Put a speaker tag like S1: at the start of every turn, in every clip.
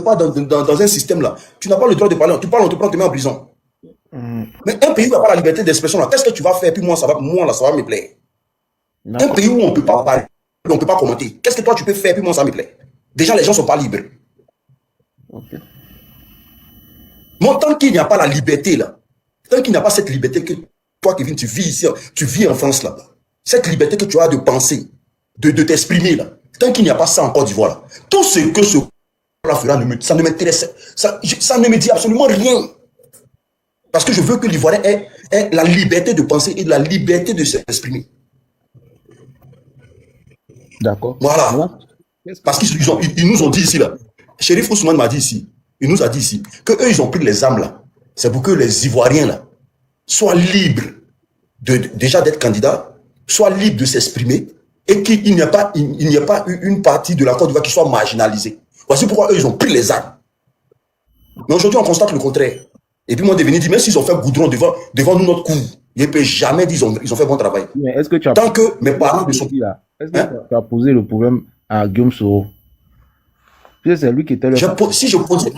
S1: pas dans un système là, tu n'as pas le droit de parler. Tu parles, on te prend, on te met en prison. Mais un pays où il n'y a pas la liberté d'expression, là, qu'est-ce que tu vas faire? Puis moi, ça va me plaire. Un pays où on ne peut pas parler, on ne peut pas commenter. Qu'est-ce que toi tu peux faire? Puis moi, ça me plaît. Déjà, les gens ne sont pas libres.
S2: Okay.
S1: Moi, tant qu'il n'y a pas la liberté, là, tant qu'il n'y a pas cette liberté que toi, Kevin, tu vis ici, tu vis en France, là, cette liberté que tu as de penser, de t'exprimer, là, tant qu'il n'y a pas ça en Côte d'Ivoire, là, tout ce que ce là fera, ça ne m'intéresse, ça ne me dit absolument rien. Parce que je veux que l'Ivoirien ait la liberté de penser et la liberté de s'exprimer.
S2: D'accord.
S1: Voilà. Parce qu'ils nous ont dit ici, là, Chérif Ousmane m'a dit ici, il nous a dit ici, qu'eux, ils ont pris les armes, là. C'est pour que les Ivoiriens, là, soient libres déjà d'être candidats, soient libres de s'exprimer, et qu'il n'y a pas une partie de la Côte d'Ivoire qui soit marginalisée. Voici pourquoi eux, ils ont pris les armes. Mais aujourd'hui, on constate le contraire. Et puis moi, de venir dire, même s'ils ont fait goudron devant nous, notre cour, je ne peux jamais dire qu'ils ont fait bon travail.
S2: Mais est-ce que tu as
S1: Tant que mes parents sont...
S2: Est-ce que tu as posé le problème à Guillaume Soro? C'est lui qui était le...
S1: Si je posais...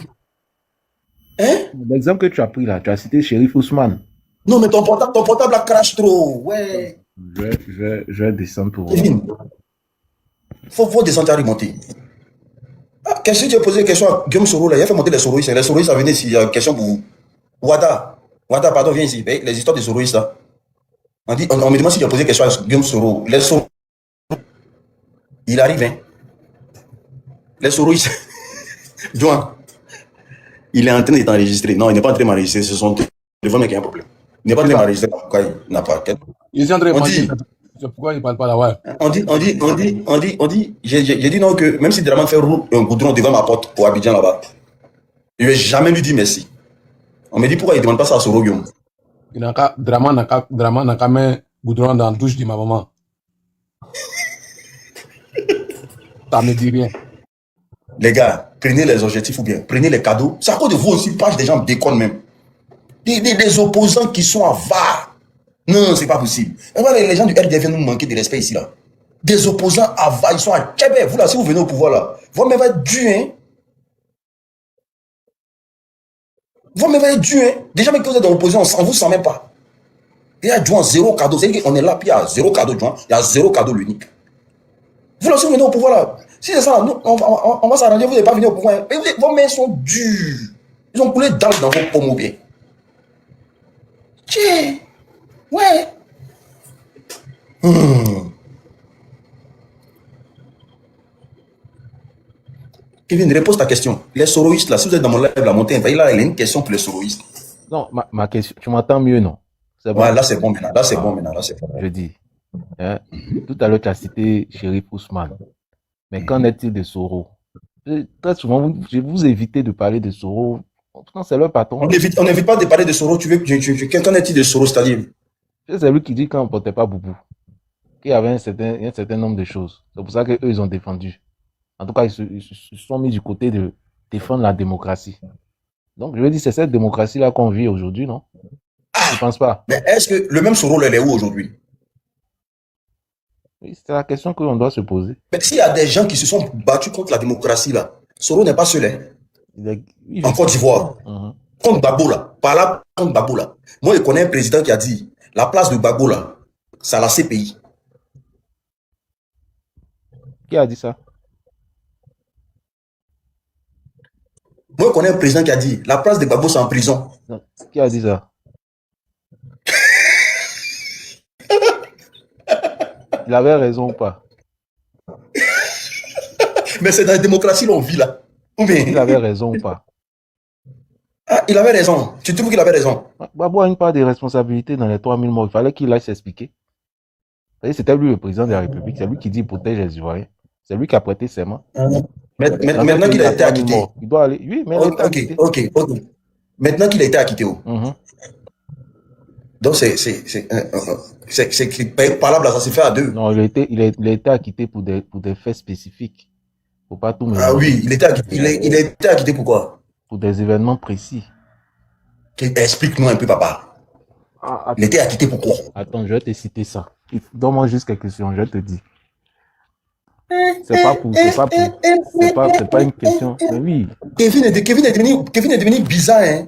S1: Hein?
S2: L'exemple que tu as pris là, tu as cité Chérif Ousmane.
S1: Non, mais ton portable là crache trop. Ouais.
S2: Je vais descendre pour voir.
S1: Faut descendre et remonter. Ah, qu'est-ce que tu as posé une question à Guillaume Soro là? Il a fait monter les Soroïstes. Les Soroïstes, ça venait ici. Il y a une question pour vous. Wada, pardon, viens ici. Les histoires des Soroïstes là. On me demande si tu as posé une question à Guillaume Soro. Les Soro. Il arrive, hein. Les Soroïstes. Joan. Il est en train d'être enregistré. Non, il n'est pas en train d'enregistrer. C'est son téléphone qui a un problème. Il n'est pas en train d'enregistrer. Pourquoi il n'a pas?
S3: Il est en train de c'est pourquoi il ne parle pas là, ouais.
S1: On dit, j'ai dit non que même si Draman fait un goudron devant ma porte pour Abidjan là-bas, je ne vais jamais lui dire merci. On me dit pourquoi il ne demande pas ça à Soro Guillaume.
S3: Draman n'a qu'à mettre goudron dans la douche de ma maman. Ça ne me dit rien.
S1: Les gars, prenez les objectifs ou bien prenez les cadeaux. C'est à cause de vous aussi, page des gens déconnent même. Des opposants qui sont avares. Non, c'est pas possible. Les gens du RDF viennent nous manquer de respect ici là. Des opposants avares, ils sont à Tchébé. Vous là, si vous venez au pouvoir là, vous même être dû, hein. Vous même être dû, hein. Déjà, même que vous êtes dans l'opposition, on vous sent même pas. Il y a Jouan, zéro cadeau. C'est-à-dire qu'on est là, puis il y a zéro cadeau, Jouan. Il y a zéro cadeau l'unique. Vous là, si vous venez au pouvoir là, si c'est ça, nous, on va s'arranger, vous n'allez pas venir au pouvoir. Mais vos mains sont dures. Ils ont coulé dans vos pommes bien. Tiens. Ouais. Kevin, repose ta question. Les soroïstes, là, si vous êtes dans mon live, la montée, il a une question pour les soroïstes.
S2: Non, ma question, tu m'entends mieux, non?
S1: Bon. Ouais, là, c'est bon maintenant. Là, c'est bon maintenant. Là, c'est bon.
S2: Je dis. Hein, tout à l'heure, tu as cité Chérif Ousmane. Mais qu'en est-il de Soro? Très souvent, vous évitez de parler de Soro. C'est leur patron.
S1: On n'évite pas de parler de Soro. Tu veux qu'en est-il de Soro, c'est-à-dire?
S2: C'est lui qui dit qu'on ne portait pas Boubou. Qu'il y avait un certain nombre de choses. C'est pour ça qu'eux, ils ont défendu. En tout cas, ils se sont mis du côté de défendre la démocratie. Donc, je veux dire, c'est cette démocratie-là qu'on vit aujourd'hui, non? Je ne pense pas.
S1: Mais est-ce que le même Soro, elle est où aujourd'hui?
S2: Oui, c'est la question que l'on doit se poser.
S1: Mais s'il y a des gens qui se sont battus contre la démocratie, là, Soro n'est pas seul, hein? En Côte d'Ivoire. Contre Gbagbo, là. Par là, contre Gbagbo, là. Moi, je connais un président qui a dit, la place de Gbagbo, là, c'est à la CPI.
S2: Qui a dit ça?
S1: Moi, je connais un président qui a dit, la place de Gbagbo, c'est en prison.
S2: Non. Qui a dit ça? Il avait raison ou pas?
S1: Mais c'est dans la démocratie l'on vit là.
S2: Mais... Il avait raison ou pas?
S1: Ah, il avait raison. Tu trouves qu'il avait raison?
S2: Gbagbo a une part de responsabilité dans les 3000 morts. Il fallait qu'il aille s'expliquer. C'était lui le président de la République. C'est lui qui dit protège les Ivoiriens. C'est lui qui a prêté serment.
S1: Maintenant qu'il a été acquitté.
S2: Il doit aller. Oui, mais
S1: ok. Maintenant qu'il a été acquitté. Donc c'est parlable, ça s'est fait à deux.
S2: Non, il a été acquitté pour des faits spécifiques. Faut pas tout mélanger.
S1: Ah oui, il a été acquitté pourquoi?
S2: Pour des événements précis.
S1: Explique-nous un peu, papa. Il était acquitté pourquoi?
S2: Attends, je vais te citer ça. Donne-moi juste quelques secondes, je te dis. C'est pas une question. Mais oui.
S1: Kevin est devenu bizarre, hein.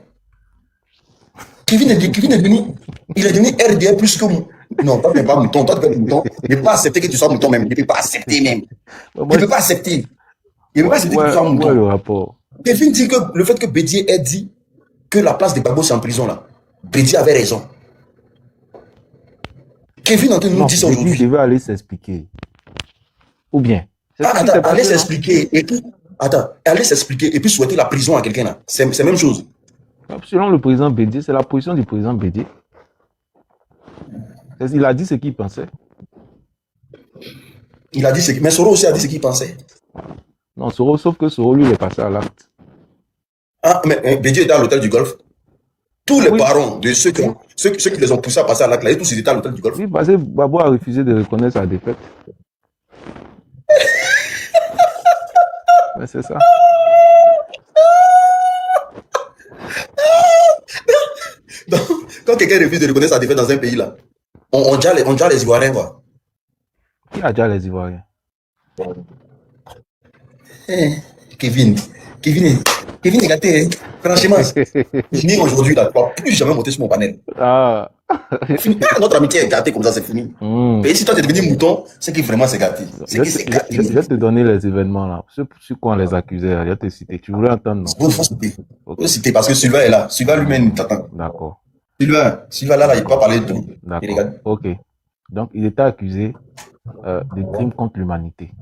S1: Kevin est devenu, il est devenu RDA plus que moi. Non, toi, tu n'es pas mouton, toi, tu es mouton. Il ne peut pas accepter que tu sois mouton même. Il ne peut pas accepter même. Il ne peut pas accepter. Il ne peut pas accepter que tu sois mouton.
S2: Ouais, le rapport.
S1: Kevin dit que le fait que Bédier ait dit que la place de Gbagbo c'est en prison là, Bédier avait raison. Kevin est en train de nous dire ça aujourd'hui.
S2: Il devait aller s'expliquer. Ou bien.
S1: Aller s'expliquer et puis. Attends, aller s'expliquer et puis souhaiter la prison à quelqu'un là. C'est la même chose.
S2: Selon le président Bédier, c'est la position du président Bédier. Il a dit ce qu'il pensait.
S1: Il a dit ce qu'il... Mais Soro aussi a dit ce qu'il pensait.
S2: Non, Soro, sauf que Soro, lui, il est passé à l'acte.
S1: Ah, mais Bédier était à l'hôtel du Golfe. Tous les parents de ceux qui les ont poussés à passer à l'acte, là, tous ils étaient à l'hôtel du Golfe.
S2: Oui, parce que Gbagbo a refusé de reconnaître sa défaite. Mais c'est ça.
S1: Donc, quand quelqu'un refuse de reconnaître sa défaite dans un pays, là, on déjà les Ivoiriens, quoi.
S2: Qui a déjà les Ivoiriens?
S1: Kevin est gâté, hein. Franchement, fini aujourd'hui, là, tu ne vas plus jamais monter sur mon panel.
S2: Ah.
S1: Notre amitié est gâtée comme ça, c'est fini. Mais si toi, tu es devenu mouton, c'est que vraiment c'est gâté.
S2: Je vais te donner les événements, là. Sur quoi on les accusait, je vais te citer. Tu voulais entendre, non?
S1: Il faut citer. Okay. Citer parce que Sylvain est là. Sylvain lui-même t'attend.
S2: D'accord.
S1: Sylvain là, il ne peut pas parler de tout.
S2: D'accord. Ok. Donc, il était accusé de crimes contre l'humanité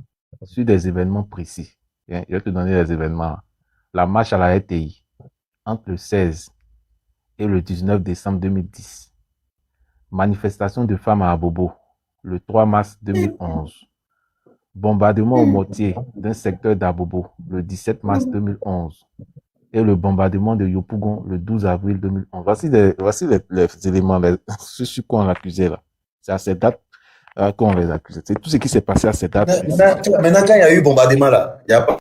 S2: sur des événements précis. Je vais te donner les événements. La marche à la RTI entre le 16 et le 19 décembre 2010. Manifestation de femmes à Abobo le 3 mars 2011. Bombardement au mortier d'un secteur d'Abobo le 17 mars 2011. Et le bombardement de Yopougon le 12 avril 2011. Voici les éléments sur quoi on l'accusait là. C'est à cette date qu'on les accusait. C'est tout ce qui s'est passé à cette date.
S1: Maintenant, quand il y a eu bombardement là, il n'y a pas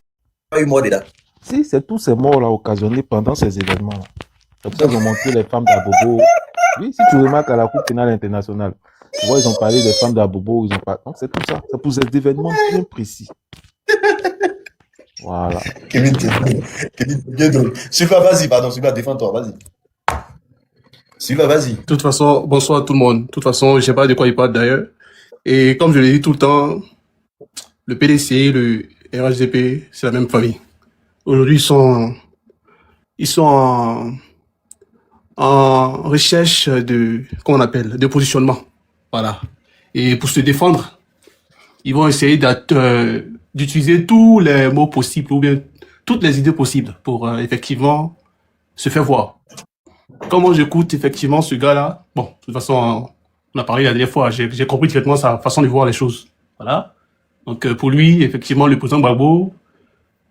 S1: eu mort dedans.
S2: Si, c'est tous ces morts là occasionnés pendant ces événements là. C'est pour ça qu'ils ont montré les femmes d'Abobo. Oui, si tu remarques à la Coupe pénale internationale, tu vois, ils ont parlé des femmes d'Abobo, ils ont pas. Donc c'est tout ça. C'est pour ces événements bien précis. Voilà.
S1: Kevin, bien drôle. Sylvain, vas-y, pardon, Sylvain, défends-toi, vas-y. Sylvain, vas-y.
S3: De toute façon, bonsoir à tout le monde. De toute façon, je ne sais pas de quoi il parle d'ailleurs. Et comme je l'ai dit tout le temps, le PDC, le RHDP, c'est la même famille. Aujourd'hui, ils sont en recherche comment on appelle, de positionnement. Voilà. Et pour se défendre, ils vont essayer d'utiliser tous les mots possibles ou bien toutes les idées possibles pour effectivement se faire voir. Comment j'écoute effectivement ce gars-là, bon, de toute façon, on a parlé la dernière fois, j'ai compris directement sa façon de voir les choses. Voilà. Donc pour lui, effectivement, le président Gbagbo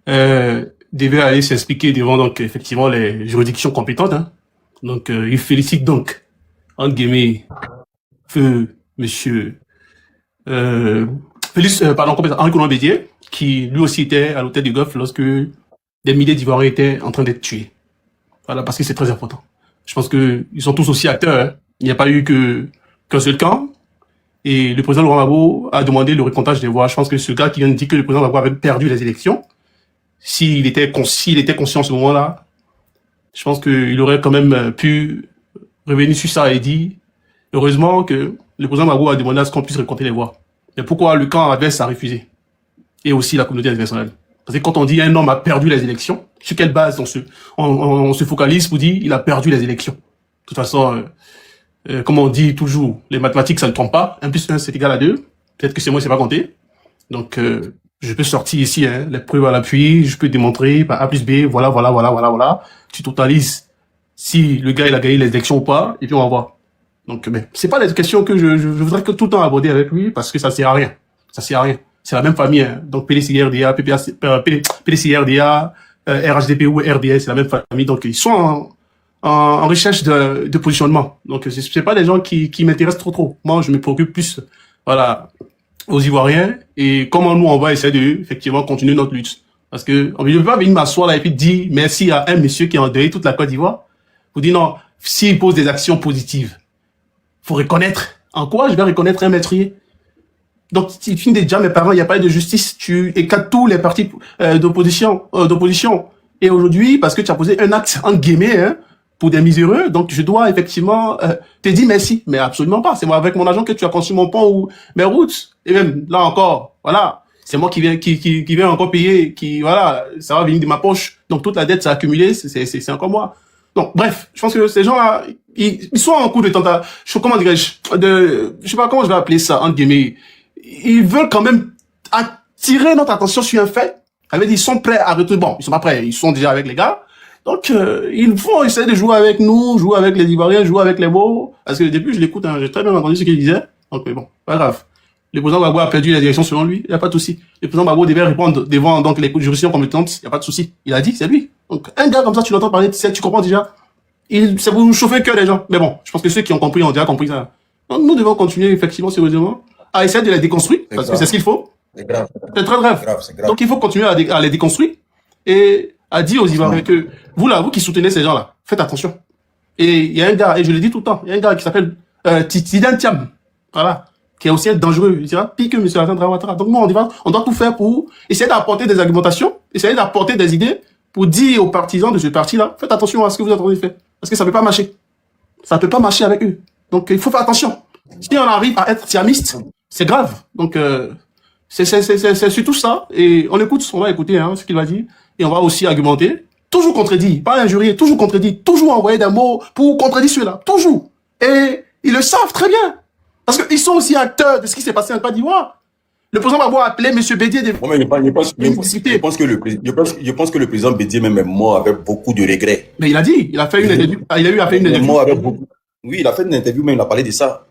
S3: devait aller s'expliquer devant donc effectivement les juridictions compétentes. Hein. Donc il félicite donc entre guillemets feu monsieur Henri Konan Bédier, qui lui aussi était à l'hôtel du Golfe lorsque des milliers d'Ivoiriens étaient en train d'être tués. Voilà, parce que c'est très important. Je pense que ils sont tous aussi acteurs. Hein. Il n'y a pas eu qu'un seul camp. Et le président Laurent Gbagbo a demandé le recomptage des voix. Je pense que ce gars qui vient de dire que le président Gbagbo avait perdu les élections, s'il était conscient en ce moment-là, je pense qu'il aurait quand même pu revenir sur ça et dire, heureusement que le président Gbagbo a demandé à ce qu'on puisse recompter les voix. Mais pourquoi le camp adverse a refusé? Et aussi la communauté internationale. Parce que quand on dit un homme a perdu les élections, sur quelle base on se focalise pour dire il a perdu les élections? De toute façon, comme on dit toujours, les mathématiques ça ne trompe pas. 1 plus 1 c'est égal à 2. Peut-être que c'est moi qui ne sais pas compter. Donc je peux sortir ici les preuves à l'appui, je peux démontrer par A plus B, voilà. Tu totalises si le gars il a gagné les élections ou pas, et puis on va voir. Donc mais c'est pas les questions que je voudrais que tout le temps aborder avec lui, parce que ça sert à rien. Ça sert à rien. C'est la même famille, hein. Donc PDC, RDA, PDC, RDA, RHDP ou RDS, c'est la même famille. Donc ils sont en recherche de positionnement. Donc c'est pas des gens qui m'intéressent trop. Moi je me préoccupe plus, voilà, aux Ivoiriens et comment nous on va essayer de effectivement continuer notre lutte. Parce que on ne peut pas venir m'asseoir là et puis dire merci à un monsieur qui a endeuillé toute la Côte d'Ivoire. Vous dire non, s'il pose des actions positives, faut reconnaître. En quoi je vais reconnaître un meurtrier? Donc, il finit déjà mes parents, il n'y a pas eu de justice. Tu éclates tous les partis d'opposition. Et aujourd'hui, parce que tu as posé un acte, en guillemets, hein, pour des miséreux, donc je dois effectivement te dire merci. Mais absolument pas. C'est moi avec mon argent que tu as construit mon pont ou mes routes. Et même, là encore, voilà. C'est moi qui viens encore payer, voilà, ça va venir de ma poche. Donc, toute la dette s'est accumulée, c'est encore moi. Donc, bref, je pense que ces gens-là, ils sont en coup de tentation. Comment dirais-je? Je sais pas comment je vais appeler ça, entre guillemets. Ils veulent quand même attirer notre attention sur un fait. Ils sont prêts à retourner. Bon, ils sont pas prêts. Ils sont déjà avec les gars. Donc, ils vont essayer de jouer avec nous, jouer avec les Ivoiriens, jouer avec les mots. Parce que au début, je l'écoute, hein, j'ai très bien entendu ce qu'il disait. Donc, mais bon, pas grave. Le président Gbagbo a perdu la direction selon lui. Il n'y a pas de souci. Le président Gbagbo devait répondre devant donc les juridictions compétentes. Il n'y a pas de souci. Il a dit, c'est lui. Donc, un gars comme ça, tu l'entends parler, tu comprends déjà. C'est pour nous chauffer le cœur des gens. Mais bon, je pense que ceux qui ont compris ont déjà compris ça. Donc, nous devons continuer effectivement, sérieusement, à essayer de les déconstruire, parce que c'est ce qu'il faut.
S1: C'est grave.
S3: C'est très grave.
S1: C'est grave.
S3: Donc, il faut continuer à les déconstruire et à dire aux Ivoiriens que vous là, vous qui soutenez ces gens-là, faites attention. Et il y a un gars, et je le dis tout le temps, il y a un gars qui s'appelle Tidiane Thiam, voilà, qui est aussi dangereux, il dira pire que M. Alassane Ouattara. Donc, nous, on doit tout faire pour essayer d'apporter des argumentations, essayer d'apporter des idées pour dire aux partisans de ce parti-là, faites attention à ce que vous êtes en train de faire. Parce que ça peut pas marcher. Ça peut pas marcher avec eux. Donc, il faut faire attention. Si on arrive à être siamiste, c'est grave. Donc, c'est surtout ça. Et on va écouter hein, ce qu'il va dire. Et on va aussi argumenter. Toujours contredit, pas injurier, toujours contredit. Toujours envoyer des mots pour contredire ceux-là. Toujours. Et ils le savent très bien. Parce qu'ils sont aussi acteurs de ce qui s'est passé en Côte d'Ivoire. Le président Gbagbo a appelé M. Bédier de...
S1: Je pense que le président Bédier même est mort avec beaucoup de regrets.
S3: Mais il a dit, il a fait une interview. Il a fait une interview.
S1: Mort avec beaucoup. Oui, il a fait une interview, même il a parlé de ça.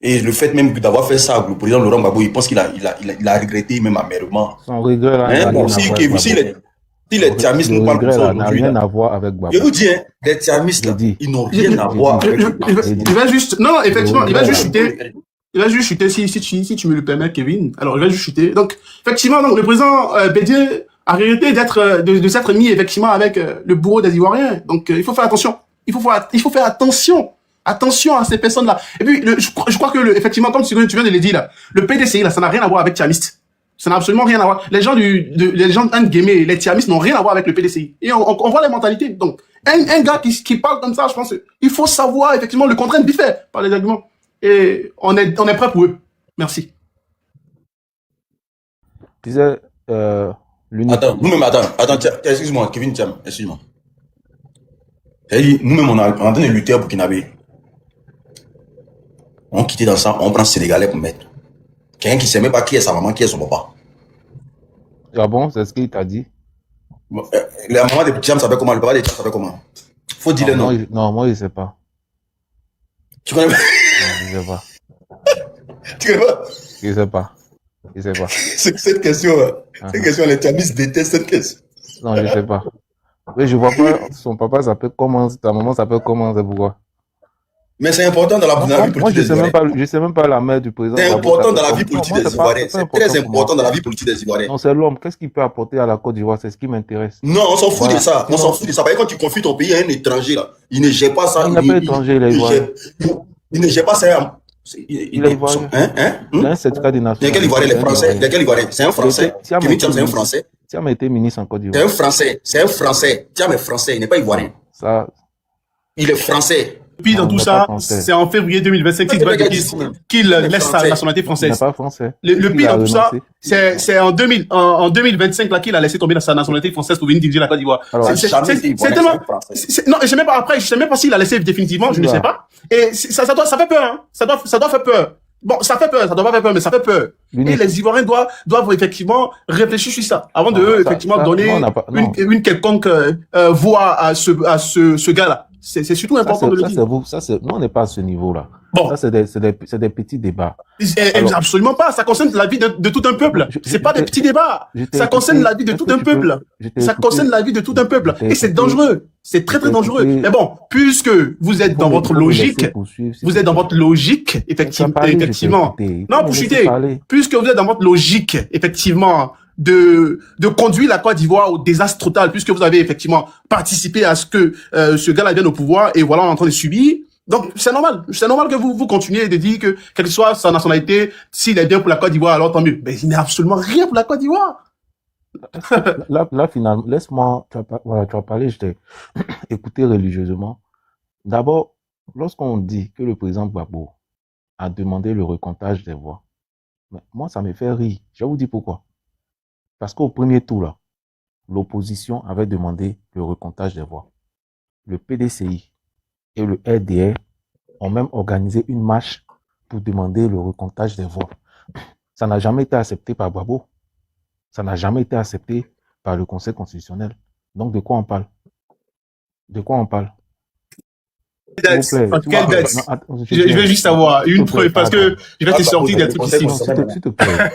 S1: Et le fait même d'avoir fait ça, le président Laurent Gbagbo, il pense qu'il a regretté même amèrement.
S2: Son regret là,
S1: hein, bon, si les tiamistes nous parlent comme ça
S2: n'a rien à voir avec Gbagbo.
S1: Je vous dis, hein, les tiamistes, ils n'ont rien à voir avec Gbagbo.
S3: Il va juste, non, effectivement, il va juste chuter. Il va juste chuter, si tu me le permets, Kevin. Alors, il va juste chuter. Donc, effectivement, donc, le président Bédier a regretté de s'être mis, effectivement, avec le bourreau des Ivoiriens. Donc, il faut faire attention. Il faut faire attention. Attention à ces personnes-là. Et puis, je crois que, effectivement, comme tu viens de le dire, là, le PDCI, là, ça n'a rien à voir avec Tiamiste. Ça n'a absolument rien à voir. Les gens entre guillemets, les Tiamistes n'ont rien à voir avec le PDCI. Et on voit les mentalités. Donc, un gars qui parle comme ça, je pense, il faut savoir, effectivement, le contraindre vite fait par les arguments. Et on est prêt pour eux. Merci.
S2: Tu disais,
S1: Attends, excuse-moi, Kevin Thiam, excuse-moi. Nous-mêmes, on est en train de lutter à Burkinabé. On quitte dans ça, on prend Sénégalais pour mettre. Quelqu'un qui ne sait même pas qui est sa maman, qui est son papa.
S2: Ah bon, c'est ce qu'il t'a dit?
S1: La maman de Thiam s'appelle comment? Le papa de Thiam s'appelle comment? Faut dire le nom.
S2: Non, moi, je ne sais pas.
S1: Tu connais pas?
S2: Non, je ne sais pas.
S1: Tu connais pas?
S2: Je ne sais pas. Je ne sais pas.
S1: Cette question, cette question, les Thiamistes détestent cette question.
S2: Non, je ne sais pas. Oui, je vois pas, son papa s'appelle comment, ta maman s'appelle comment, c'est pourquoi.
S1: Mais c'est important dans la vie politique des Ivoiriens.
S2: Je ne sais même pas la mère du président.
S1: C'est important dans la vie politique des Ivoiriens. C'est très important dans la vie politique des Ivoiriens.
S2: Non, c'est l'homme. Qu'est-ce qu'il peut apporter à la Côte d'Ivoire? C'est ce qui m'intéresse.
S1: Non, on s'en fout de ça. On s'en fout de ça. Parce que quand tu confies ton pays à un étranger, là, il ne gère pas ça.
S2: Il n'est pas étranger, il est ivoirien.
S1: Il ne gère pas ça.
S2: Il est ivoirien. Il a un certificat de nationalité.
S1: Quel Ivoirien? Les Français. Quel Ivoirien? C'est un Français. Kevin Thiam, c'est un Français.
S2: Thiam a été ministre en Côte d'Ivoire.
S1: C'est un Français. C'est un Français. Thiam est français. Il n'est pas ivoirien.
S2: Ça.
S1: Il est français.
S3: Puis dans tout ça, c'est en février 2025 qu'il laisse sa nationalité française.
S2: Il n'est pas français.
S3: Le pire dans tout ça, c'est en 2025 là qu'il a laissé tomber sa nationalité française pour venir diriger la Côte d'Ivoire. C'est tellement. Non, je sais même pas après, je sais même pas s'il a laissé définitivement, je ne sais pas. Et ça fait peur, hein. Ça doit faire peur. Bon, ça fait peur, ça doit pas faire peur, mais ça fait peur. Et les Ivoiriens doivent effectivement réfléchir sur ça avant de effectivement donner une quelconque voix à ce gars-là. C'est surtout important de le dire.
S2: Nous, on n'est pas à ce niveau-là.
S3: Bon.
S2: Ça, c'est des petits débats.
S3: Absolument pas. Ça concerne la vie de tout un peuple. C'est pas des petits débats. Ça concerne la vie de tout un peuple. Ça concerne la vie de tout un peuple. Et c'est dangereux. C'est très, très dangereux. Mais bon, puisque vous êtes dans votre logique, effectivement. Non, pour chuter. Puisque vous êtes dans votre logique, effectivement, de conduire la Côte d'Ivoire au désastre total, puisque vous avez effectivement participé à ce que ce gars-là vienne au pouvoir, et voilà, on est en train de subir. Donc, c'est normal que vous continuez de dire que, quelle que soit sa nationalité, s'il est bien pour la Côte d'Ivoire, alors tant mieux. Mais il n'est absolument rien pour la Côte d'Ivoire.
S2: Là, finalement, laisse-moi, voilà, tu as parlé, je t'ai écouté religieusement. D'abord, lorsqu'on dit que le président Gbagbo a demandé le recomptage des voix, mais moi, ça me fait rire. Je vais vous dire pourquoi. Parce qu'au premier tour, là, l'opposition avait demandé le recomptage des voix. Le PDCI et le RDR ont même organisé une marche pour demander le recomptage des voix. Ça n'a jamais été accepté par Gbagbo. Ça n'a jamais été accepté par le Conseil constitutionnel. Donc, de quoi on parle? De quoi on parle? S'il vous plaît.
S3: Quelle date? Je vais juste savoir une preuve parce que je vais te sortir des trucs ici.
S2: S'il te plaît.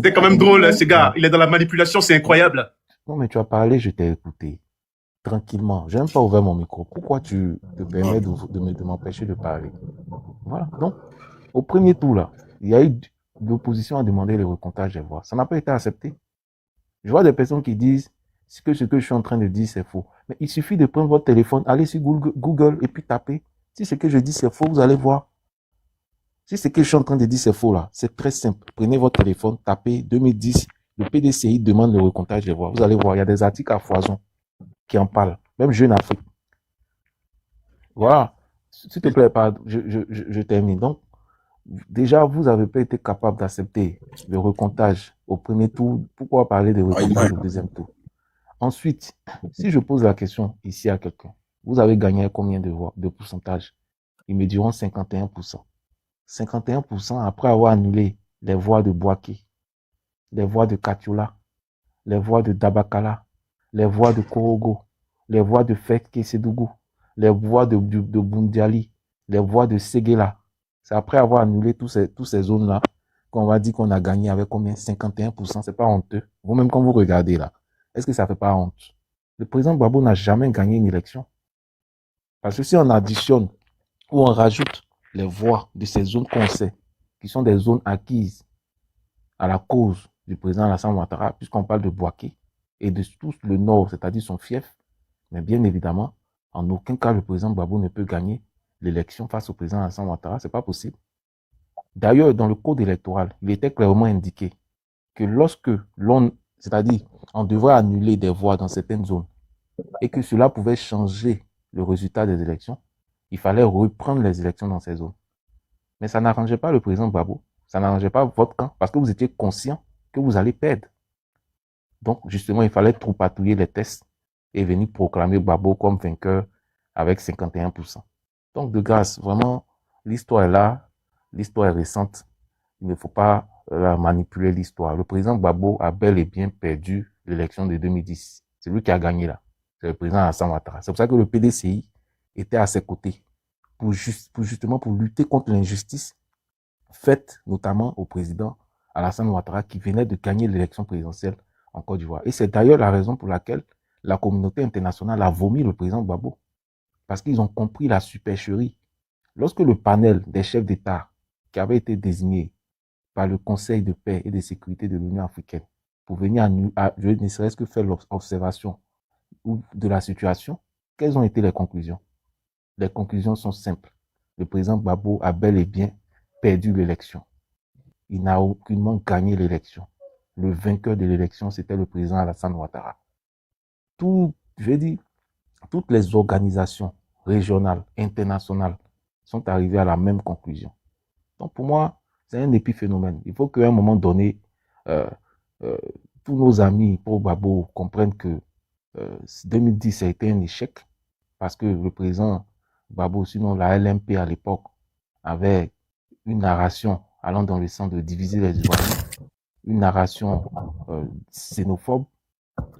S3: C'est quand même drôle, ce gars. Il est dans la manipulation, c'est incroyable.
S2: Non, mais tu as parlé, je t'ai écouté. Tranquillement. Je n'ai même pas ouvert mon micro. Pourquoi tu te permets de m'empêcher de parler? Voilà. Donc, au premier tour, là, il y a eu l'opposition a demandé le recomptage des voix. Ça n'a pas été accepté. Je vois des personnes qui disent que ce que je suis en train de dire, c'est faux. Mais il suffit de prendre votre téléphone, aller sur Google et puis taper. Si ce que je dis, c'est faux, vous allez voir. Si ce que je suis en train de dire, c'est faux, là, c'est très simple. Prenez votre téléphone, tapez 2010, le PDCI demande le recomptage des voix. Vous allez voir, il y a des articles à foison qui en parlent. Même Jeune Afrique. Voilà. S'il te plaît, je termine. Donc, déjà, vous n'avez pas été capable d'accepter le recomptage au premier tour. Pourquoi parler de recomptage au deuxième tour? Ensuite, si je pose la question ici à quelqu'un, vous avez gagné combien de voix, de pourcentage? Ils me diront 51%. 51% après avoir annulé les voix de Bouaké, les voix de Katiola, les voix de Dabakala, les voix de Korogo, les voix de Fetke Sedougou, les voix de Bundiali, les voix de Seguela. C'est après avoir annulé toutes ces zones-là qu'on va dire qu'on a gagné avec combien? 51%. C'est pas honteux. Vous-même, quand vous regardez là, est-ce que ça fait pas honte? Le président Gbagbo n'a jamais gagné une élection. Parce que si on additionne ou on rajoute les voix de ces zones qu'on sait, qui sont des zones acquises à la cause du président Alassane Ouattara, puisqu'on parle de Bouaké et de tout le nord, c'est-à-dire son fief, mais bien évidemment, en aucun cas le président Gbagbo ne peut gagner l'élection face au président Alassane Ouattara, c'est pas possible. D'ailleurs, dans le code électoral, il était clairement indiqué que lorsque c'est-à-dire, on devrait annuler des voix dans certaines zones et que cela pouvait changer le résultat des élections, il fallait reprendre les élections dans ces zones. Mais ça n'arrangeait pas le président Gbagbo, ça n'arrangeait pas votre camp parce que vous étiez conscient que vous allez perdre. Donc, justement, il fallait troupatouiller les tests et venir proclamer Gbagbo comme vainqueur avec 51%. Donc, de grâce, vraiment, l'histoire est là, l'histoire est récente, il ne faut pas manipuler l'histoire. Le président Gbagbo a bel et bien perdu l'élection de 2010. C'est lui qui a gagné là. C'est le président Alassane Ouattara. C'est pour ça que le PDCI était à ses côtés pour justement lutter contre l'injustice faite notamment au président Alassane Ouattara qui venait de gagner l'élection présidentielle en Côte d'Ivoire. Et c'est d'ailleurs la raison pour laquelle la communauté internationale a vomi le président Gbagbo. Parce qu'ils ont compris la supercherie. Lorsque le panel des chefs d'État qui avait été désigné par le Conseil de paix et de sécurité de l'Union africaine pour venir ne serait-ce que faire l'observation de la situation, quelles ont été les conclusions? Les conclusions sont simples. Le président Gbagbo a bel et bien perdu l'élection. Il n'a aucunement gagné l'élection. Le vainqueur de l'élection, c'était le président Alassane Ouattara. Toutes les organisations régionales, internationales sont arrivées à la même conclusion. Donc pour moi, c'est un épiphénomène. Il faut qu'à un moment donné, tous nos amis pour Gbagbo comprennent que 2010 a été un échec parce que le président Gbagbo, sinon la LMP à l'époque, avait une narration allant dans le sens de diviser les Ivoiriens, une narration xénophobe,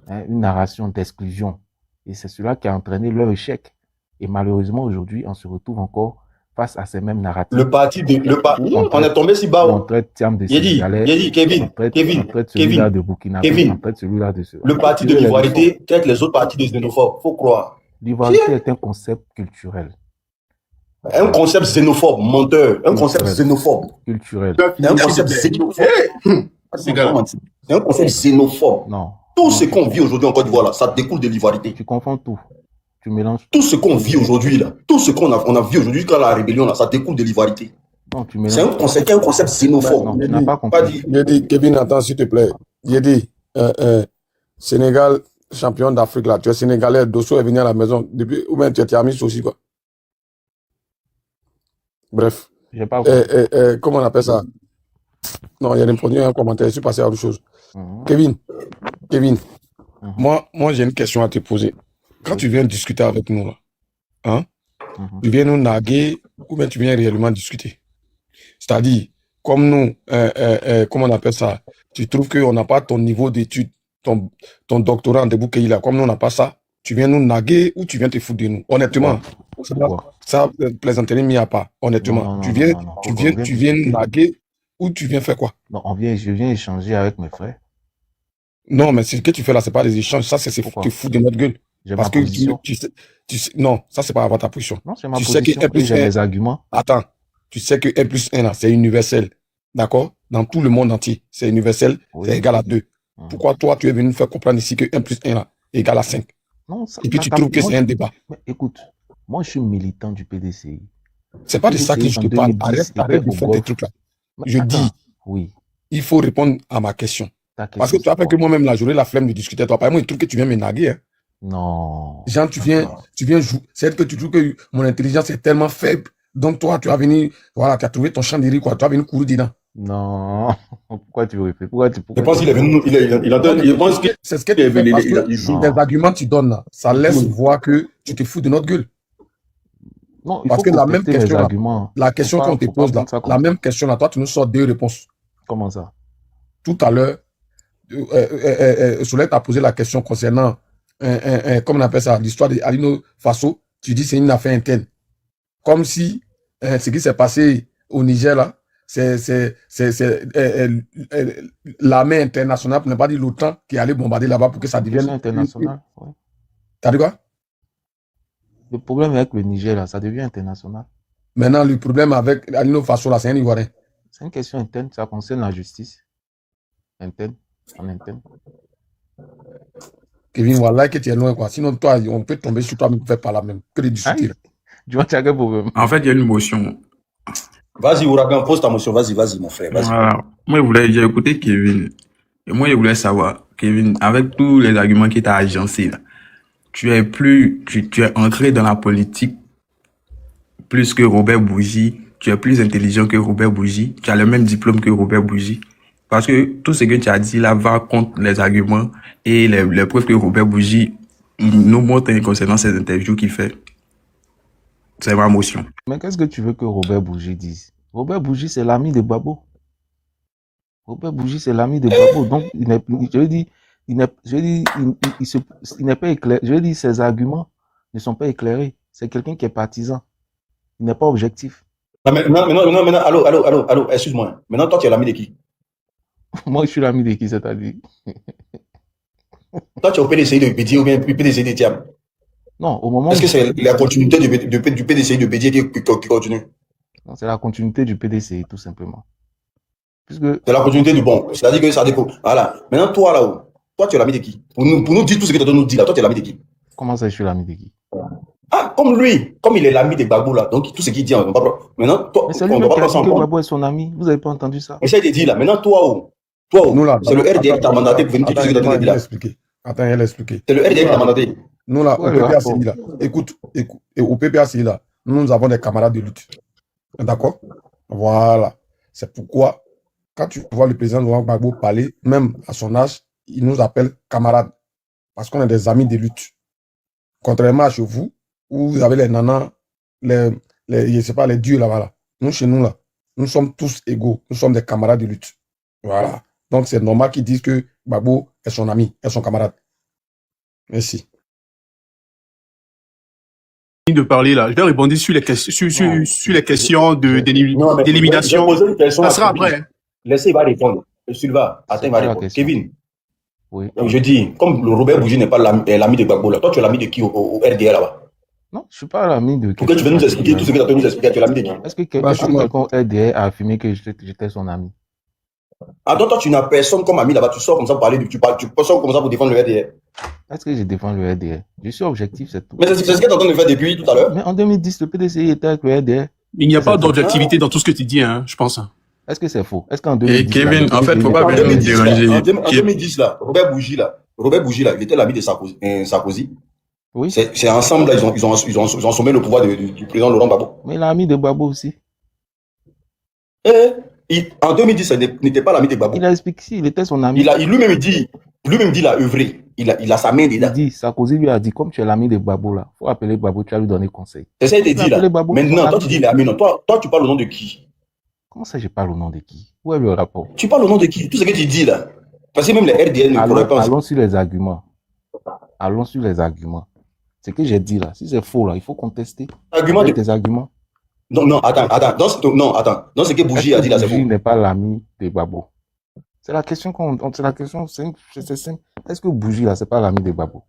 S2: une narration d'exclusion. Et c'est cela qui a entraîné leur échec. Et malheureusement, aujourd'hui, on se retrouve encore face à ces mêmes narratifs.
S1: On est tombé si bas.
S2: On traite Thiam de
S1: Sénégalais, Kevin,
S2: celui-là de Burkina Faso, on traite celui-là de ce.
S1: Le parti de l'ivoirité traite les autres partis de xénophobes, faut croire.
S2: L'ivoirité est un concept culturel.
S1: Un concept xénophobe, menteur, un concept xénophobe.
S2: Culturel.
S1: Un concept xénophobe. C'est un concept xénophobe.
S2: Non.
S1: Tout ce qu'on vit aujourd'hui en Côte d'Ivoire, ça découle de l'ivoirité.
S2: Tu confonds tout. Tu mélanges.
S1: Tout ce qu'on vit aujourd'hui, là, tout ce qu'on a vu aujourd'hui, jusqu'à la rébellion, là, ça découle de l'ivoirité.
S2: Non, tu
S1: C'est
S2: mélanges.
S1: un concept xénophobe.
S2: Non, tu
S4: J'ai
S2: n'as
S4: dit,
S2: pas
S1: Pas
S2: compris.
S1: dit.
S4: j'ai dit, Kevin, attends, s'il te plaît. J'ai dit, Sénégal, champion d'Afrique, là. Tu es sénégalais, Dosso est venu à la maison. Depuis, ou bien tu es Tiamis aussi, quoi. Bref.
S2: J'ai pas compris.
S4: Comment on appelle ça? Non, il y a des produits, un commentaire, je suis passé à autre chose.
S2: Mhm.
S4: Kevin,
S2: Mhm.
S4: moi j'ai une question à te poser. Quand tu viens discuter avec nous, là, hein,
S2: Mhm.
S4: tu viens nous narguer ou bien tu viens réellement discuter? C'est-à-dire, comme nous, comment on appelle ça? Tu trouves qu'on n'a pas ton niveau d'études, ton doctorat en début qu'il a, comme nous, on n'a pas ça. Tu viens nous narguer ou tu viens te foutre de nous? Honnêtement,
S2: Pourquoi?
S4: ça, plaisanterie mis à part. Honnêtement,
S2: Non, non,
S4: tu
S2: non,
S4: viens,
S2: non, non.
S4: tu viens, tu viens nous narguer ou tu viens faire quoi?
S2: Non, je viens échanger avec mes frères.
S4: Non, mais ce que tu fais là, c'est pas des échanges. Ça, c'est
S2: Pourquoi?
S4: te foutre de notre gueule.
S2: J'ai
S4: Parce
S2: ma
S4: que
S2: position.
S4: tu sais, non, ça, c'est pas avoir ta position.
S2: Non, c'est ma
S4: Tu sais que
S2: position
S4: 1
S2: et
S4: plus
S2: j'ai
S4: 1,
S2: mes arguments.
S4: attends, tu sais que 1 plus 1, là, c'est universel. D'accord? Dans tout le monde entier, c'est universel,
S2: Oui.
S4: c'est égal à 2.
S2: Mhm.
S4: Pourquoi toi, tu es venu faire comprendre ici que 1 plus 1, là, est égal à 5?
S2: Non, ça,
S4: Et puis tu trouves que
S2: moi,
S4: c'est un débat.
S2: mais écoute, moi je suis militant du PDCI.
S4: C'est pas de ça que
S2: PDCI
S4: je
S2: en
S4: te parle.
S2: 2010
S4: Arrête
S2: était
S4: de
S2: au
S4: faire des
S2: golf.
S4: trucs là.
S2: Mais
S4: Je
S2: attends,
S4: dis,
S2: oui,
S4: il faut répondre à ma question.
S2: ta
S4: Parce que
S2: question
S4: tu as
S2: c'est
S4: fait que
S2: quoi?
S4: moi-même, là, j'aurais la flemme de discuter avec toi. Par exemple, il trouve que tu viens me narguer, hein.
S2: Non.
S4: Genre, tu viens jouer. C'est que tu trouves que mon intelligence est tellement faible. Donc, toi, tu as venu, voilà, tu as trouvé ton champ de riz, quoi. Tu as venu courir dedans.
S2: Non. Pourquoi tu réfléchis? Pourquoi
S1: Je
S2: tu
S1: pense qu'il est venu, je pense que
S4: C'est ce que tu fais parce que
S1: il joue.
S4: les arguments que tu donnes là, ça laisse voir que tu te fous de notre gueule.
S2: Non, il
S4: Parce
S2: faut
S4: que la même
S2: contester mes
S4: question là,
S2: arguments.
S4: la question qu'on te
S2: Faut pas
S4: pose là,
S2: prendre ça comme
S4: la
S2: ça.
S4: même question là, toi, tu nous sors 2 réponses.
S2: Comment ça?
S4: Tout à l'heure, Soleil t'a posé la question concernant, comment on appelle ça, l'histoire de Alino Faso. Tu dis c'est une affaire interne. Comme si ce qui s'est passé au Niger là, c'est l'armée internationale, pour ne pas dire l'OTAN, qui est allé bombarder là-bas pour que ça
S2: C'est une question
S4: devienne.
S2: internationale. Ouais.
S4: T'as dit quoi?
S2: Le problème avec le Niger, là, ça devient international.
S4: Maintenant, le problème avec Alino Faso là, c'est un Ivoirien.
S2: C'est une question interne, ça concerne la justice. Interne, en interne.
S4: Kevin, voilà que tu es loin, quoi. Sinon, toi, on peut tomber sur toi, mais faire par là même. Que de discuter.
S2: Aïe, tu vois, tu as quel problème?
S5: En fait, il y a une motion.
S1: Vas-y, Ouragan, pose ta motion. Vas-y, mon frère. Vas-y.
S5: Voilà. J'ai écouté Kevin. Et moi, je voulais savoir, Kevin, avec tous les arguments qui t'as agencés, là, tu es entré dans la politique plus que Robert Bougie. Tu es plus intelligent que Robert Bougie. Tu as le même diplôme que Robert Bougie. Parce que tout ce que tu as dit là va contre les arguments et les preuves que Robert Bougie nous montre concernant ces interviews qu'il fait. C'est ma motion.
S2: Mais qu'est-ce que tu veux que Robert Bougie dise? Robert Bougie, c'est l'ami de Babo. Robert Bougie, c'est l'ami de Babo. Donc, je veux dire, il n'est pas éclairé. Je veux dire, ses arguments ne sont pas éclairés. C'est quelqu'un qui est partisan. Il n'est pas objectif.
S1: Non, maintenant, allô, excuse-moi. Maintenant, toi, tu es l'ami de qui?
S2: Moi, je suis l'ami de qui, c'est-à-dire?
S1: Toi, tu es au PDCI de Bédier ou bien PDCI de Thiam?
S2: Non, au moment
S1: Est-ce que c'est la continuité du PDCI de Bédier qui continue?
S2: Non, c'est la continuité du PDCI, tout simplement. Puisque
S1: C'est la continuité du bon. C'est-à-dire que ça découle. Voilà. Maintenant, toi, là-haut, toi, tu es l'ami de qui? Pour nous dire tout ce que tu as nous dire là, toi, tu es l'ami de qui?
S2: comment ça, je suis l'ami de qui?
S1: Ah, comme lui, comme il est l'ami de Gbagbo, là, donc tout ce qu'il dit, on ne va pas. Maintenant, toi,
S2: Mais c'est
S1: on
S2: lui
S1: ne
S2: même
S1: va
S2: qui
S1: pas
S2: a
S1: s'en
S2: dit que
S1: prendre.
S2: Gbagbo est son ami. Vous n'avez pas entendu ça?
S1: Essaye de dire là. Maintenant, toi,
S4: Nous, là,
S1: c'est le RDR qui t'a mandaté pour venir dire tout ce que tu as
S4: Attends,
S1: dit là.
S4: elle a expliqué.
S1: C'est le RDR qui t'a mandaté.
S4: Nous, là,
S2: Ouais,
S4: au
S2: le
S4: PPACI,
S2: rapport.
S4: là, écoute, et au PPACI, là, nous avons des camarades de lutte. D'accord? Voilà. C'est pourquoi, quand tu vois le président Laurent Gbagbo parler, même à son âge, il nous appelle camarades. Parce qu'on est des amis de lutte. Contrairement à chez vous, où vous avez les nanas, je sais pas, les dieux là, voilà. Nous, chez nous, là, nous sommes tous égaux. Nous sommes des camarades de lutte. Voilà. Donc, c'est normal qu'ils disent que Gbagbo est son ami, est son camarade. Merci.
S3: De parler là, je vais répondre sur les questions, sur les questions d'élimination.
S1: Je vais poser une question
S3: Ça
S1: à
S3: sera
S1: Kevin.
S3: après. Hein.
S1: Laissez, il va répondre. Sylvain, attends, il va
S2: pas la
S1: répondre.
S2: question.
S1: Kevin,
S2: Oui.
S1: je dis, comme le Robert Bougie n'est pas l'ami de Gbagbo, là, toi, tu es l'ami de qui au RDR là-bas?
S2: Non, je suis pas l'ami de
S1: Pourquoi tu veux nous expliquer tout ce que tu as pu nous expliquer? Tu es l'ami de qui?
S2: Est-ce que
S4: Bah,
S2: quelqu'un RDR a affirmé que j'étais son ami?
S1: Ah, donc toi, tu n'as personne comme ami là-bas. Tu sors comme ça pour parler, tu sors comme ça pour défendre le RDR.
S2: Est-ce que je défends le RDR? Je suis objectif, c'est tout.
S1: Mais c'est ce que tu es en train de faire depuis tout à l'heure.
S2: Mais en 2010, le PDCI était avec le RDR.
S3: Il n'y a
S2: C'est
S3: pas
S2: faux.
S3: d'objectivité dans tout ce que tu dis, hein, je pense.
S2: Est-ce que c'est faux? Est-ce qu'en
S5: Et
S2: 2010, là,
S5: Kevin,
S2: le
S5: en fait,
S2: PDCI
S5: faut
S2: n'est
S5: pas
S2: pas
S1: En
S2: avec
S5: bien
S2: le
S5: nous
S1: 2010,
S2: RDR?
S1: là,
S5: déranger.
S1: en 2010, là, Robert Bougie, là, il était l'ami de Sarkozy.
S2: Oui,
S1: C'est ensemble, là, ils ont assommé le pouvoir du président Laurent Gbagbo.
S2: mais il a mis de Gbagbo aussi.
S1: En 2010, il n'était pas l'ami de Gbagbo.
S2: Il a expliqué si, il était son ami.
S1: Lui-même dit, il a œuvré. Il a sa main
S2: Il
S1: dedans.
S2: dit, Sarkozy lui a dit, comme tu es l'ami de Gbagbo là, faut appeler Gbagbo, tu vas lui donner conseil.
S1: C'est ça, il te
S2: Il a
S1: dit là.
S2: appelé Gbagbo,
S1: Maintenant,
S2: son
S1: toi,
S2: ami.
S1: tu dis il est ami. Non, toi, tu parles au nom de qui?
S2: Comment ça, je parle au nom de qui? Où est le rapport?
S1: Tu parles au nom de qui? Tout ce que tu dis là. Parce que même les RDN ne pourraient pas.
S2: Allons sur les arguments. Allons sur les arguments. Ce que j'ai dit là, si c'est faux là, il faut contester.
S1: Argument
S2: Avec
S1: de.
S2: tes arguments.
S1: Non, attends. Dans ce que Bougie a dit là, c'est
S2: Bougie
S1: faux.
S2: n'est pas l'ami de Gbagbo. C'est la question c'est simple. Est-ce que Bougie là, c'est pas l'ami de Gbagbo?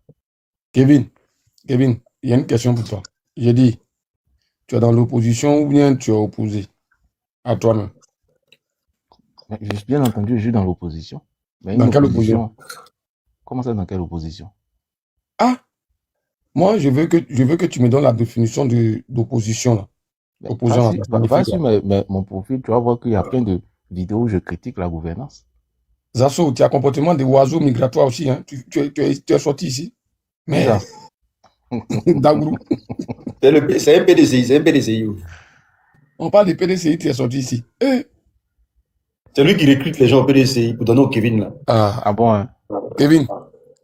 S4: Kevin, il y a une question pour toi. J'ai dit, tu es dans l'opposition ou bien tu es opposé à toi-même?
S2: Mais bien entendu, je suis dans l'opposition. Mais
S4: Dans quelle opposition?
S2: Comment ça, dans quelle opposition?
S4: Ah, moi, je veux que tu me donnes la définition d'opposition là. Opposant
S2: Va sur mon profil, tu vas voir qu'il y a plein de vidéos où je critique la gouvernance.
S4: Zasso, tu as un comportement de oiseau migratoire aussi. Hein? Tu es sorti ici. Mais, Dagourou,
S1: C'est un PDCI.
S4: on parle de PDCI, tu es sorti ici.
S1: C'est lui qui recrute les gens au PDCI pour donner au Kevin là.
S2: Ah bon, hein?
S4: Kevin,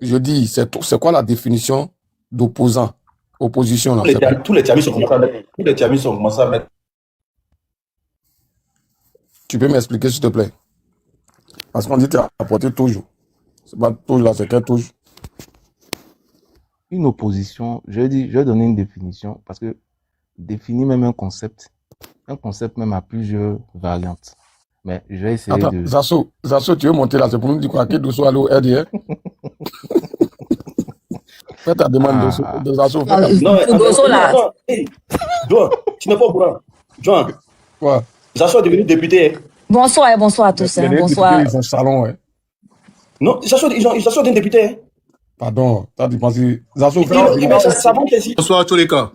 S4: je dis, c'est quoi la définition d'opposant? Opposition là.
S1: Tous les tiamis sont commencés à mettre.
S4: Tu peux m'expliquer s'il te plaît? Parce qu'on dit que tu as apporté toujours. C'est pas toujours là, c'est quel toujours?
S2: Une opposition, je vais donner une définition parce que définir même un concept même a plusieurs variantes. Mais je vais essayer de.
S4: Zasso, tu veux monter là, c'est pour nous dire quoi? Qui doit aller au RDR? Fais ta demande de Zasso.
S1: Non, Dosso là. Joan, tu n'es pas au courant. Joan.
S4: Quoi?
S1: Zasso est devenu député.
S6: Bonsoir à tous. Bonsoir.
S4: Ils ont salon, ouais.
S1: Non, Zasso est devenu député.
S4: Pardon, t'as dépensé. Zasso,
S3: Bonsoir à tous les cas.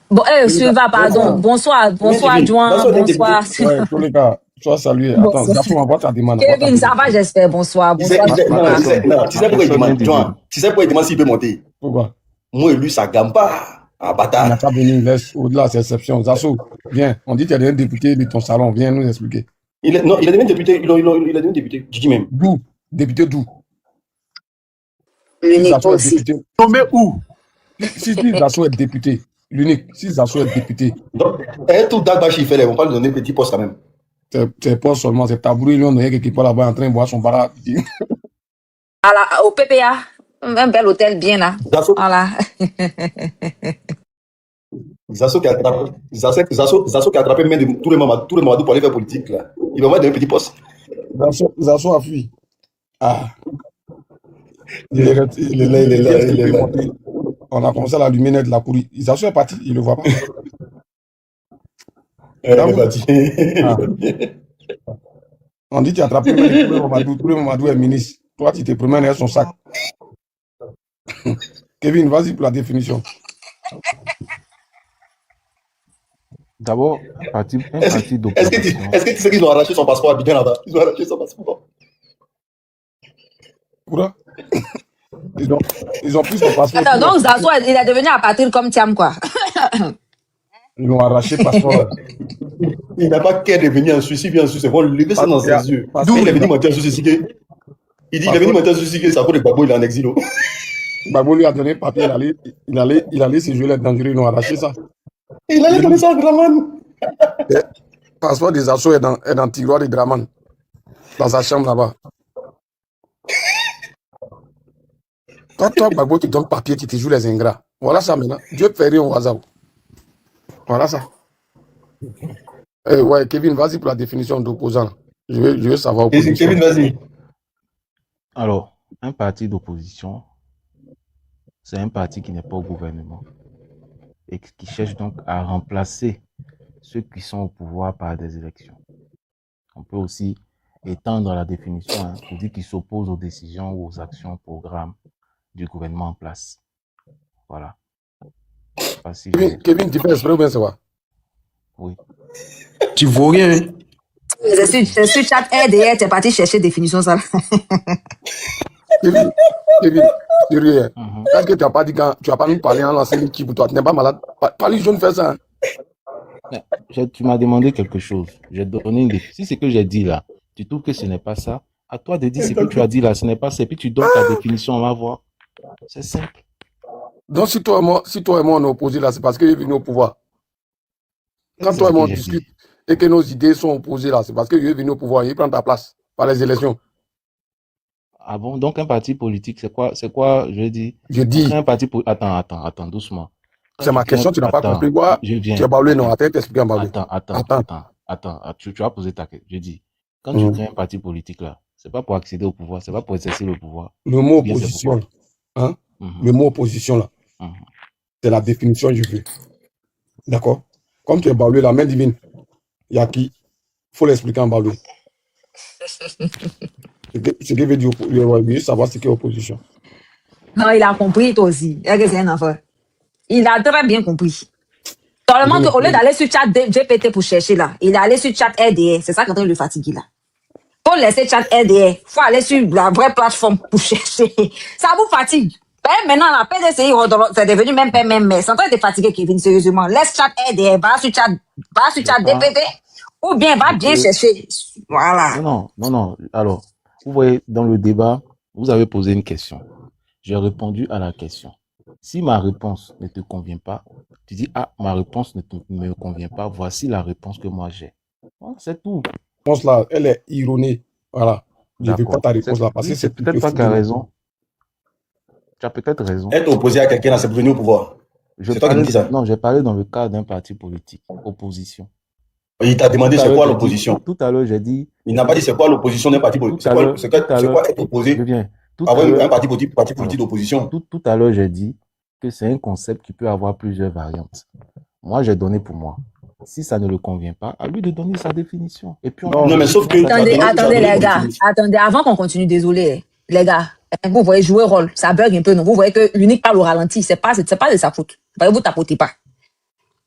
S6: Bon, Suiva, pardon. Bonsoir, Joan. Bonsoir.
S4: Ouais, tous les cas, sois salué. Attends, Zasso, on va ta demande.
S6: Kevin, ça va, j'espère. Bonsoir.
S1: Tu sais pourquoi il demande, Joan? Tu sais pourquoi il demande s'il peut monter?
S4: Pourquoi?
S1: Moi, lui, ça gagne pas. Ah,
S4: Il
S1: bâtard.
S4: n'a pas venu, laisse au-delà, c'est exception. Zasso, viens. On dit qu'il y a un député de ton salon. Viens nous expliquer.
S1: Il est devenu député. Il est devenu député. Je dis même.
S4: D'où? Député d'où?
S6: L'unique aussi.
S3: Tombé où?
S4: Si Zasso est député, l'unique, si Zasso est député.
S1: Donc, un tout d'Agbachi, il fait, on va lui donner un petit poste quand même.
S4: C'est pas seulement, c'est tabouret, lui, on a quelque part là-bas en train de boire son bara.
S6: Au PPA, un bel hôtel bien là. Voilà.
S1: Zasso qui a attrapé même de tous les Mamadou pour aller faire politique là. Il va mettre un petit poste.
S4: Zasso a fui. Ah. Il est là. On a commencé à l'allumer net de la courie. Zasso est parti, il ne le voit pas.
S1: Il est parti.
S4: On dit que tu as attrapé tous les Mamadou est ministre. Toi, tu te promènes avec son sac. Kevin, vas-y pour la définition.
S2: D'abord, un parti d'opposition.
S1: Est-ce que tu sais qu'ils ont arraché son passeport à Bidjan là-bas? Ils ont arraché son passeport.
S4: Pourquoi? Ils ont pris son passeport.
S6: Attends, donc Zazo, il est devenu à partir comme Tiam, quoi.
S4: Ils l'ont arraché le passeport.
S1: Il n'a pas qu'à devenir un suicide, bien sûr. C'est bon, lever ça dans ses yeux. D'où il est venu mentir sur Sissike. Il dit, il est venu mentir sur Sissike, ça pour le Gbagbo, il est en exil.
S4: Gbagbo lui a donné le papier, il allait se jouer les dangereux, ils l'ont arraché ça.
S1: Il allait donner ça à Draman.
S4: Le passeport des assauts est dans le tiroir de Draman, dans sa chambre là-bas. Toi, Gbagbo, tu donnes papier, tu te joues les ingrats. Voilà ça maintenant. Dieu fait rien au hasard. Voilà ça. Ouais, Kevin, vas-y pour la définition d'opposant. Je veux savoir.
S1: Kevin, vas-y.
S2: Alors, un parti d'opposition, c'est un parti qui n'est pas au gouvernement et qui cherche donc à remplacer ceux qui sont au pouvoir par des élections. On peut aussi étendre la définition hein, pour dire qu'il s'oppose aux décisions ou aux actions, programmes du gouvernement en place. Voilà. Facile.
S4: Kevin, tu fais exprès ou bien c'est quoi?
S2: Oui.
S5: Tu vaux rien. Hein.
S6: C'est sur chat RDR, t'es parti chercher définition ça.
S4: Kevin, sérieux. Est-ce que tu n'as pas dit quand tu n'as pas nous parlé en lancer qui pour toi? Tu n'es pas malade? Pas les jeunes faire ça. Hein?
S2: Tu m'as demandé quelque chose. J'ai donné une définition. Si c'est que j'ai dit là, tu trouves que ce n'est pas ça, à toi de dire ce que tu as dit là, ce n'est pas ça. Et puis tu donnes ta définition, on va voir. C'est simple.
S4: Donc si toi et moi on est opposés là, c'est parce qu'il est venu au pouvoir. Quand toi et moi on discute et que nos idées sont opposées là, c'est parce qu'il est venu au pouvoir, il prend ta place par les élections.
S2: Ah bon, donc un parti politique, c'est quoi, je dis?
S4: Je dis.
S2: Un parti politique. Attends, doucement.
S4: C'est ma question, tu n'as pas compris quoi?
S2: Je viens.
S4: Tu as parlé, non, attends, t'expliquer un parler.
S2: Attends, tu as posé ta question. Je dis, quand tu crées un parti politique là, c'est pas pour accéder au pouvoir, c'est pas pour exercer le pouvoir.
S4: Le mot opposition, hein? Le mot opposition là, c'est la définition que je veux. D'accord? Comme tu es baoulé, la main divine, il y a qui? Il faut l'expliquer en baoulé. Ce qui veut dire, il veut savoir ce qu'est opposition.
S6: Non, il a compris, toi aussi. C'est un enfant. Il a très bien compris. Seulement qu'au lieu d'aller sur chat GPT pour chercher là, il est allé sur chat RDR. C'est ça qui est en train de le fatiguer là. Faut laisser chat RDR. Faut aller sur la vraie plateforme pour chercher. Ça vous fatigue. Ben, maintenant, la PDCI, c'est devenu même, mais c'est en train de fatiguer Kevin, sérieusement. Laisse chat RDR, va sur chat GPT, ou bien va bien chercher. Voilà.
S2: Non. Alors, vous voyez, dans le débat, vous avez posé une question. J'ai répondu à la question. Si ma réponse ne te convient pas, tu dis, ma réponse ne me convient pas, voici la réponse que moi j'ai. Voilà, c'est tout.
S4: La réponse là, elle est ironée. Voilà. Je ne veux pas ta réponse là, parce que c'est
S2: peut-être toi qui as raison. Tu as peut-être raison.
S1: Être opposé à quelqu'un là, c'est pour venir au pouvoir. C'est toi qui me dis ça.
S2: Non, j'ai parlé dans le cadre d'un parti politique, opposition.
S1: Il t'a demandé c'est quoi l'opposition.
S2: Tout à l'heure, j'ai dit.
S1: Il n'a pas dit c'est quoi l'opposition d'un parti politique. C'est quoi être opposé? Avoir un parti politique d'opposition.
S2: Tout à l'heure, j'ai dit que c'est un concept qui peut avoir plusieurs variantes. Moi, j'ai donné pour moi. Si ça ne le convient pas, à lui de donner sa définition. Et puis
S1: non, mais sauf que.
S6: Attendez, les gars. Attendez, avant qu'on continue, désolé, les gars. Vous voyez jouer rôle, ça bug un peu, non? Vous voyez que l'unique parle au ralenti, c'est pas de sa faute. Vous tapotez pas.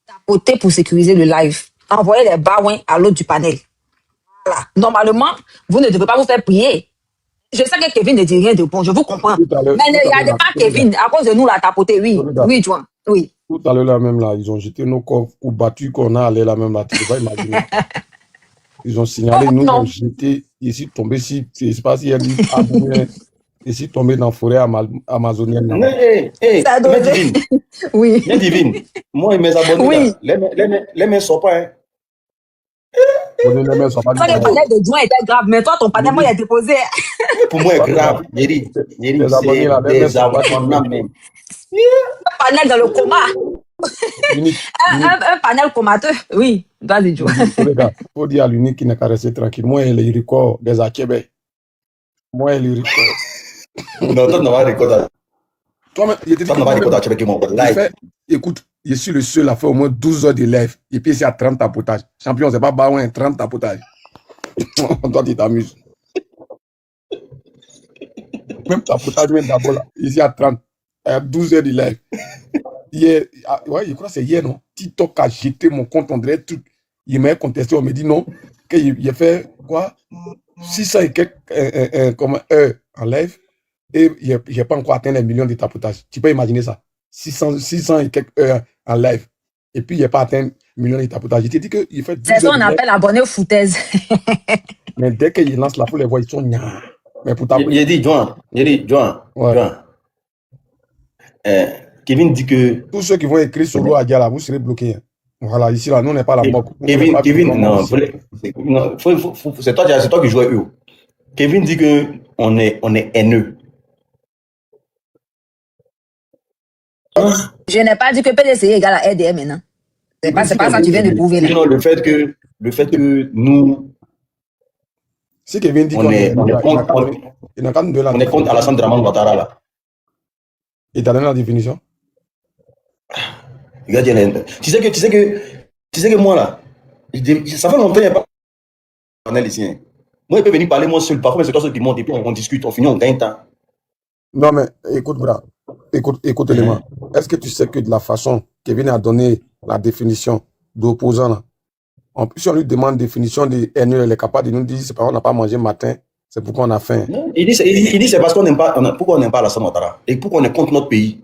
S6: Tapotez pour sécuriser le live. Envoyez les baouins à l'autre du panel. Voilà. Normalement, vous ne devez pas vous faire prier. Je sais que Kevin ne dit rien de bon, je vous comprends. Mais il y a des pas Kevin, à cause de nous, la tapoter, oui, Joan, oui.
S4: Tout à l'heure, là même, là, ils ont jeté nos corps ou battus qu'on a allé là même, là, tu peux pas imaginer. Ils ont signalé, nous ont jeté, ici, tombé, si, c'est pas si elle dit, ici, tombé dans la forêt amazonienne.
S6: Oui.
S1: Bien divine. Moi et mes abonnés, les mains sont pas, hein.
S6: Toi, le panel de Joan était grave, mais toi, ton panel, moi, il a déposé.
S1: Pour moi, c'est grave. C'est des abonnés.
S6: Un panel dans le coma. un panel comateux. Oui, vas-y, Joan.
S4: Il faut dire à l'unique qui n'a qu'à rester tranquille. Moi, il est record des Akébé. Moi, il est record.
S1: Non, toi, tu n'as pas de record.
S4: Toi, tu n'as pas de record avec mon live. Écoute, je suis le seul à faire au moins 12 heures de live. Et puis, c'est à 30 tapotages. Champion, c'est pas baouin, 30 tapotages. Toi, tu t'amuses. Même tapotage, même d'abord là. Ici à 30. À 12 heures de live. Hier, ouais, je crois que c'est hier, non? TikTok a jeté mon compte, on dirait tout. Il m'a contesté, on me dit non. Qu'il a fait quoi? 600 et quelques heures en live. Et il n'a pas encore atteint les millions de tapotages. Tu peux imaginer ça? 600 et quelques heures en live. Et puis, il n'a pas atteint millions de tapotages. Je t'ai dit qu'il fait 12 heures.
S6: C'est ça qu'on appelle abonné aux foutaises.
S4: Mais dès qu'il lance la foule, les voix, ils sont nya. Mais pour
S1: il a dit, Joan. Kevin dit que.
S4: Tous ceux qui vont écrire sur l'eau à Diala, vous serez bloqués. Voilà, ici, là, nous, on n'est pas la mort.
S1: Kevin, non, c'est toi qui joues à eux. Kevin dit que on est haineux.
S6: Je n'ai pas dit que PDCI est égal à RDM maintenant. C'est pas ça que tu viens de prouver là.
S1: Non, le fait que nous.
S4: Si Kevin dit
S1: on est contre Alassane Dramane Ouattara là.
S4: Il t'a donné la définition?
S1: Regarde, tu sais que moi là, ça fait longtemps qu'il n'y a pas de panel ici. Moi, il peut venir parler moi seul. Parfois, c'est toi seul qui monte et puis on discute, on finit, on gagne temps.
S4: Non, mais écoute, Bra, écoute, élément. Est-ce que tu sais que de la façon Kevin a donné la définition d'opposant, là, si on lui demande définition de haineux, elle est capable de nous dire c'est parce qu'on n'a pas mangé matin, c'est pourquoi on a faim.
S1: Non, il dit c'est parce qu'on n'aime pas, pourquoi on n'aime pas Alassane Ouattara et pourquoi on est contre notre pays.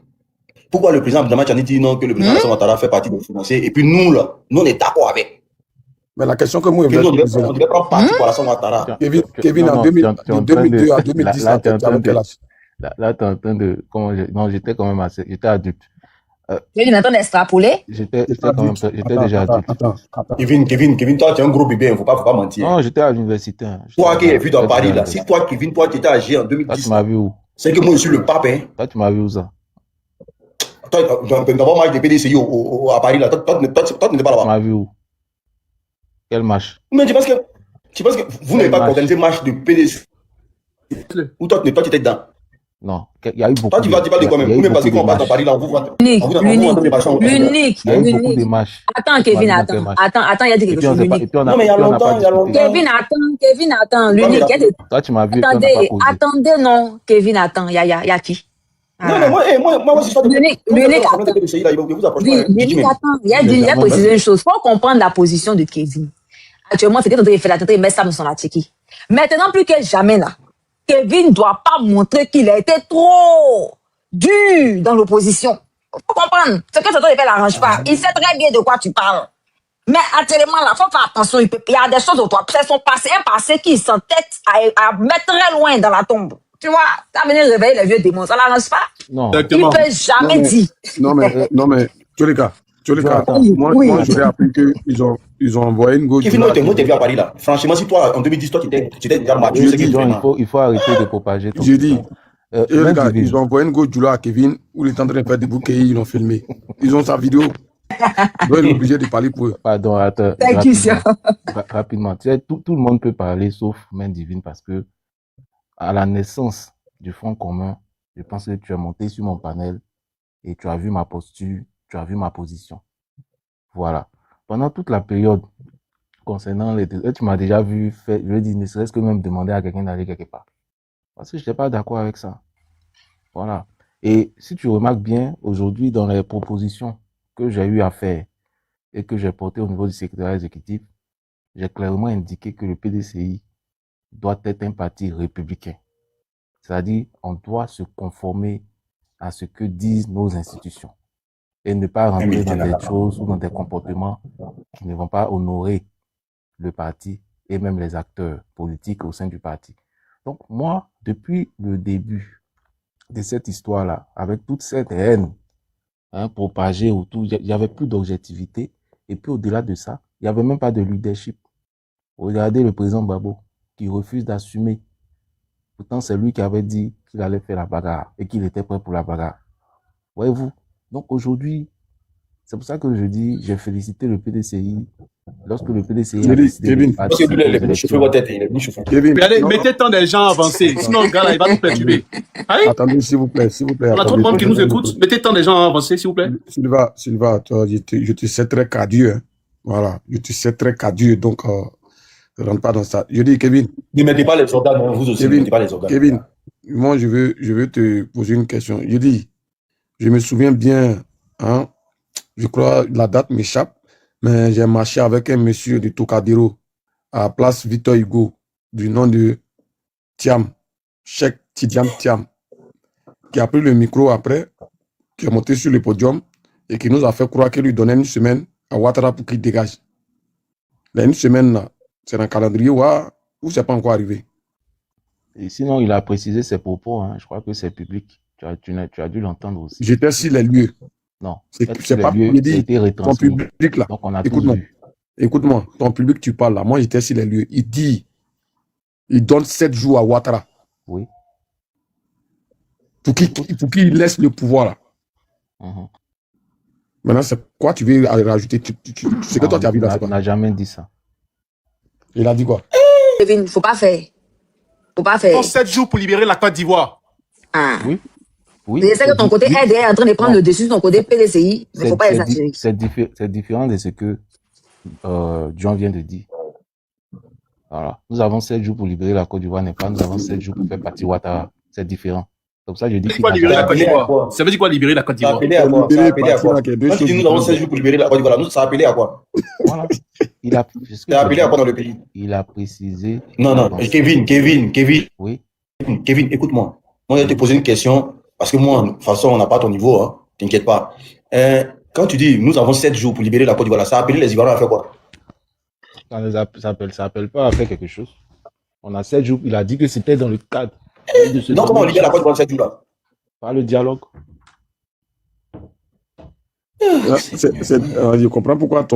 S1: Pourquoi le président Abdelhamid Tchani dit non, que le président Alassane Ouattara fait partie des financiers et puis nous, là, nous, on est d'accord avec.
S4: Mais la question que moi, je
S1: Que nous, on
S4: voulais poser,
S1: devait prendre parti pour Alassane Ouattara.
S4: Kevin,
S2: Non,
S4: en
S2: non,
S4: 2002 à 2010,
S2: là,
S4: tu avais quel âge?
S2: Là, t'es en train de, non, j'étais quand même assez, j'étais adulte.
S6: Kevin est en train d'extrapoler.
S2: J'étais déjà adulte.
S4: Attends.
S1: Kevin, toi, tu es un gros bébé, il ne faut pas mentir.
S2: Non, j'étais à l'université.
S1: Toi qui es vu dans Paris, là, si toi, Kevin, toi, tu étais âgé en
S2: Toi,
S1: 2010,
S2: tu m'as vu où?
S1: c'est que moi, je suis le pape, hein.
S2: Toi, tu m'as vu où ça?
S1: Toi, dans le match de PDCI à Paris, là, toi, tu n'étais pas
S2: Tu
S1: là-bas.
S2: m'as vu où? Quel match?
S1: Mais tu penses que vous n'avez pas organisé match de PDCI ou toi, tu étais dedans?
S2: Non, il y a eu beaucoup
S1: Toi, tu vas de quoi même? Ou même parce qu'on passe dans Paris, là, on vous voit.
S6: L'unique.
S2: Il y a eu beaucoup de matchs.
S6: Attends, Kevin, attends, il a dit quelque chose. L'unique.
S1: Non, mais il y a longtemps.
S6: Kevin, attends, l'unique.
S2: Toi, tu m'as vu et puis on n'a pas causé.
S6: Attendez, non, Kevin, attends, il y a qui?
S1: Non, mais moi, c'est ça.
S6: L'unique, attends. L'unique, attends, il a précisé une chose. Faut comprendre la position de Kevin. Actuellement, c'est qu'il fait la tête, il met ça dans son attiqué. Maintenant, plus que jamais, là, Kevin ne doit pas montrer qu'il a été trop dur dans l'opposition. Faut comprendre. Ce que Tonton l'arrange pas. Il sait très bien de quoi tu parles. Mais actuellement, là, faut faire attention. Il y a des choses au toi. C'est son passé, un passé qui s'entête à mettre très loin dans la tombe. Tu vois, t'as venu réveiller les vieux démons. Ça l'arrange pas.
S2: Non.
S6: Il ne peut jamais dire.
S4: Non, mais, tous les cas, moi, j'aurais appris qu'ils ont envoyé une gauche.
S1: Kevin, moi, t'es vu à Paris, là. Franchement, si toi, en 2010, toi, tu étais déjà mature, c'est qu'il
S2: il faut arrêter de propager ton
S4: J'ai dit, les gars,
S2: Divine.
S4: ils ont envoyé une gauche du à Kevin où il est en train de faire des bouquets, ils l'ont filmé. Ils ont sa vidéo. Donc, il est obligé de parler pour eux.
S2: Pardon, attends.
S6: Thank you, sir.
S2: Rapidement. Tu sais, tout le monde peut parler sauf Main Divine parce que à la naissance du Front commun, je pense que tu es monté sur mon panel et tu as vu ma posture, tu as vu ma position. Voilà. Pendant toute la période concernant les... Tu m'as déjà vu faire, je veux dire, ne serait-ce que même demander à quelqu'un d'aller quelque part. Parce que je n'étais pas d'accord avec ça. Voilà. Et si tu remarques bien, aujourd'hui, dans les propositions que j'ai eu à faire et que j'ai portées au niveau du secrétariat exécutif, j'ai clairement indiqué que le PDCI doit être un parti républicain. C'est-à-dire, on doit se conformer à ce que disent nos institutions et ne pas rentrer dans des choses ou dans des comportements qui ne vont pas honorer le parti et même les acteurs politiques au sein du parti. Donc, moi, depuis le début de cette histoire-là, avec toute cette haine propagée autour, il n'y avait plus d'objectivité. Et puis, au-delà de ça, il n'y avait même pas de leadership. Regardez le président Babo, qui refuse d'assumer. Pourtant, c'est lui qui avait dit qu'il allait faire la bagarre et qu'il était prêt pour la bagarre. Voyez-vous? Donc, aujourd'hui, c'est pour ça que je dis, j'ai félicité le PDCI. Lorsque le PDCI a décidé de participer aux élections.
S3: Mais allez, mettez tant des gens avancés. Sinon, le gars là, il va nous perturber. Allez.
S4: Attendez, s'il vous plaît.
S3: On a trop de monde qui nous écoute. Mettez tant des gens avancés, s'il vous plaît.
S4: Sylvain, toi, je te sais très cadieux. Hein. Voilà, je te sais très cadieux. Donc, ne rentre pas dans ça. Je dis, Kevin.
S1: Ne mettez pas les organes, vous aussi, ne mettez pas les organes.
S4: Kevin, moi, je veux te poser une question. Je dis, je me souviens bien, hein, je crois la date m'échappe, mais j'ai marché avec un monsieur de Tocadéro à la place Victor Hugo, du nom de Thiam, Cheikh Tidiane Thiam, qui a pris le micro après, qui est monté sur le podium et qui nous a fait croire qu'il lui donnait une semaine à Ouattara pour qu'il dégage. Là, une semaine, là, c'est dans le calendrier ou c'est pas encore arrivé.
S2: Et sinon, il a précisé ses propos, hein. Je crois que c'est public. Tu as dû l'entendre aussi.
S4: J'étais sur les lieux.
S2: Non,
S4: c'est pas dit, ton public là.
S2: Donc on a
S4: écoute-moi, ton public tu parles là. Moi j'étais sur les lieux. Il donne 7 jours à Ouattara.
S2: Oui.
S4: Pour qu'il laisse le pouvoir là. Maintenant, c'est quoi tu veux rajouter? C'est que toi tu as vu là.
S2: On n'a jamais dit ça.
S4: Il a dit quoi?
S6: Kevin, faut pas faire.
S3: 7 jours pour libérer la Côte d'Ivoire.
S2: Ah. Oui. Oui,
S6: je sais que ton côté ADR est en train de prendre le dessus sur ton côté PDCI, mais il ne faut pas exagérer.
S2: C'est différent de ce que John vient de dire. Voilà. Nous avons 7 jours pour libérer la Côte d'Ivoire, n'est pas nous avons 7 jours pour faire partie Ouattara. C'est différent. C'est pour ça que je dis
S3: Ça veut dire
S2: qu'il
S3: quoi
S2: n'a
S3: libérer la
S2: jamais.
S3: Côte
S1: appelé à
S3: d'Ivoire?
S1: quoi?
S3: Ça veut dire quoi libérer la Côte
S1: Ça a
S3: d'Ivoire?
S1: appelé à quoi? Ça a
S4: Libérer
S1: appelé à
S4: partir
S1: quoi?
S4: là, qu'il y a deux
S1: Quand tu dis
S4: choses
S1: nous avons 16
S4: différentes.
S1: jours pour libérer la Côte d'Ivoire, ça a appelé à quoi?
S2: Voilà. Il a, c'est ce que
S1: Ça a
S2: je
S1: appelé à
S2: dis.
S1: quoi dans le pays?
S2: Il a précisé
S1: Non, non,
S2: l'avancée.
S1: Kevin,
S2: Oui.
S1: Kevin, écoute-moi. Moi, je vais te poser une question, parce que moi, de toute façon, on n'a pas ton niveau, hein. T'inquiète pas. Quand tu dis nous avons 7 jours pour libérer la Côte d'Ivoire, ça a appelé les Ivoiriens à faire quoi?
S2: Ça appelle pas à faire quelque chose. On a 7 jours. Il a dit que c'était dans le cadre de se
S1: Non, comment on
S2: donner
S1: libère la Côte d'Ivoire 7 jours là?
S2: par le dialogue.
S4: Je comprends pourquoi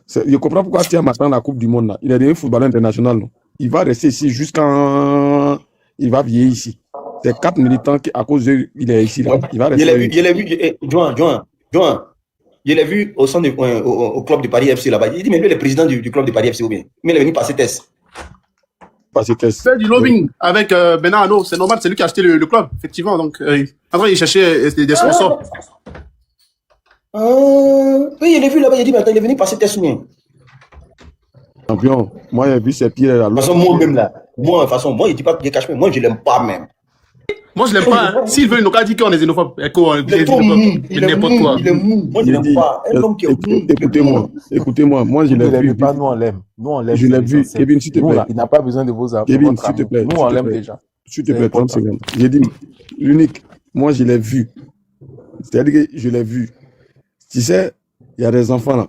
S4: je comprends pourquoi tu as maintenant la Coupe du Monde là. Il est devenu footballeur international. Non? Il va rester ici jusqu'à. Il va vieillir ici. C'est 4 militants qui, à cause d'eux, il est ici là. Il va
S1: Je
S4: rester.
S1: l'ai vu, Johan. Je l'ai vu au club de Paris FC là-bas. Il dit, mais lui, le président du club de Paris FC ou bien. Mais il est venu passer test.
S4: Parce que
S3: Fait du lobbying avec Bernard Arnault, c'est normal, c'est lui qui a acheté le club, effectivement. Donc, après, il cherchait des sponsors.
S1: Oui, je l'ai vu là-bas. Il dit, mais attends, il est venu passer test ou bien.
S4: champion, moi j'ai vu ses pieds là.
S1: De toute façon, moi-même là, moi, de toute façon, moi, il dit pas qu'il est caché, mais moi, je l'aime pas même.
S3: Moi, je l'aime pas. Hein. S'il veut, il n'a qu'à dire qu'on est xénophobe.
S1: Il est trop mou. Il est mou. Moi, je l'aime pas. Un homme qui est mou.
S4: Écoutez-moi, moi je
S2: Vous
S4: l'ai
S2: ne
S4: vu.
S2: l'aimez pas, nous on l'aime. Nous on l'aime.
S4: Je l'ai
S2: c'est
S4: vu.
S2: l'essentiel.
S4: Kevin, s'il te
S2: Nous,
S4: plaît.
S2: là, il n'a pas besoin de vos
S4: Kevin,
S2: votre
S4: s'il te
S2: amour.
S4: plaît.
S2: Nous
S4: s'il
S2: on
S4: te
S2: l'aime
S4: plaît.
S2: déjà.
S4: S'il te
S2: C'est
S4: plaît, 30
S2: important.
S4: secondes. J'ai dit, l'unique, moi je l'ai vu. C'est-à-dire que je l'ai vu. Tu sais, il y a des enfants là,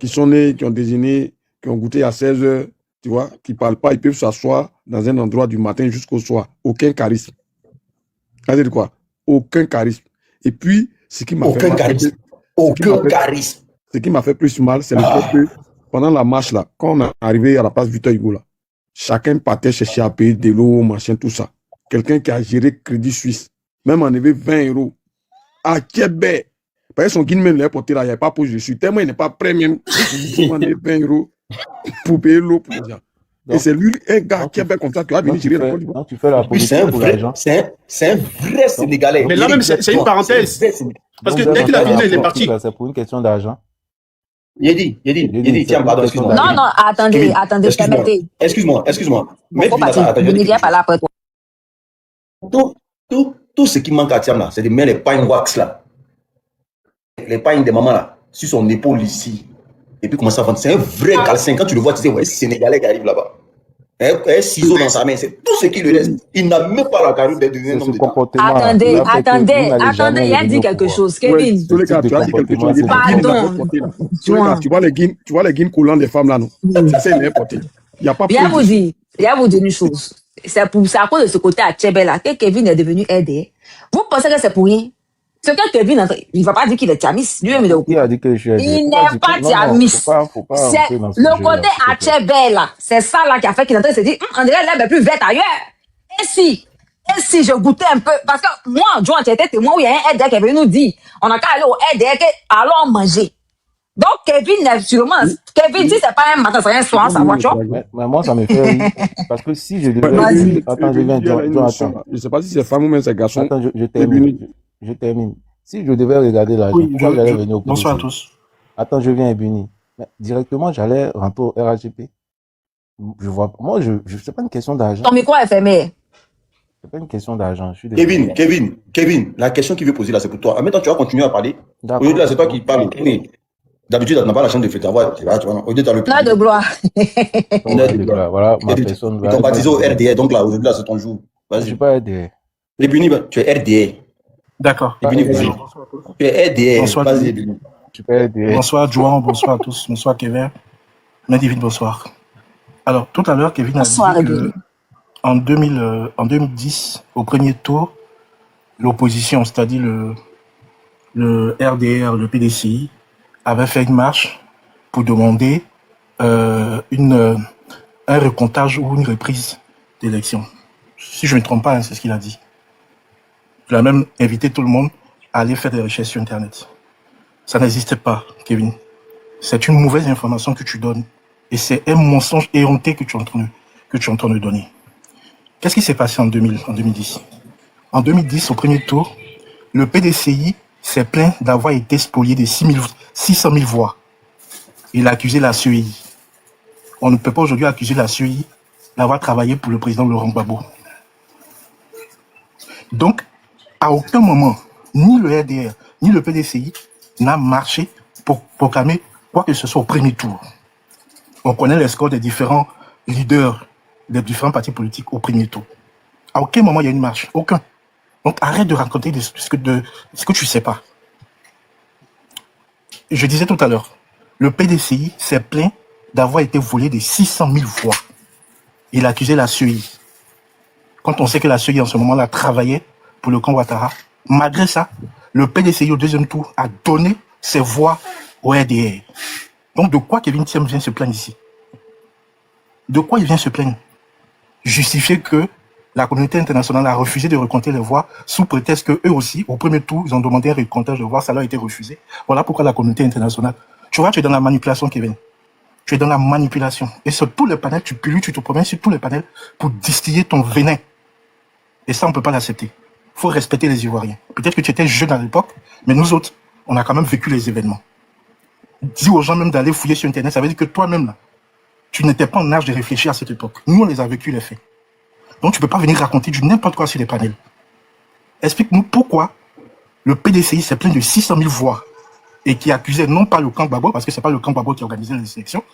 S4: qui sont nés, qui ont déjeuné, qui ont goûté à 16 heures, tu vois, qui ne parlent pas, ils peuvent s'asseoir dans un endroit du matin jusqu'au soir. Aucun charisme. Ça veut dire quoi? Aucun charisme. Et puis, ce qui m'a fait
S1: Aucun
S4: mal,
S1: charisme.
S4: ce qui m'a fait plus mal, c'est le fait que pendant la marche là, quand on est arrivé à la place Victor Hugo là, chacun partait chercher à payer de l'eau, machin, tout ça. Quelqu'un qui a géré Crédit Suisse, même enlevé 20 euros à Québec. Parce que son guide même l'a porté là, il n'y a pas posé dessus. Tellement il n'est pas prêt même pour enlever 20 euros pour payer l'eau pour les gens. Et c'est lui, un gars à Québec comme ça, qui a venu gérer la Côte d'Ivoire.
S2: Donc tu fais la
S1: Puis c'est
S2: politique
S1: un
S2: pour
S1: vrai,
S2: l'argent.
S1: c'est un vrai Sénégalais.
S3: Mais là même, c'est une parenthèse. Parce que dès qu'il a fini, il est parti.
S2: C'est pour une question d'argent.
S1: Il dit, tiens, pardon, excuse-moi.
S6: Non, non, attendez, permettez.
S1: Excuse-moi. Mais
S6: Faut partir. Vous n'irez pas là après toi.
S1: tout ce qui manque à Thiam là, c'est de mettre les pagnes wax là. Les pagnes des mamans là, sur son épaule ici. Et puis commencer à vendre. C'est un vrai calcin. Quand tu le vois, tu sais, ouais, c'est Sénégalais qui arrive là-bas. Un ciseau dans sa main, c'est tout ce qui lui reste. Il n'a même pas la carrure d'être devenu un homme d'État.
S6: Attendez, il a dit quelque chose. Kevin.
S4: Tous les gars, tu as dit quelque chose.
S6: Pardon.
S4: Tu vois les guines coulants des femmes là, non? C'est n'importe quoi. Il n'y a pas
S6: Viens vous dire une chose. C'est à cause de ce côté à Tchébé là que Kevin est devenu RDA. Vous pensez que c'est pour rien? Ce que Kevin, il ne va pas dire qu'il est Tiamis. Lui-même,
S2: Qui a dit que je suis
S6: il n'est pas Tiamis. C'est le côté à Tchébé là. C'est ça là qui a fait qu'il est en train de se dire, on dirait l'herbe est plus verte ailleurs. Et si je goûtais un peu, parce que moi, Joan, tu étais témoin où il y a un RDA qui est venu nous dire, on a qu'à aller au RDA, allons manger. Donc, Kevin, sûrement, si c'est pas un matin, c'est un soir, sa voiture.
S2: Mais moi, ça me fait rire. Parce que si je devais. Attends, je viens, Jonathan.
S4: Je ne sais pas si c'est femme ou même c'est garçon.
S2: Attends, je termine. Si je devais regarder l'argent, pourquoi j'allais venir au
S3: Bonsoir à tous.
S2: Attends, je viens, Ebuni. Mais directement, j'allais rentrer au RHGP. Je vois. Moi, c'est pas une question d'argent.
S6: Ton micro est fermé.
S2: C'est pas une question d'argent.
S1: Kevin, la question qu'il veut poser là, c'est pour toi. En même temps, tu vas continuer à parler. Aujourd'hui, là, c'est toi qui parles. D'habitude, tu n'as pas la chance de faire ta voix. Tu vois, aujourd'hui, tu as le
S6: Là de gloire.
S2: Voilà, ma personne.
S1: Ils t'ont baptisé au RDA, donc là, aujourd'hui, là, c'est ton jour.
S2: Je ne suis pas RDA.
S1: Ebuni, tu es RDA.
S3: D'accord.
S1: Ebuni, tu es RDA.
S3: Bonsoir,
S1: vas-y,
S2: Je suis pas RDA.
S3: Bonsoir, Joan. Bonsoir à tous. Bonsoir, Kevin. David, bonsoir. Alors, tout à l'heure, Kevin a dit que en 2010, au premier tour, l'opposition, c'est-à-dire le RDR, le PDCI, avait fait une marche pour demander un recomptage ou une reprise d'élection. Si je ne me trompe pas, hein, c'est ce qu'il a dit. Il a même invité tout le monde à aller faire des recherches sur Internet. Ça n'existait pas, Kevin. C'est une mauvaise information que tu donnes. Et c'est un mensonge éhonté que tu es en train de donner. Qu'est-ce qui s'est passé en 2010? En 2010, au premier tour, le PDCI s'est plaint d'avoir été spolié de 600 000 voix. Il a accusé la CEI. On ne peut pas aujourd'hui accuser la CEI
S7: d'avoir travaillé pour le président Laurent Gbagbo. Donc, à aucun moment, ni le RDR, ni le PDCI n'a marché pour proclamer quoi que ce soit au premier tour. On connaît les scores des différents leaders des différents partis politiques au premier tour. À aucun moment, il y a une marche. Aucun. Donc, arrête de raconter ce que tu ne sais pas. Je disais tout à l'heure, le PDCI s'est plaint d'avoir été volé de 600 000 voix. Il a accusé la CEI. Quand on sait que la CEI, en ce moment-là, travaillait pour le camp Ouattara, malgré ça, le PDCI, au deuxième tour, a donné ses voix au RDR. Donc, de quoi Kevin Thiam vient se plaindre ici? De quoi il vient se plaindre? Justifier que la communauté internationale a refusé de recompter les voix sous prétexte que eux aussi, au premier tour, ils ont demandé un recomptage de voix, ça leur a été refusé. Voilà pourquoi la communauté internationale. Tu vois, tu es dans la manipulation, Kevin. Tu es dans la manipulation. Et sur tous les panels, tu te promènes sur tous les panels pour distiller ton venin. Et ça, on ne peut pas l'accepter. Il faut respecter les Ivoiriens. Peut-être que tu étais jeune à l'époque, mais nous autres, on a quand même vécu les événements. Dis aux gens même d'aller fouiller sur Internet, ça veut dire que toi-même, là, tu n'étais pas en âge de réfléchir à cette époque. Nous, on les a vécu, les faits. Donc, tu ne peux pas venir raconter du n'importe quoi sur les panels. Explique-nous pourquoi le PDCI s'est plaint de 600 000 voix et qui accusait non pas le camp Gbagbo, parce que ce n'est pas le camp Gbagbo qui organisait les élections.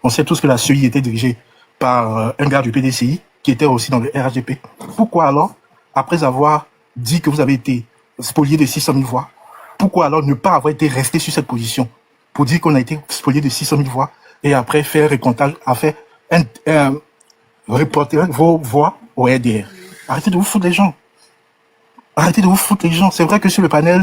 S7: On sait tous que la CEI était dirigée par un gars du PDCI qui était aussi dans le RHDP. Pourquoi alors, après avoir dit que vous avez été spolié de 600 000 voix, pourquoi alors ne pas avoir été resté sur cette position pour dire qu'on a été spolié de 600 000 voix et après faire un récomptage, reporter vos voix au RDR? Arrêtez de vous foutre les gens. Arrêtez de vous foutre les gens. C'est vrai que sur le panel,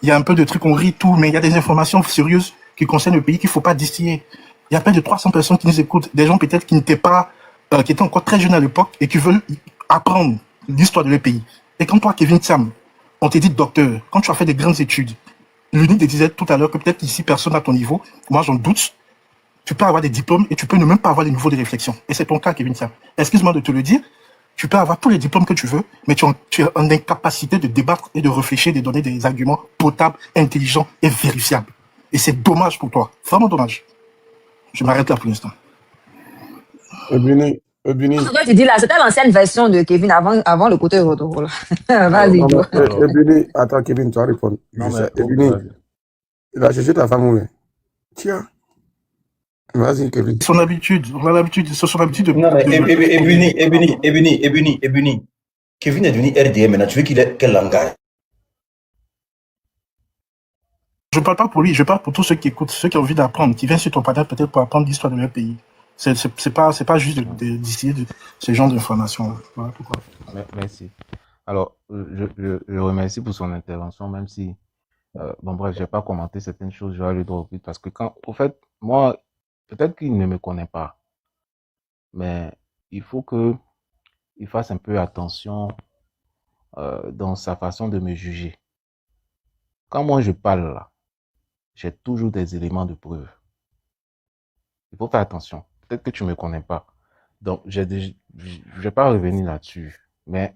S7: il y a un peu de trucs, on rit tout, mais il y a des informations sérieuses qui concernent le pays qu'il ne faut pas distiller. Il y a près de 300 personnes qui nous écoutent, des gens peut-être qui n'étaient pas, qui étaient encore très jeunes à l'époque et qui veulent apprendre l'histoire de leur pays. Et quand toi, Kevin Thiam, on t'a dit docteur, quand tu as fait des grandes études, l'UNIT te disait tout à l'heure que peut-être ici, personne à ton niveau, moi j'en doute, tu peux avoir des diplômes et tu peux ne même pas avoir les niveaux de réflexion. Et c'est ton cas, Kevin Thiam. Excuse-moi de te le dire, tu peux avoir tous les diplômes que tu veux, mais tu es en incapacité de débattre et de réfléchir, de donner des arguments potables, intelligents et vérifiables. Et c'est dommage pour toi. Vraiment dommage. Je m'arrête là pour l'instant.
S4: Ebini,
S6: Ce que tu dis là, c'était l'ancienne version de Kevin avant le côté retour. Vas-y,
S4: non,
S6: toi.
S4: Ebini, attends, Kevin, tu vas répondre.
S2: Non,
S4: Je
S2: mais
S4: sais, Ebini,
S2: vas-y.
S4: il va chercher ta femme où? Tiens, vas-y, Kevin.
S7: Son habitude, on a l'habitude, c'est son habitude de.
S1: Non, mais Ebuni. Kevin est devenu RDM maintenant. Tu veux qu'il ait quel langage?
S7: Je ne parle pas pour lui, je parle pour tous ceux qui écoutent, ceux qui ont envie d'apprendre, qui viennent sur ton panel peut-être pour apprendre l'histoire de leur pays. C'est pas juste de distiller ce genre d'informations. Voilà pourquoi.
S2: Merci. Alors, je remercie pour son intervention, même si, bon bref, je n'ai pas commenté certaines choses, je vais aller droit au but, parce que au fait, moi, peut-être qu'il ne me connaît pas, mais il faut qu'il fasse un peu attention dans sa façon de me juger. Quand moi je parle là, j'ai toujours des éléments de preuve. Il faut faire attention. Peut-être que tu ne me connais pas. Donc, je ne vais pas revenir là-dessus. Mais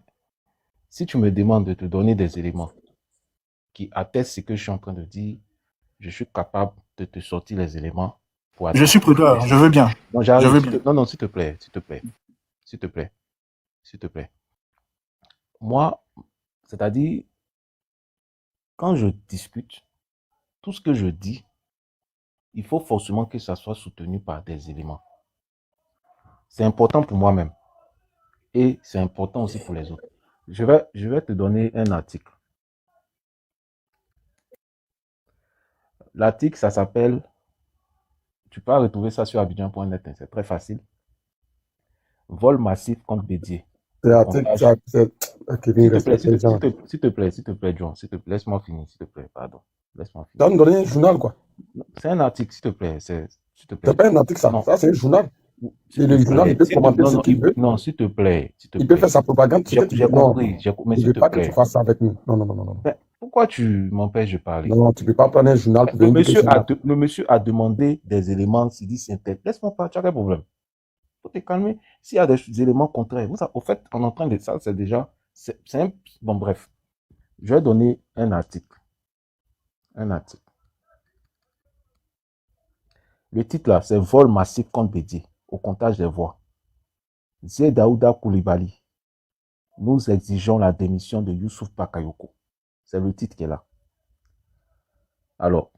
S2: si tu me demandes de te donner des éléments qui attestent ce que je suis en train de dire, je suis capable de te sortir les éléments pour
S7: Je suis prudent, je veux bien.
S2: Non,
S7: Je veux bien.
S2: Non, s'il te plaît. Moi, c'est-à-dire, quand je discute, tout ce que je dis, il faut forcément que ça soit soutenu par des éléments. C'est important pour moi-même. Et c'est important aussi pour les autres. Je vais te donner un article. L'article, ça s'appelle, tu peux retrouver ça sur abidjan.net, c'est très facile. Vol massif contre Bédier.
S4: Kevin,
S2: S'il te plaît, John, laisse-moi finir, s'il te plaît, pardon. Laisse-moi finir.
S4: Tu vas me donner un journal, quoi.
S2: C'est un article, s'il te plaît.
S4: C'est pas un article, ça.
S2: Non.
S4: Ça, c'est un journal. Et le journal, il peut commenter ce qu'il veut.
S2: Non, s'il te plaît.
S4: Il peut faire sa propagande.
S2: J'ai compris, mais
S4: je ne veux pas que tu fasses ça avec nous. Non.
S2: Mais pourquoi tu m'empêches de parler?
S4: Non, tu ne peux pas prendre un journal pour venir.
S2: Le monsieur a demandé des éléments, s'il dit synthèse. Laisse-moi pas, tu as quel problème? Il faut te calmer. S'il y a des éléments contraires, au fait, on est en train de ça, c'est déjà. Bon, bref. Je vais donner un article. Le titre là, c'est Vol massif contre Bédier au comptage des voix. Daouda Koulibaly, nous exigeons la démission de Youssouf Bakayoko. C'est le titre qui est là. Alors,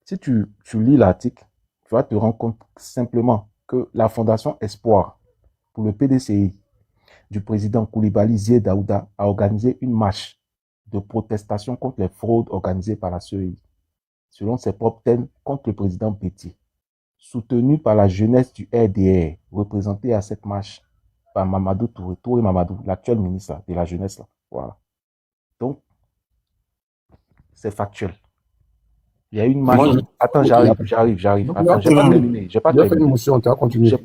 S2: si tu lis l'article, tu vas te rendre compte simplement que la Fondation Espoir pour le PDCI du président Koulibaly Zié Daouda a organisé une marche de protestation contre les fraudes organisées par la CEI, selon ses propres thèmes contre le président Bétier, soutenu par la jeunesse du RDR, représentée à cette marche par Mamadou Touré Mamadou, l'actuel ministre de la jeunesse. Là. Voilà. Donc, c'est factuel. Il y a une marche.
S4: Moi,
S2: Attends, j'arrive.
S4: Donc,
S2: Attends, j'ai pas terminé.
S4: je vais faire une motion, tu vas continuer.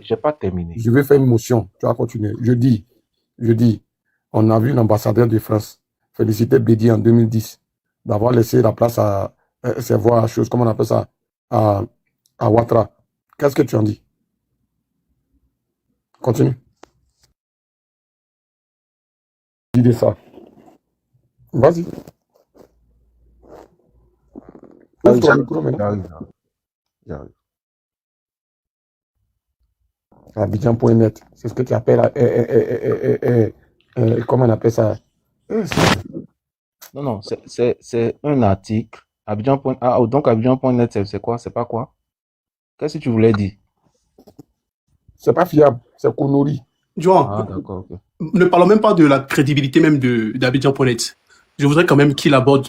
S2: J'ai pas terminé.
S4: Je vais faire une motion, tu vas continuer. Je dis, on a vu l'ambassadeur de France féliciter Bédi en 2010 d'avoir laissé la place à ses voix à chose, comment on appelle ça, à Ouattara. Qu'est-ce que tu en dis? Continue. Dis de ça. Vas-y. Ouvre ton micro maintenant.
S2: J'arrive.
S4: Abidjan.net, c'est ce que tu appelles, comment on appelle ça?
S2: Non, c'est un article. Donc Abidjan.net, c'est quoi? C'est pas quoi? Qu'est-ce que tu voulais dire?
S4: C'est pas fiable, c'est connerie.
S3: Joan,
S2: Ah, d'accord, ok.
S3: ne parlons même pas de la crédibilité même d'Abidjan.net. Je voudrais quand même qu'il aborde,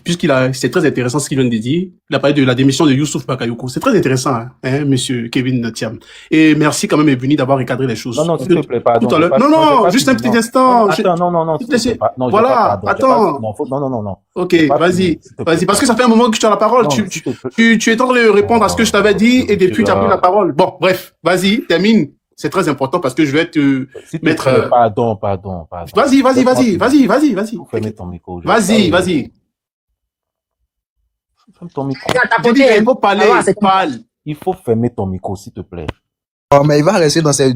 S3: c'est très intéressant ce qu'il vient de dire. Il a parlé de la démission de Youssouf Bakayoko. C'est très intéressant, hein, monsieur Kevin Thiam. Et merci quand même, Ebuni, d'avoir recadré les choses.
S2: Non, s'il te plaît, pardon.
S3: Tout à l'heure. Non, juste un petit instant.
S2: Attends, non.
S3: Voilà, attends.
S2: Non.
S3: Ok, vas-y, parce que ça fait un moment que tu as la parole. Tu es en train de répondre à ce que je t'avais dit et depuis tu as pris la parole. Bon, bref, vas-y, termine. C'est très important parce que je vais te mettre...
S2: Pardon.
S3: Vas-y.
S2: Fermez ton micro.
S3: Vas-y.
S2: Ferme ton micro.
S3: Il faut parler, parle.
S2: Il faut fermer ton micro, s'il te plaît.
S8: Oh, mais il va rester dans ces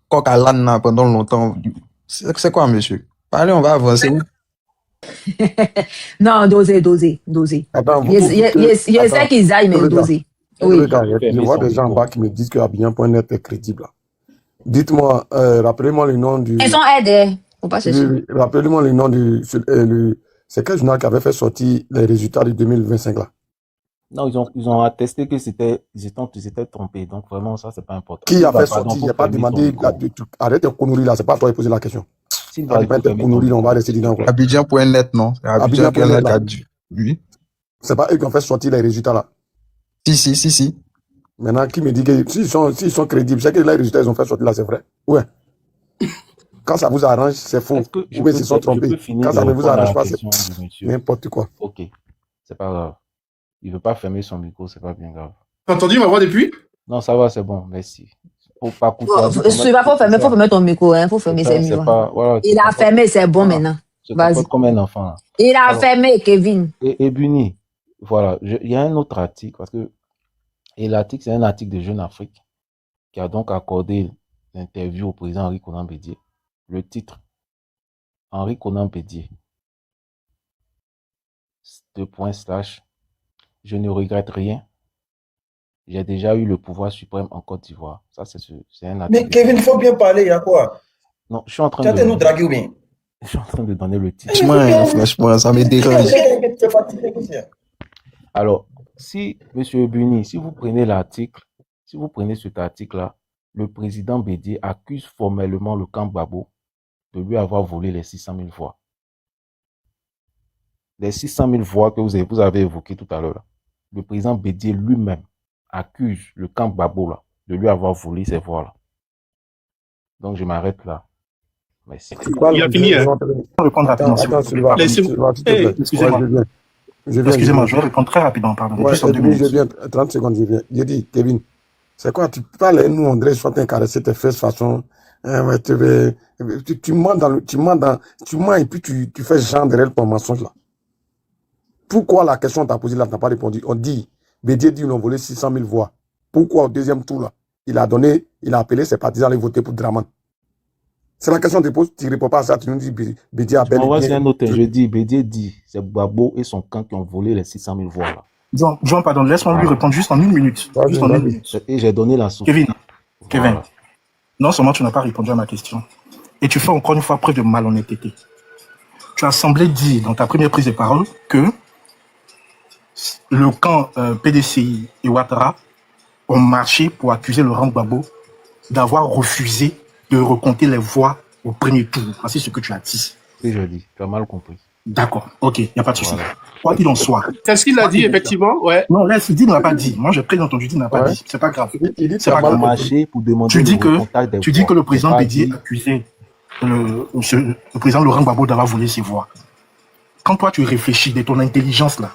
S8: coques à l'âne là pendant longtemps. C'est quoi, monsieur? Allez, on va avancer.
S6: Non, doser.
S4: Attends,
S6: Je sais qu'ils aillent, mais doser. Oui.
S4: Je vois des gens en bas qui me disent que Abidjan.net est crédible. Dites-moi, rappelez-moi le nom du...
S6: Ils sont aidés. Faut pas chercher.
S4: Rappelez-moi le nom du... c'est quel journal qui avait fait sortir les résultats de 2025 là?
S2: Non, ils ont attesté que ils étaient trompés. Donc vraiment, ça, c'est pas important.
S4: Qui a fait sortir? Il n'y a pas demandé... Arrête tes conneries là, c'est pas toi qui poser la question. Arrête tes conneries, on va rester dedans.
S8: Abidjan.net, non?
S4: Abidjan.net là.
S8: Oui.
S4: C'est pas eux qui ont fait sortir les résultats là.
S8: Si.
S4: Maintenant, qui me dit que s'ils sont crédibles, c'est que les résultats ils ont fait sortir là, c'est vrai. Ouais. Quand ça vous arrange, c'est faux. Ou bien ils se sont trompés. Quand ça ne vous arrange pas, c'est n'importe quoi.
S2: Ok. C'est pas grave. Il veut pas fermer son micro, c'est pas bien grave.
S3: T'as entendu ma voix depuis?
S2: Non, ça va, c'est bon, merci. Faut pas couper.
S6: Faut fermer ton micro, hein. Faut fermer ses micros.
S2: Voilà,
S6: il a fermé, c'est bon maintenant.
S2: Vas-y. Comme un enfant. Là.
S6: Il a fermé, Kevin.
S2: Et Buni, voilà, il y a un autre article, parce que l'article, c'est un article de Jeune Afrique qui a donc accordé l'interview au président Henri Konan Bédié. Le titre, Henri Konan Bédié. // Je ne regrette rien. J'ai déjà eu le pouvoir suprême en Côte d'Ivoire. Ça, c'est un article.
S1: Mais Kevin, il faut bien parler, il y a quoi?
S2: Non, je suis en train
S1: de... nous draguer ou bien?
S2: Je suis en train de donner le titre.
S8: Franchement, ça me dérange.
S2: Alors, si, M. Buni, si vous prenez l'article, si vous prenez cet article-là, le président Bédié accuse formellement le camp Gbagbo de lui avoir volé les 600 000 voix. Les 600 000 voix que vous avez évoquées tout à l'heure. Le président Bédié lui-même accuse le camp Gbagbo là, de lui avoir volé ces voix-là. Donc, je m'arrête là. Merci.
S3: Il a fini.
S7: Répondre rapidement. Excusez-moi, je vais répondre très rapidement. Pardon.
S4: Je viens, 30 secondes, je viens. Je dis, Kevin, c'est quoi? Tu parles, nous, André, je suis caresser tes fesses façon. Tu mens et puis tu fais genre de réel pour mensonge là. Pourquoi la question t'a posée là, tu n'as pas répondu? On dit, Bédié dit qu'ils ont volé 600 000 voix. Pourquoi au deuxième tour là, il a appelé ses partisans à aller voter pour Draman? C'est la question que tu poses, tu ne réponds pas à ça, tu nous dis Bédié a bel et bien.
S2: Je dis, Bédié dit, c'est Gbagbo et son camp qui ont volé les 600 000 voix là.
S7: Jean, pardon, laisse-moi lui répondre juste en une minute.
S2: Et j'ai donné la source.
S7: Kevin. Non seulement tu n'as pas répondu à ma question, et tu fais encore une fois preuve de malhonnêteté. Tu as semblé dire dans ta première prise de parole que le camp PDCI et Ouattara ont marché pour accuser Laurent Gbagbo d'avoir refusé de recompter les voix au premier tour. Voici ce que tu as dit.
S2: Et je dis, tu as mal compris.
S7: D'accord, ok, il n'y a pas de souci.
S2: Voilà.
S7: Quoi qu'il en soit.
S3: C'est ce qu'il a dit, effectivement, ouais.
S7: Non, là, il dit, il n'a pas dit. Moi, j'ai très entendu, il n'a pas
S4: Ouais.
S7: dit. C'est pas grave.
S4: Il dit
S7: C'est
S4: que
S7: pas
S4: tu as
S7: grave.
S4: mal
S2: Marcher pour demander
S7: Tu dis
S2: le
S7: que,
S2: contact des
S7: tu dis
S2: voix.
S7: que le
S2: C'est
S7: président
S2: pas
S7: Bédier
S2: dit.
S7: accusait le président Laurent Gbagbo d'avoir volé ses voix. Quand toi, tu réfléchis de ton intelligence, là,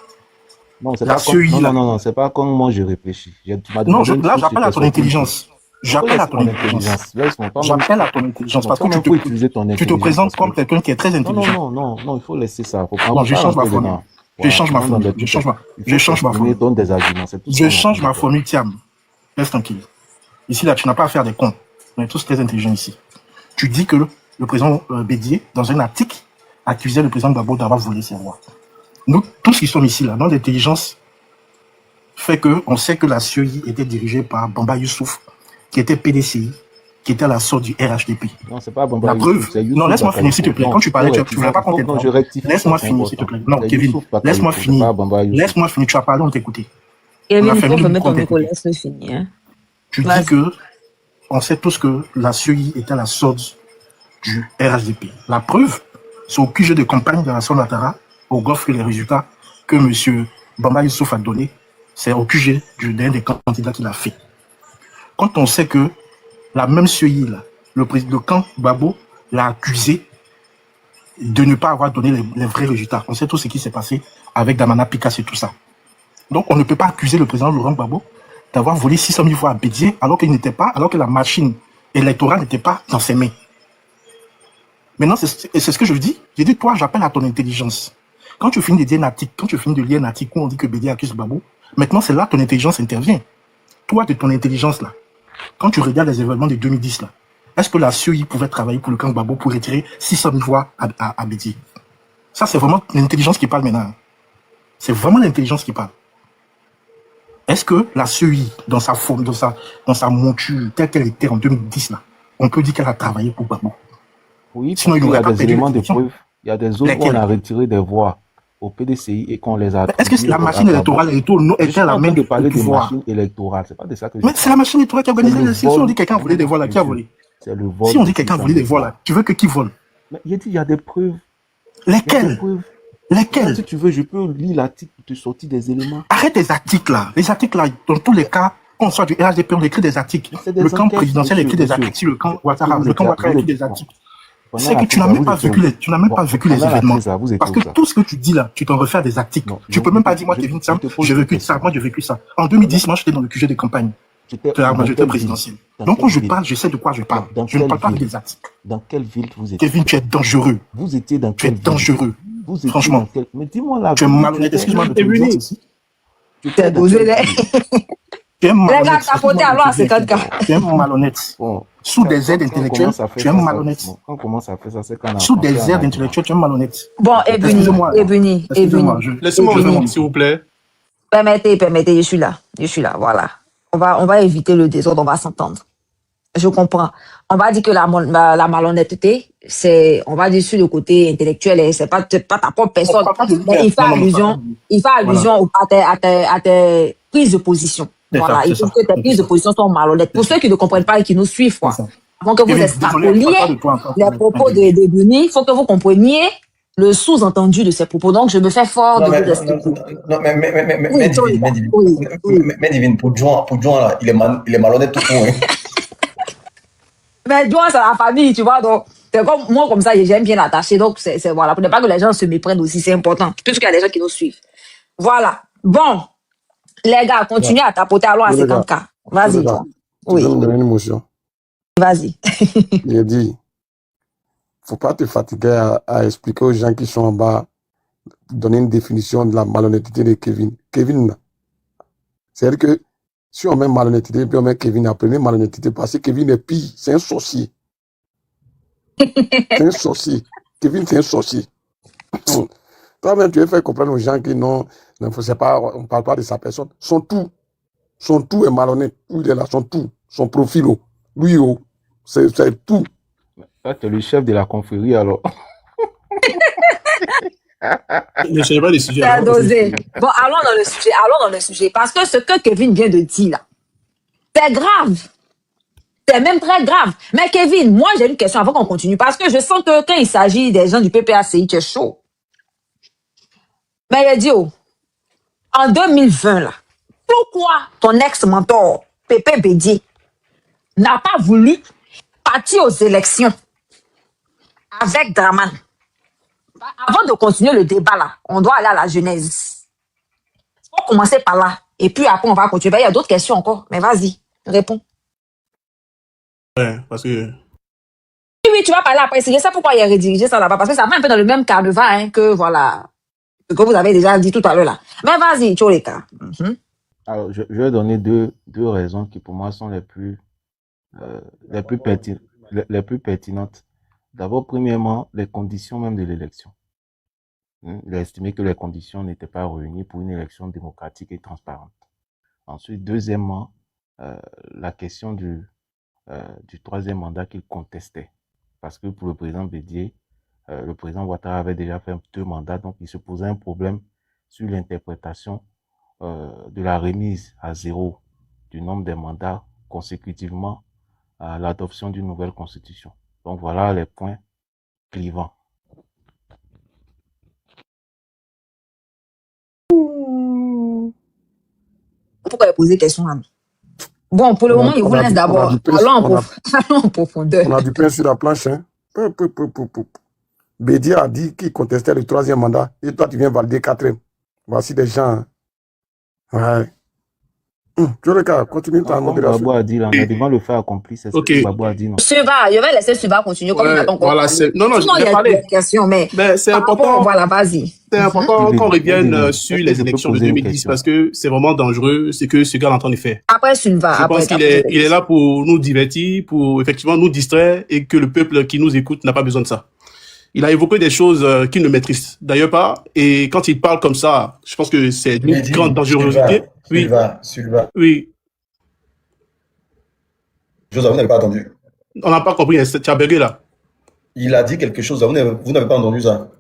S2: Non, c'est
S7: la
S2: pas comme,
S7: CEI, là.
S2: non, c'est pas comme moi je réfléchis. Tu m'as
S7: Non,
S2: demandé une
S7: là,
S2: chose,
S7: j'appelle à
S2: j'étais
S7: ton
S2: sorti.
S7: intelligence. J'appelle à ton intelligence.
S2: Laisse-moi pas.
S7: J'appelle à ton intelligence
S2: Non,
S7: parce que
S2: comment faut utiliser ton
S7: tu te
S2: intelligence,
S7: présentes
S2: parce
S7: comme
S2: que-
S7: quelqu'un qui est très
S2: Non,
S7: intelligent.
S2: il faut laisser ça. Faut
S7: Bon, je
S2: pas
S7: change ma
S2: rentrer
S7: formule.
S2: dedans.
S7: Je change ma
S2: rentrons dans
S7: formule.
S2: des
S7: Je
S2: trucs.
S7: change ma,
S2: Il faut
S7: je change ma
S2: s'exprimer,
S7: formule.
S2: donne des arguments. C'est tout
S7: Je
S2: ça,
S7: change ma
S2: moi.
S7: formule, Thiam. Reste tranquille. Ici, là, tu n'as pas à faire des cons. On est tous très intelligents ici. Tu dis que le président Bédier, dans un article, accusait le président Gbagbo d'avoir volé ses voix. Nous, tous qui sommes ici, là, dans l'intelligence, fait que on sait que la CEI était dirigée par Bamba Youssouf, qui était PDCI, qui était à la sorte du RHDP.
S2: Non, c'est pas Bamba
S7: La
S2: Youssouf,
S7: preuve.
S2: c'est Youssouf
S7: Non, laisse-moi finir, s'il te plaît.
S2: Bakayoko.
S7: Quand tu parlais,
S2: Non,
S7: tu ne voulais pas qu'on
S2: non, je
S7: t'interrompe.
S2: rectifie.
S7: Laisse-moi
S2: c'est
S7: finir, s'il te
S2: important.
S7: plaît. Non,
S2: C'est
S7: Kevin,
S2: Youssouf Bakayoko,
S7: laisse-moi
S2: c'est
S7: finir.
S2: pas Bamba Youssouf.
S7: Laisse-moi finir. Tu as parlé, on t'écoutait.
S6: Kevin,
S7: On a
S6: il
S7: fait
S6: faut
S7: le
S6: fermer
S7: micro,
S6: ton
S7: on
S6: micro,
S7: t'écoutait.
S6: laisse-le finir. Hein.
S7: Tu dis
S6: Vas-y.
S7: que on sait tous que la CEI était à la sorte du RHDP. La preuve, c'est au QG de campagne de la Son Ouattara, au GOF, que les résultats que M. Bamba Youssouf a donnés, c'est au QG d'un des candidats qu'il a fait. Quand on sait que la même CEI, là, le camp Gbagbo l'a accusé de ne pas avoir donné les vrais résultats. On sait tout ce qui s'est passé avec Damana Picasso et tout ça. Donc, on ne peut pas accuser le président Laurent Gbagbo d'avoir volé 600 000 voix à Bédier alors qu'il n'était pas, alors que la machine électorale n'était pas dans ses mains. Maintenant, c'est ce que je dis. J'ai dit, toi, j'appelle à ton intelligence. Quand tu finis de dire un article, quand tu finis de lire un article où on dit que Bédier accuse Gbagbo, maintenant, c'est là que ton intelligence intervient. Toi, de ton intelligence, là, quand tu regardes les événements de 2010, là, est-ce que la CEI pouvait travailler pour le camp Gbagbo pour retirer 600 000 voix à Bédier? Ça, c'est vraiment l'intelligence qui parle maintenant. C'est vraiment l'intelligence qui parle. Est-ce que la CEI, dans sa forme, dans sa monture, telle qu'elle était en 2010, là, on peut dire qu'elle a travaillé pour Gbagbo?
S2: Oui,
S7: Sinon,
S2: parce
S7: il
S2: qu'il y
S7: n'aurait
S2: a
S7: pas
S2: des
S7: perdu
S2: éléments de
S7: l'élection.
S2: preuve. Il y a des zones où on
S7: Lesquels?
S2: a retiré des voix au PDCI et qu'on les a
S7: Est-ce que
S2: attribuées
S7: la
S2: à
S7: machine
S2: Gbagbo.
S7: électorale
S2: Je
S7: était
S2: suis
S7: à
S2: pas
S7: la
S2: en
S7: main
S2: train de
S7: du
S2: parler de
S7: pouvoir?
S2: machine électorale. C'est pas de ça que je
S7: Mais
S2: parle.
S7: c'est la machine électorale qui a organisé
S2: C'est
S7: les
S2: le
S7: élections. Si on
S2: vol.
S7: dit quelqu'un a volé des voix là, qui a volé?
S2: C'est le vol.
S7: Si on
S2: de
S7: dit quelqu'un a
S2: 600
S7: volé
S2: 000
S7: des voix là, tu veux que qui vole?
S2: Mais il dit il y a des preuves. Il y a des
S7: Lesquels?
S2: preuves.
S7: Lesquels?
S2: Si tu veux, je peux lire l'article pour te sortir des éléments.
S7: Arrête les articles là. Les articles là, dans tous les cas, qu'on soit du RHDP, on écrit des articles.
S2: Mais c'est des
S7: Le camp
S2: enquêtes,
S7: présidentiel écrit des
S2: monsieur.
S7: articles. Si le camp
S2: Parce que
S7: Ouattara,
S2: vous
S7: le camp
S2: étiez-
S7: Ouattara
S2: vous
S7: écrit
S2: étiez-
S7: des articles.
S2: Pendant
S7: C'est
S2: la
S7: que tu n'as
S2: crise,
S7: même pas
S2: vous étiez
S7: vécu
S2: où?
S7: les, tu n'as même
S2: Bon,
S7: pas vécu les
S2: pendant la
S7: événements.
S2: crise, vous étiez
S7: Parce
S2: où,
S7: que
S2: ça?
S7: tout ce que tu dis là, tu t'en refais à des articles.
S2: Non,
S7: Tu peux même pas dire, moi,
S2: je-
S7: Kevin
S2: je
S7: Sam,
S2: te pose
S7: j'ai
S2: une
S7: vécu ça,
S2: question.
S7: moi, j'ai vécu ça. En 2010, moi, j'étais dans le QG des campagnes
S2: J'étais
S7: de la
S2: dans
S7: majorité
S2: quelle
S7: présidentielle.
S2: ville? Dans
S7: Donc,
S2: quelle
S7: quand je
S2: ville?
S7: parle, je sais de quoi je parle.
S2: Dans
S7: Je ne
S2: quelle
S7: parle pas
S2: ville?
S7: des articles.
S2: Dans quelle ville vous étiez?
S7: Kevin, tu es dangereux.
S2: Vous étiez dans
S7: Tu es
S2: quelle ville?
S7: dangereux.
S2: Vous étiez
S7: Franchement.
S2: dans quelle... Mais dis-moi la
S7: Tu es
S2: ville où
S7: malhonnête.
S2: étais.
S7: Excuse-moi de te
S3: Et
S7: le dire
S3: Vuni.
S7: ceci.
S2: Tu étais
S6: T'es
S2: dans
S6: dosé,
S2: quelle
S6: là.
S2: ville?
S7: Tu es
S6: Les
S7: malhonnête.
S6: gars, tapoter
S7: Excuse-moi
S6: alors à
S7: de te dire
S6: 50K.
S7: ceci. Tu es malhonnête.
S2: Bon,
S7: Sous des aides
S2: quand on
S7: intellectuelles,
S2: commence à faire
S7: tu es
S2: ça,
S7: malhonnête.
S2: bon, quand on commence à faire ça, c'est qu'on a
S7: Sous
S2: on fait
S7: des
S2: un
S7: aides
S2: argument.
S7: intellectuelles, tu es malhonnête.
S6: Bon, Ebony,
S7: Excusez-moi.
S6: Ebony,
S7: Excusez-moi.
S6: Ebony.
S3: Laissez-moi
S7: Ebony.
S3: répondre, s'il vous plaît.
S6: Permettez, je suis là, voilà. On va éviter le désordre, on va s'entendre. Je comprends. On va dire que la malhonnêteté, c'est, on va dire sur le côté intellectuel, et c'est pas ta propre
S7: On
S6: personne.
S7: parle pas de lui.
S6: Mais il fait
S7: Non, non,
S6: allusion, à tes prises de position.
S7: C'est ça,
S6: Voilà.
S7: c'est
S6: Il faut
S7: ça.
S6: que tes prises de position sont malhonnêtes. Pour ceux qui ne comprennent pas et qui nous suivent, quoi.
S7: C'est ça.
S6: Avant que vous
S7: Kevin, désolé, je
S6: extrapoliez
S7: parle pas de toi en tant que
S6: les propos de Bunny, il faut que vous compreniez le sous-entendu de ces propos. Donc, je me fais fort
S1: Non,
S6: de
S1: mais,
S6: vous expliquer.
S1: non, mais
S6: Oui,
S1: Divine,
S6: oui.
S1: Divine, pour John, là, il est malhonnête tout court, hein.
S6: Mais Joan, c'est la famille, tu vois. Donc, c'est comme moi, comme ça, j'aime bien l'attacher. Donc, c'est voilà. Pour ne pas que les gens se méprennent aussi, c'est important. Puisqu'il y a des gens qui nous suivent. Voilà. Bon. Les gars, continuez à tapoter alors à
S4: Oui, les gars.
S6: 50K. Vas-y,
S4: Les gars,
S6: toi.
S4: tu
S6: Oui,
S4: peux me donner une émotion.
S6: vas-y.
S4: J'ai dit, faut pas te fatiguer à expliquer aux gens qui sont en bas, donner une définition de la malhonnêteté de Kevin. Kevin, là, c'est-à-dire que si on met malhonnêteté, puis on met Kevin, apprenez malhonnêteté, parce que Kevin est pire, c'est un sorcier. C'est un sorcier. Kevin, c'est un sorcier. Toi-même, tu veux faire comprendre aux gens qui non, c'est pas, on ne parle pas de sa personne. Son tout est malhonnête. Où il est là, son tout, son profil, lui, C'est tout.
S2: Là, tu es le chef de la confrérie, alors.
S3: Ne savez pas les sujets.
S6: T'as
S3: alors.
S6: dosé. Bon, allons dans le sujet. Parce que ce que Kevin vient de dire là, c'est grave. C'est même très grave. Mais Kevin, moi j'ai une question avant qu'on continue. Parce que je sens que quand il s'agit des gens du PPACI, tu es chaud. Mais il a dit, oh, en 2020 là, pourquoi ton ex-mentor, Pépé Bédier, n'a pas voulu partir aux élections avec Draman? Avant de continuer le débat là, on doit aller à la genèse. On va commencer par là. Et puis après, on va continuer. Ben, il y a d'autres questions encore. Mais vas-y, réponds.
S3: Ouais, parce que
S6: Oui, oui, tu vas parler après. C'est ça pourquoi il a redirigé ça là-bas. Parce que ça va un peu dans le même carnaval hein, que voilà, que vous avez déjà dit tout à l'heure là. Mais vas-y, Tcholeka.
S2: Alors, je vais donner deux raisons qui, pour moi, sont les plus pertinentes. D'abord, premièrement, les conditions même de l'élection. Il a estimé que les conditions n'étaient pas réunies pour une élection démocratique et transparente. Ensuite, deuxièmement, la question du troisième mandat qu'il contestait. Parce que pour le président Bédier, le président Ouattara avait déjà fait 2 mandats, donc il se posait un problème sur l'interprétation de la remise à 0 du nombre des mandats consécutivement à l'adoption d'une nouvelle constitution. Donc voilà les points clivants.
S6: Pourquoi il a posé question là? Bon, pour le moment, il vous laisse d'abord. Allons en profondeur.
S4: On a du pain sur la planche. Hein. Bédier a dit qu'il contestait le 3e mandat. Et toi, tu viens valider 4e. Voici des gens. Ouais. Tcholeka, continue ta modération.
S2: Babou a dit là, on est devant le fait accompli, c'est ce que Babou a dit, non?
S6: Suva, je vais laisser Suva continuer comme il n'a pas encore
S3: voilà,
S6: parlé.
S3: non,
S6: Sinon, il y a des questions, mais
S3: c'est
S6: par rapport,
S3: important.
S6: voilà, vas-y.
S3: C'est important qu'on revienne
S2: Est-ce
S3: sur
S2: que
S3: les
S2: je peux
S3: élections de
S2: poser une
S3: 2010
S2: question?
S3: parce que c'est vraiment dangereux ce que ce gars est en train de faire.
S6: Après Suva,
S3: Je pense qu'il est là pour nous divertir, pour effectivement nous distraire et que le peuple qui nous écoute n'a pas besoin de ça. Il a évoqué des choses qu'il ne maîtrise d'ailleurs pas et quand il parle comme ça, je pense que c'est une grande dangerosité.
S1: Sylvain.
S3: Oui.
S1: Joseph, vous n'avez pas entendu.
S3: On n'a pas compris, tu as bugué là.
S1: Il a dit quelque chose, vous n'avez pas entendu ça.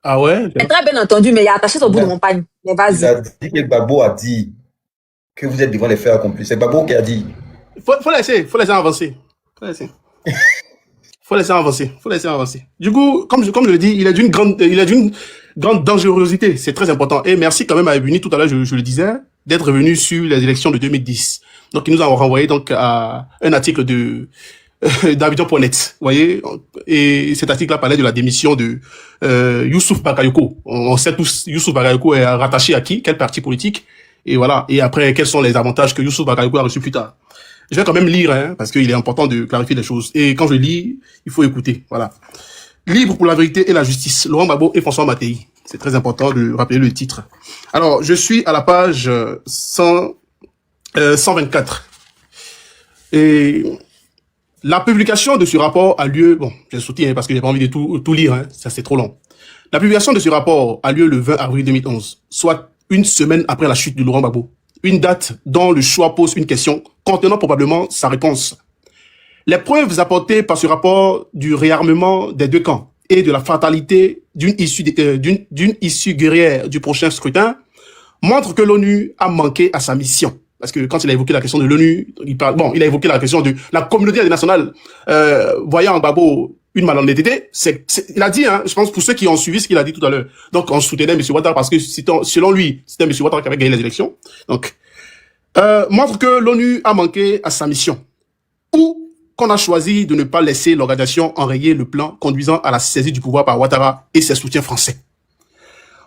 S3: Ah ouais?
S6: J'ai très bien entendu, mais il a attaché son bout de montagne. Mais
S1: Il
S6: vas-y.
S1: a dit que Gbagbo a dit que vous êtes devant les faits accomplis. C'est Gbagbo qui a dit.
S3: Faut laisser avancer. Faut laisser avancer. Du coup, comme je le dis, il est d'une grande dangerosité. C'est très important. Et merci quand même à Ebuni, tout à l'heure, je le disais, d'être revenu sur les élections de 2010. Donc, il nous a renvoyé donc à un article de d'Abidjan.net, vous voyez, et cet article-là parlait de la démission de Youssouf Bakayoko. On sait tous, Youssouf Bakayoko est rattaché à qui, quel parti politique, et voilà. Et après, quels sont les avantages que Youssouf Bakayoko a reçus plus tard. Je vais quand même lire, hein, parce qu'il est important de clarifier les choses. Et quand je lis, il faut écouter, voilà. Libre pour la vérité et la justice, Laurent Gbagbo et François Mattei. C'est très important de rappeler le titre. Alors, je suis à la page 124. Et la publication de ce rapport a lieu, bon, j'ai sauté hein, parce que j'ai pas envie de tout lire, hein, ça c'est trop long. La publication de ce rapport a lieu le 20 avril 2011, soit une semaine après la chute de Laurent Gbagbo. Une date dont le choix pose une question contenant probablement sa réponse. Les preuves apportées par ce rapport du réarmement des 2 camps et de la fatalité d'une issue guerrière du prochain scrutin montrent que l'ONU a manqué à sa mission. Parce que quand il a évoqué la question de l'ONU, il a évoqué la question de la communauté internationale, voyant en Gbagbo une malhonnêteté, il a dit, hein, je pense pour ceux qui ont suivi ce qu'il a dit tout à l'heure. Donc on soutenait M. Ouattara parce que selon lui, c'était M. Ouattara qui avait gagné les élections. Donc, montre que l'ONU a manqué à sa mission. Ou qu'on a choisi de ne pas laisser l'organisation enrayer le plan conduisant à la saisie du pouvoir par Ouattara et ses soutiens français.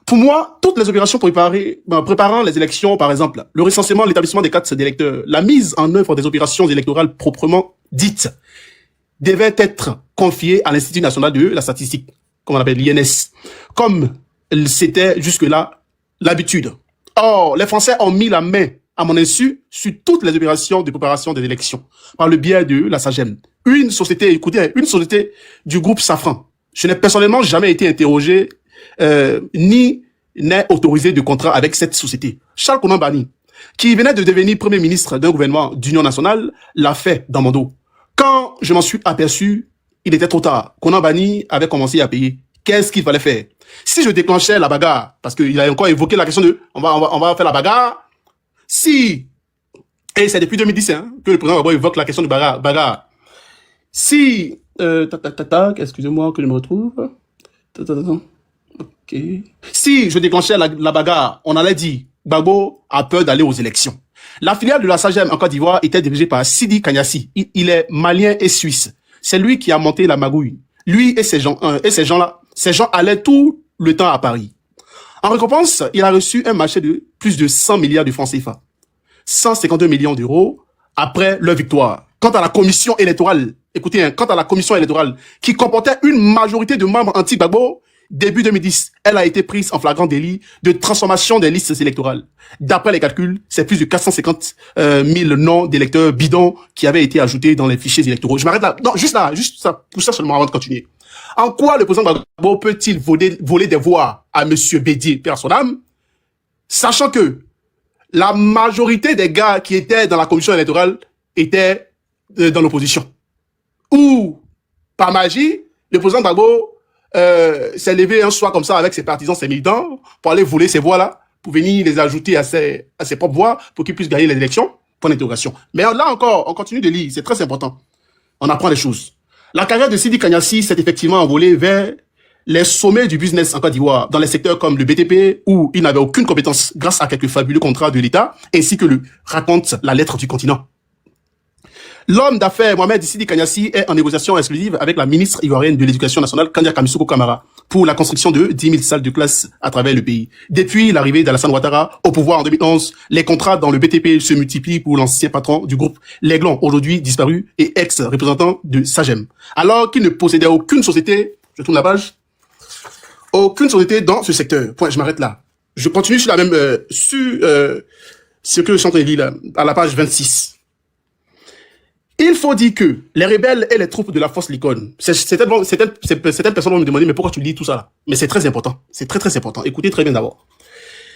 S3: Pour moi, toutes les opérations préparant les élections, par exemple, le recensement, l'établissement des cartes d'électeurs, la mise en œuvre des opérations électorales proprement dites, devaient être confiées à l'Institut national de la statistique, comme on l'appelle l'INS, comme c'était jusque-là l'habitude. Or, les Français ont mis la main, à mon insu, sur toutes les opérations de préparation des élections, par le biais de la SAGEM. Une société du groupe Safran. Je n'ai personnellement jamais été interrogé ni n'est autorisé de contrat avec cette société. Charles Konan Banny, qui venait de devenir Premier ministre d'un gouvernement d'union nationale, l'a fait dans mon dos. Quand je m'en suis aperçu, il était trop tard. Conan Bani avait commencé à payer. Qu'est-ce qu'il fallait faire? Si je déclenchais la bagarre, parce qu'il a encore évoqué la question de on va faire la bagarre. Si, et c'est depuis 2010 hein, que le président Gbagbo évoque la question de bagarre. Si, excusez-moi que je me retrouve. Ok. Si je déclenchais la bagarre, on allait dire Gbagbo a peur d'aller aux élections. La filiale de la SAGEM en Côte d'Ivoire était dirigée par Sidi Kanyasi. Il est malien et suisse. C'est lui qui a monté la magouille. Lui et ces gens-là, ces gens allaient tout le temps à Paris. En récompense, il a reçu un marché de plus de 100 milliards de francs CFA. 152 millions d'euros après leur victoire. Quant à la commission électorale, écoutez, hein, quant à la commission électorale qui comportait une majorité de membres anti-Gbagbo, début 2010, elle a été prise en flagrant délit de transformation des listes électorales. D'après les calculs, c'est plus de 450 000 noms d'électeurs bidons qui avaient été ajoutés dans les fichiers électoraux. Je m'arrête là. Non, juste ça, pour ça seulement avant de continuer. En quoi le président Gbagbo peut-il voler des voix à Monsieur Bédié, père son âme, sachant que la majorité des gars qui étaient dans la commission électorale étaient dans l'opposition? Ou, par magie, le président Gbagbo s'est levé un soir comme ça avec ses partisans, ses militants, pour aller voler ces voix-là, pour venir les ajouter à ses propres voix, pour qu'ils puissent gagner les élections? Point d'interrogation. Mais là encore, on continue de lire, c'est très important. On apprend des choses. La carrière de Sidi Kanyasi s'est effectivement envolée vers les sommets du business en Côte d'Ivoire, dans les secteurs comme le BTP, où il n'avait aucune compétence grâce à quelques fabuleux contrats de l'État, ainsi que le raconte la lettre du continent. L'homme d'affaires Mohamed Sidi Kanyasi est en négociation exclusive avec la ministre ivoirienne de l'Éducation nationale, Kandia Kamissoko Kamara, pour la construction de 10 000 salles de classe à travers le pays. Depuis l'arrivée d'Alassane Ouattara au pouvoir en 2011, les contrats dans le BTP se multiplient pour l'ancien patron du groupe L'Aiglon, aujourd'hui disparu et ex-représentant de SAGEM. Alors qu'il ne possédait aucune société, je tourne la page, aucune société dans ce secteur. Point, je m'arrête là. Je continue sur la même, ce que je suis en train de lire là, à la page 26. Il faut dire que les rebelles et les troupes de la force Likon, certaines personnes vont me demander, mais pourquoi tu lis tout ça là? Mais c'est très important. C'est très très important. Écoutez très bien d'abord.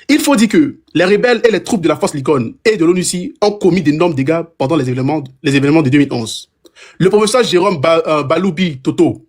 S3: Il faut dire que les rebelles et les troupes de la force Likon et de l'ONUCI ont commis d'énormes dégâts pendant les événements de 2011. Le professeur Jérôme Baloubi Toto,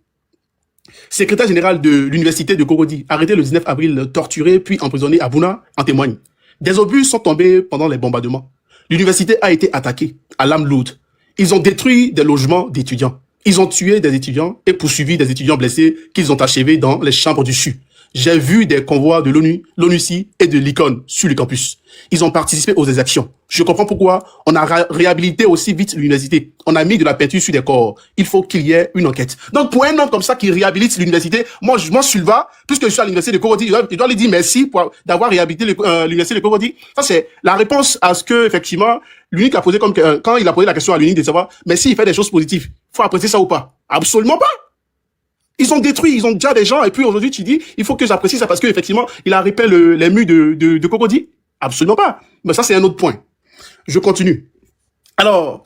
S3: secrétaire général de l'université de Cocody, arrêté le 19 avril, torturé puis emprisonné à Bouna, en témoigne. Des obus sont tombés pendant les bombardements. L'université a été attaquée à l'arme lourde. Ils ont détruit des logements d'étudiants. Ils ont tué des étudiants et poursuivi des étudiants blessés qu'ils ont achevés dans les chambres du CHU. J'ai vu des convois de l'ONUCI et de l'ICON sur le campus. Ils ont participé aux exactions. Je comprends pourquoi on a réhabilité aussi vite l'université. On a mis de la peinture sur des corps. Il faut qu'il y ait une enquête. Donc, pour un homme comme ça qui réhabilite l'université, moi, Sylva, puisque je suis à l'université de Cocody, il doit lui dire merci d'avoir réhabilité l'université de Cocody. Ça, c'est la réponse à ce que, effectivement, l'UNIC a posé comme, quand il a posé la question à l'UNIC de savoir, mais s'il fait des choses positives, faut apprécier ça ou pas? Absolument pas! Ils ont détruit, ils ont déjà des gens, et puis aujourd'hui, tu dis, il faut que j'apprécie ça parce qu'effectivement, il a repeint les murs de Cocody. Absolument pas. Mais ça, c'est un autre point. Je continue. Alors,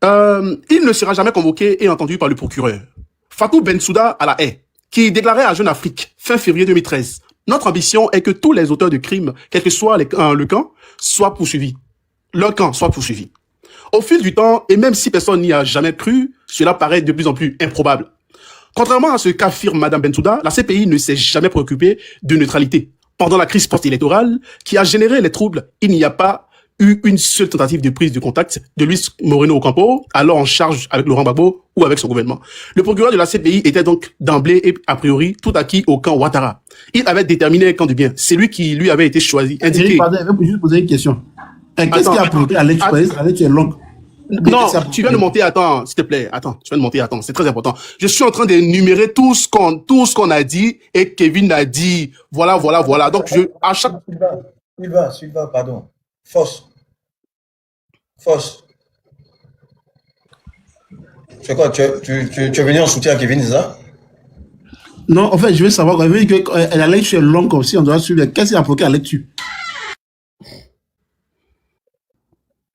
S3: il ne sera jamais convoqué et entendu par le procureur. Fatou Bensouda à la haie, qui déclarait à Jeune Afrique, fin février 2013, notre ambition est que tous les auteurs de crimes, quel que soit le camp, soient poursuivis. Leur camp soit poursuivi. Au fil du temps, et même si personne n'y a jamais cru, cela paraît de plus en plus improbable. Contrairement à ce qu'affirme Madame Bensouda, la CPI ne s'est jamais préoccupée de neutralité. Pendant la crise post-électorale qui a généré les troubles, il n'y a pas eu une seule tentative de prise de contact de Luis Moreno Ocampo, alors en charge avec Laurent Gbagbo ou avec son gouvernement. Le procureur de la CPI était donc d'emblée et a priori tout acquis au camp Ouattara. Il avait déterminé un camp de bien. C'est lui qui lui avait été choisi, indiqué.
S7: Pardon, je vais juste poser une question. Qu'est-ce qui a provoqué la lecture? La lecture est longue.
S3: Non, tu viens de monter, attends, s'il te plaît, attends, tu viens de monter, attends, c'est très important. Je suis en train d'énumérer tout ce qu'on a dit et Kevin a dit, voilà. Donc, à chaque...
S1: Sylvain, pardon. Fausse. C'est quoi, tu es venu en soutien à Kevin, c'est ça?
S7: Non, en fait, je veux savoir, quand même que la lecture est longue comme si on doit suivre, qu'est-ce qui a provoqué la lecture?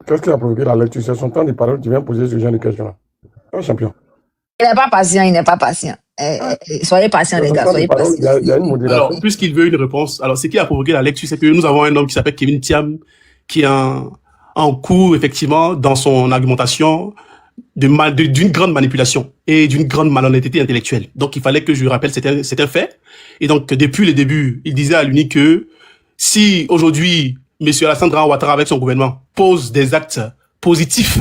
S4: Qu'est-ce qui a provoqué la lecture? C'est son temps de parole, tu viens poser ce genre de questions-là. Un champion.
S6: Il n'est pas patient. Soyez patient, les gars, soyez patients.
S4: Il y a une modération.
S3: Alors, puisqu'il veut une réponse, alors ce qui a provoqué la lecture, c'est que nous avons un homme qui s'appelle Kevin Thiam, qui est en cours, effectivement, dans son argumentation, d'une grande manipulation et d'une grande malhonnêteté intellectuelle. Donc, il fallait que je lui rappelle c'était fait. Et donc, depuis le début, il disait à l'UNI que si aujourd'hui, M. Alassane Dramane Ouattara avec son gouvernement pose des actes positifs,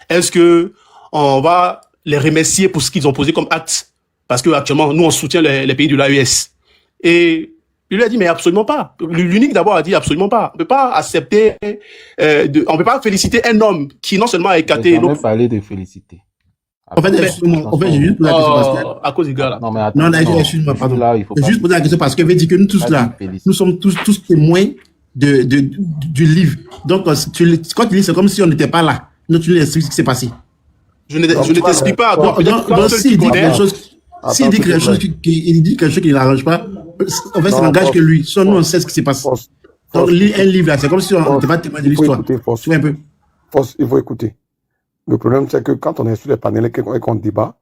S3: est-ce que on va les remercier pour ce qu'ils ont posé comme actes? Parce que actuellement, nous, on soutient les pays de l'AES. Et il lui a dit, mais absolument pas. L'unique d'abord a dit absolument pas. On peut pas accepter, on peut pas féliciter un homme qui non seulement a écarté...
S2: On parlé de féliciter.
S9: En fait, j'ai juste posé la question parce que...
S3: À cause du gars là.
S2: Non, mais attends.
S9: Non, excuse-moi, pardon.
S2: Là, il faut
S9: j'ai juste posé la question parce que veut dire que nous tous là, nous sommes tous témoins du livre. Donc, quand tu lis, c'est comme si on n'était pas là. Non, tu nous expliques ce qui s'est passé.
S3: Je ne t'explique pas.
S9: Donc, s'il dit quelque chose, il dit quelque chose qui n'arrange pas, en fait, ça n'engage que lui. Soit nous, on sait ce qui s'est passé. Donc, un livre là, c'est comme si on n'était pas témoin de l'histoire. Tu vois un peu.
S4: Il faut écouter. Le problème, c'est que quand on est sur les panels et qu'on débat,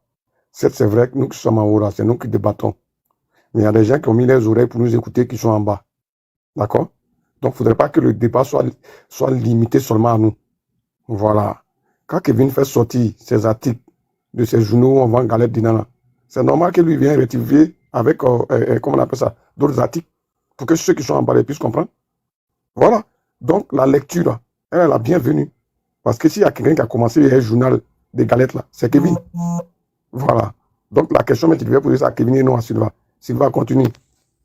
S4: c'est vrai que nous qui sommes en haut là, c'est nous qui débattons. Mais il y a des gens qui ont mis les oreilles pour nous écouter qui sont en bas. D'accord? Donc, il ne faudrait pas que le débat soit limité seulement à nous. Voilà. Quand Kevin fait sortir ses articles de ses journaux où on vend galette dinana, c'est normal que lui vienne rectifier avec, comment on appelle ça, d'autres articles, pour que ceux qui sont en bas puissent comprendre. Voilà. Donc, la lecture, là, elle est la bienvenue. Parce que s'il y a quelqu'un qui a commencé un journal des galettes, là, c'est Kevin. Voilà. Donc, la question, mais tu devais poser ça à Kevin et non à Sylvain. Sylvain, continue.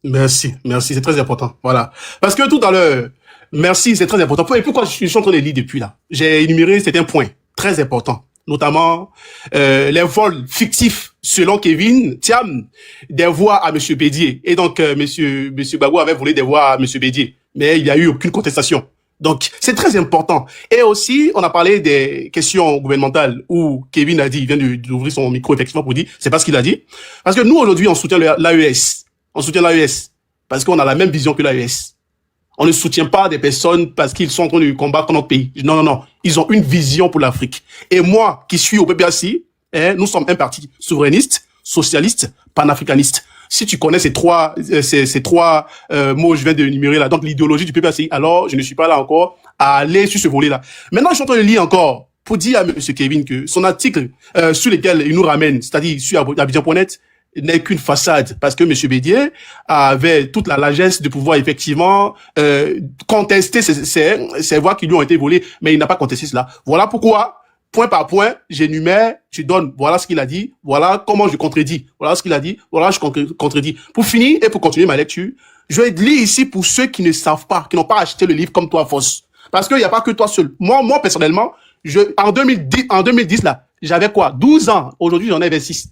S3: Merci, c'est très important. Voilà. Parce que tout à l'heure, merci, c'est très important. Et pourquoi je suis en train de lire depuis là? J'ai énuméré certains points très importants. Notamment, les vols fictifs, selon Kevin Thiam, des voix à M. Bédier. Et donc, monsieur Gbagbo avait volé des voix à M. Bédier. Mais il n'y a eu aucune contestation. Donc, c'est très important. Et aussi, on a parlé des questions gouvernementales où Kevin a dit, il vient d'ouvrir son micro effectivement pour dire, c'est pas ce qu'il a dit. Parce que nous, aujourd'hui, on soutient l'AES. On soutient l'AES. Parce qu'on a la même vision que l'AES. On ne soutient pas des personnes parce qu'ils sont en train de combattre notre pays. Non. Ils ont une vision pour l'Afrique. Et moi, qui suis au PPAC, nous sommes un parti souverainiste, socialiste, panafricaniste. Si tu connais ces trois mots, je viens de énumérer là, donc l'idéologie du PPAC, alors je ne suis pas là encore à aller sur ce volet-là. Maintenant, je suis en train de lire encore pour dire à M. Kevin que son article sur lequel il nous ramène, c'est-à-dire sur Abidjan.net, n'est qu'une façade, parce que M. Bédier avait toute la largesse de pouvoir effectivement contester ces voix qui lui ont été volées, mais il n'a pas contesté cela. Voilà pourquoi, point par point, j'énumère, je donne, voilà ce qu'il a dit, voilà comment je contredis, voilà ce qu'il a dit, voilà je contredis. Pour finir et pour continuer ma lecture, je vais lire ici pour ceux qui ne savent pas, qui n'ont pas acheté le livre comme toi, Foss. Parce qu'il n'y a pas que toi seul. Moi personnellement, en 2010 là, j'avais quoi? 12 ans. Aujourd'hui, j'en ai 26.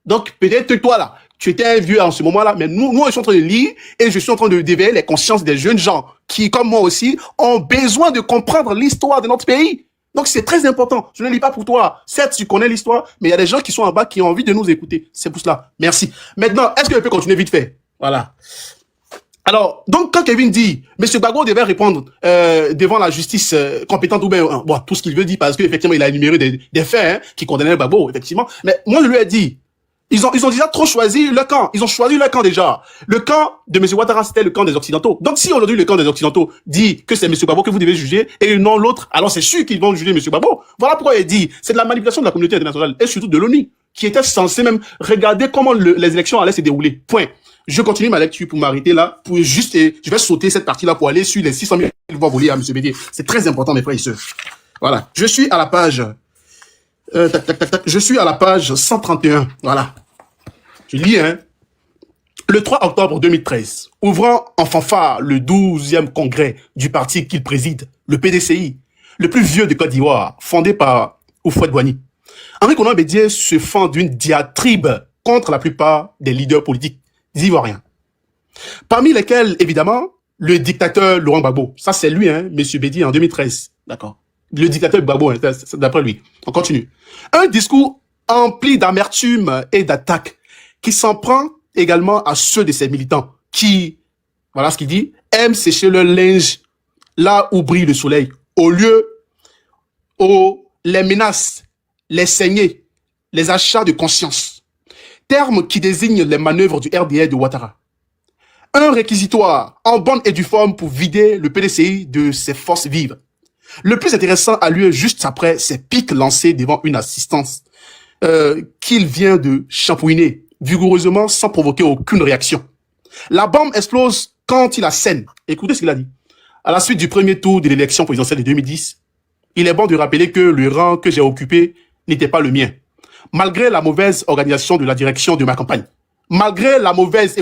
S3: Donc, peut-être que toi, là, tu étais un vieux en ce moment-là, mais nous, je suis en train de lire et je suis en train de d'éveiller les consciences des jeunes gens qui, comme moi aussi, ont besoin de comprendre l'histoire de notre pays. Donc, c'est très important. Je ne lis pas pour toi. Certes, tu connais l'histoire, mais il y a des gens qui sont en bas qui ont envie de nous écouter. C'est pour cela. Merci. Maintenant, est-ce que je peux continuer vite fait? Voilà. Alors, donc, quand Kevin dit, M. Gbagbo devait répondre devant la justice compétente ou bien tout ce qu'il veut dire, parce qu'effectivement, il a énuméré des faits qui condamnaient Gbagbo, effectivement. Mais moi, je lui ai dit, ils ont déjà trop choisi le camp. Ils ont choisi le camp déjà. Le camp de M. Ouattara, c'était le camp des Occidentaux. Donc, si aujourd'hui le camp des Occidentaux dit que c'est M. Gbagbo que vous devez juger et non l'autre, alors c'est sûr qu'ils vont juger M. Gbagbo. Voilà pourquoi il dit, c'est de la manipulation de la communauté internationale et surtout de l'ONU, qui était censé même regarder comment les élections allaient se dérouler. Point. Je continue ma lecture pour m'arrêter là, pour juste, je vais sauter cette partie-là pour aller sur les 600 000 voix volées à M. Bédier. C'est très important, mes frères et sœurs. Voilà. Je suis à la page, je suis à la page 131. Voilà. Je lis, Le 3 octobre 2013, ouvrant en fanfare le 12e congrès du parti qu'il préside, le PDCI, le plus vieux de Côte d'Ivoire, fondé par Houphouët-Boigny, Henri Konan Bédier se fend d'une diatribe contre la plupart des leaders politiques ivoiriens. Parmi lesquels, évidemment, le dictateur Laurent Gbagbo. Ça, c'est lui, Monsieur Bédier, en 2013. D'accord. Le dictateur Gbagbo, d'après lui. On continue. Un discours empli d'amertume et d'attaque qui s'en prend également à ceux de ses militants qui, voilà ce qu'il dit, aiment sécher le linge là où brille le soleil, au lieu où les menaces, les saignées, les achats de conscience, termes qui désignent les manœuvres du RDR de Ouattara. Un réquisitoire en bonne et due forme pour vider le PDCI de ses forces vives. Le plus intéressant a lieu juste après ces pics lancés devant une assistance qu'il vient de shampouiner vigoureusement sans provoquer aucune réaction. La bombe explose quand il assène. Écoutez ce qu'il a dit. À la suite du premier tour de l'élection présidentielle de 2010, il est bon de rappeler que le rang que j'ai occupé n'était pas le mien. Malgré la mauvaise organisation de la direction de ma campagne, malgré la mauvaise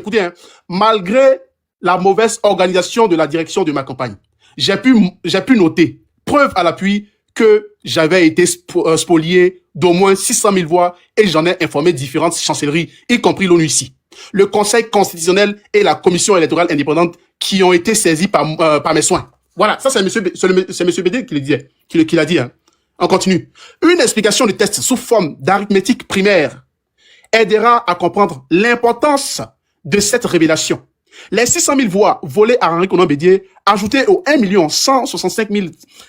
S3: organisation de la direction de ma campagne, j'ai pu noter, preuve à l'appui, que j'avais été spolié d'au moins 600 000 voix et j'en ai informé différentes chancelleries, y compris l'ONU ici. Le Conseil constitutionnel et la Commission électorale indépendante qui ont été saisis par mes soins. Voilà, ça c'est monsieur Bédé qui l'a dit. Hein. On continue. Une explication de test sous forme d'arithmétique primaire aidera à comprendre l'importance de cette révélation. Les 600 000 voix volées à Henri Konan Bédié, ajoutées aux 1 165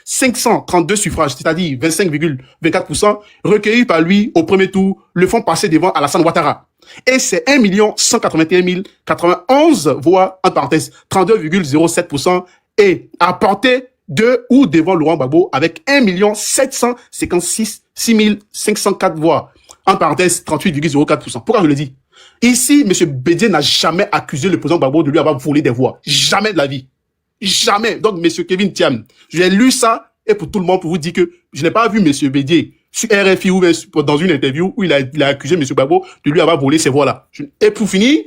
S3: 532 suffrages, c'est-à-dire 25,24%, recueillis par lui au premier tour, le font passer devant Alassane Ouattara. Et c'est 1 181 091 voix, entre parenthèses, 32,07%, et apporté de ou devant Laurent Gbagbo avec 1 756 504 voix, entre parenthèses, 38,04%. Pourquoi je le dis? Ici, M. Bédié n'a jamais accusé le président Gbagbo de lui avoir volé des voix. Jamais de la vie. Jamais. Donc, M. Kevin Thiam, j'ai lu ça, et pour tout le monde, pour vous dire que je n'ai pas vu M. Bédié sur RFI ou dans une interview où il a accusé M. Gbagbo de lui avoir volé ces voix-là. Et pour finir,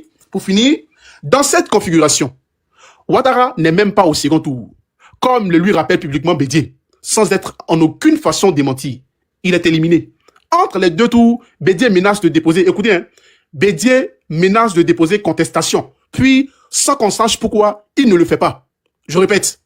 S3: dans cette configuration, Ouattara n'est même pas au second tour, comme le lui rappelle publiquement Bédié, sans être en aucune façon démenti. Il est éliminé. Entre les deux tours, Bédié menace de déposer, écoutez, hein, Bédié menace de déposer contestation. Puis, sans qu'on sache pourquoi, il ne le fait pas. Je répète.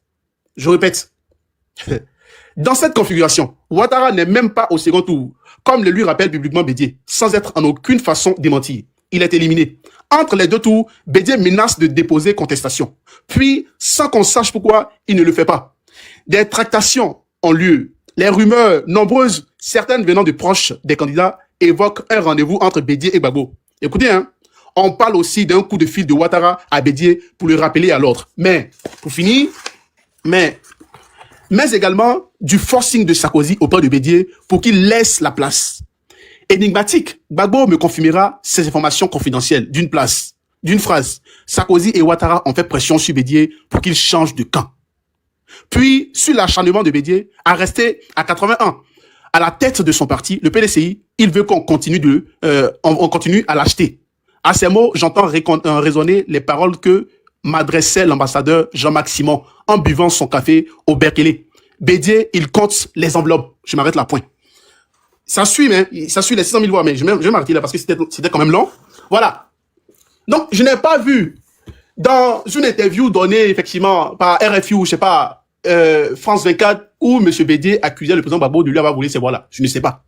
S3: Dans cette configuration, Ouattara n'est même pas au second tour, comme le lui rappelle publiquement Bédié, sans être en aucune façon démenti. Il est éliminé. Entre les deux tours, Bédié menace de déposer contestation. Puis, sans qu'on sache pourquoi, il ne le fait pas. Des tractations ont lieu. Les rumeurs nombreuses, certaines venant de proches des candidats, évoquent un rendez-vous entre Bédié et Gbagbo. Écoutez, hein, on parle aussi d'un coup de fil de Ouattara à Bédié pour le rappeler à l'ordre. Mais, pour finir, mais également du forcing de Sarkozy auprès de Bédié pour qu'il laisse la place. Énigmatique, Gbagbo me confirmera ces informations confidentielles d'une phrase. Sarkozy et Ouattara ont fait pression sur Bédié pour qu'il change de camp. Puis, sur l'acharnement de Bédié, à rester à 81, à la tête de son parti, le PDCI, il veut qu'on continue on continue à l'acheter. À ces mots, j'entends résonner les paroles que m'adressait l'ambassadeur Jean-Marc Simon en buvant son café au Berkeley. Bédié, il compte les enveloppes. Je m'arrête là, point. Ça suit les 600 000 voix, mais je vais m'arrêter là parce que c'était quand même long. Voilà. Donc, je n'ai pas vu dans une interview donnée effectivement par RFI ou je sais pas, France 24, où M. Bédié accusait le président Gbagbo de lui avoir volé ces voix-là. Je ne sais pas.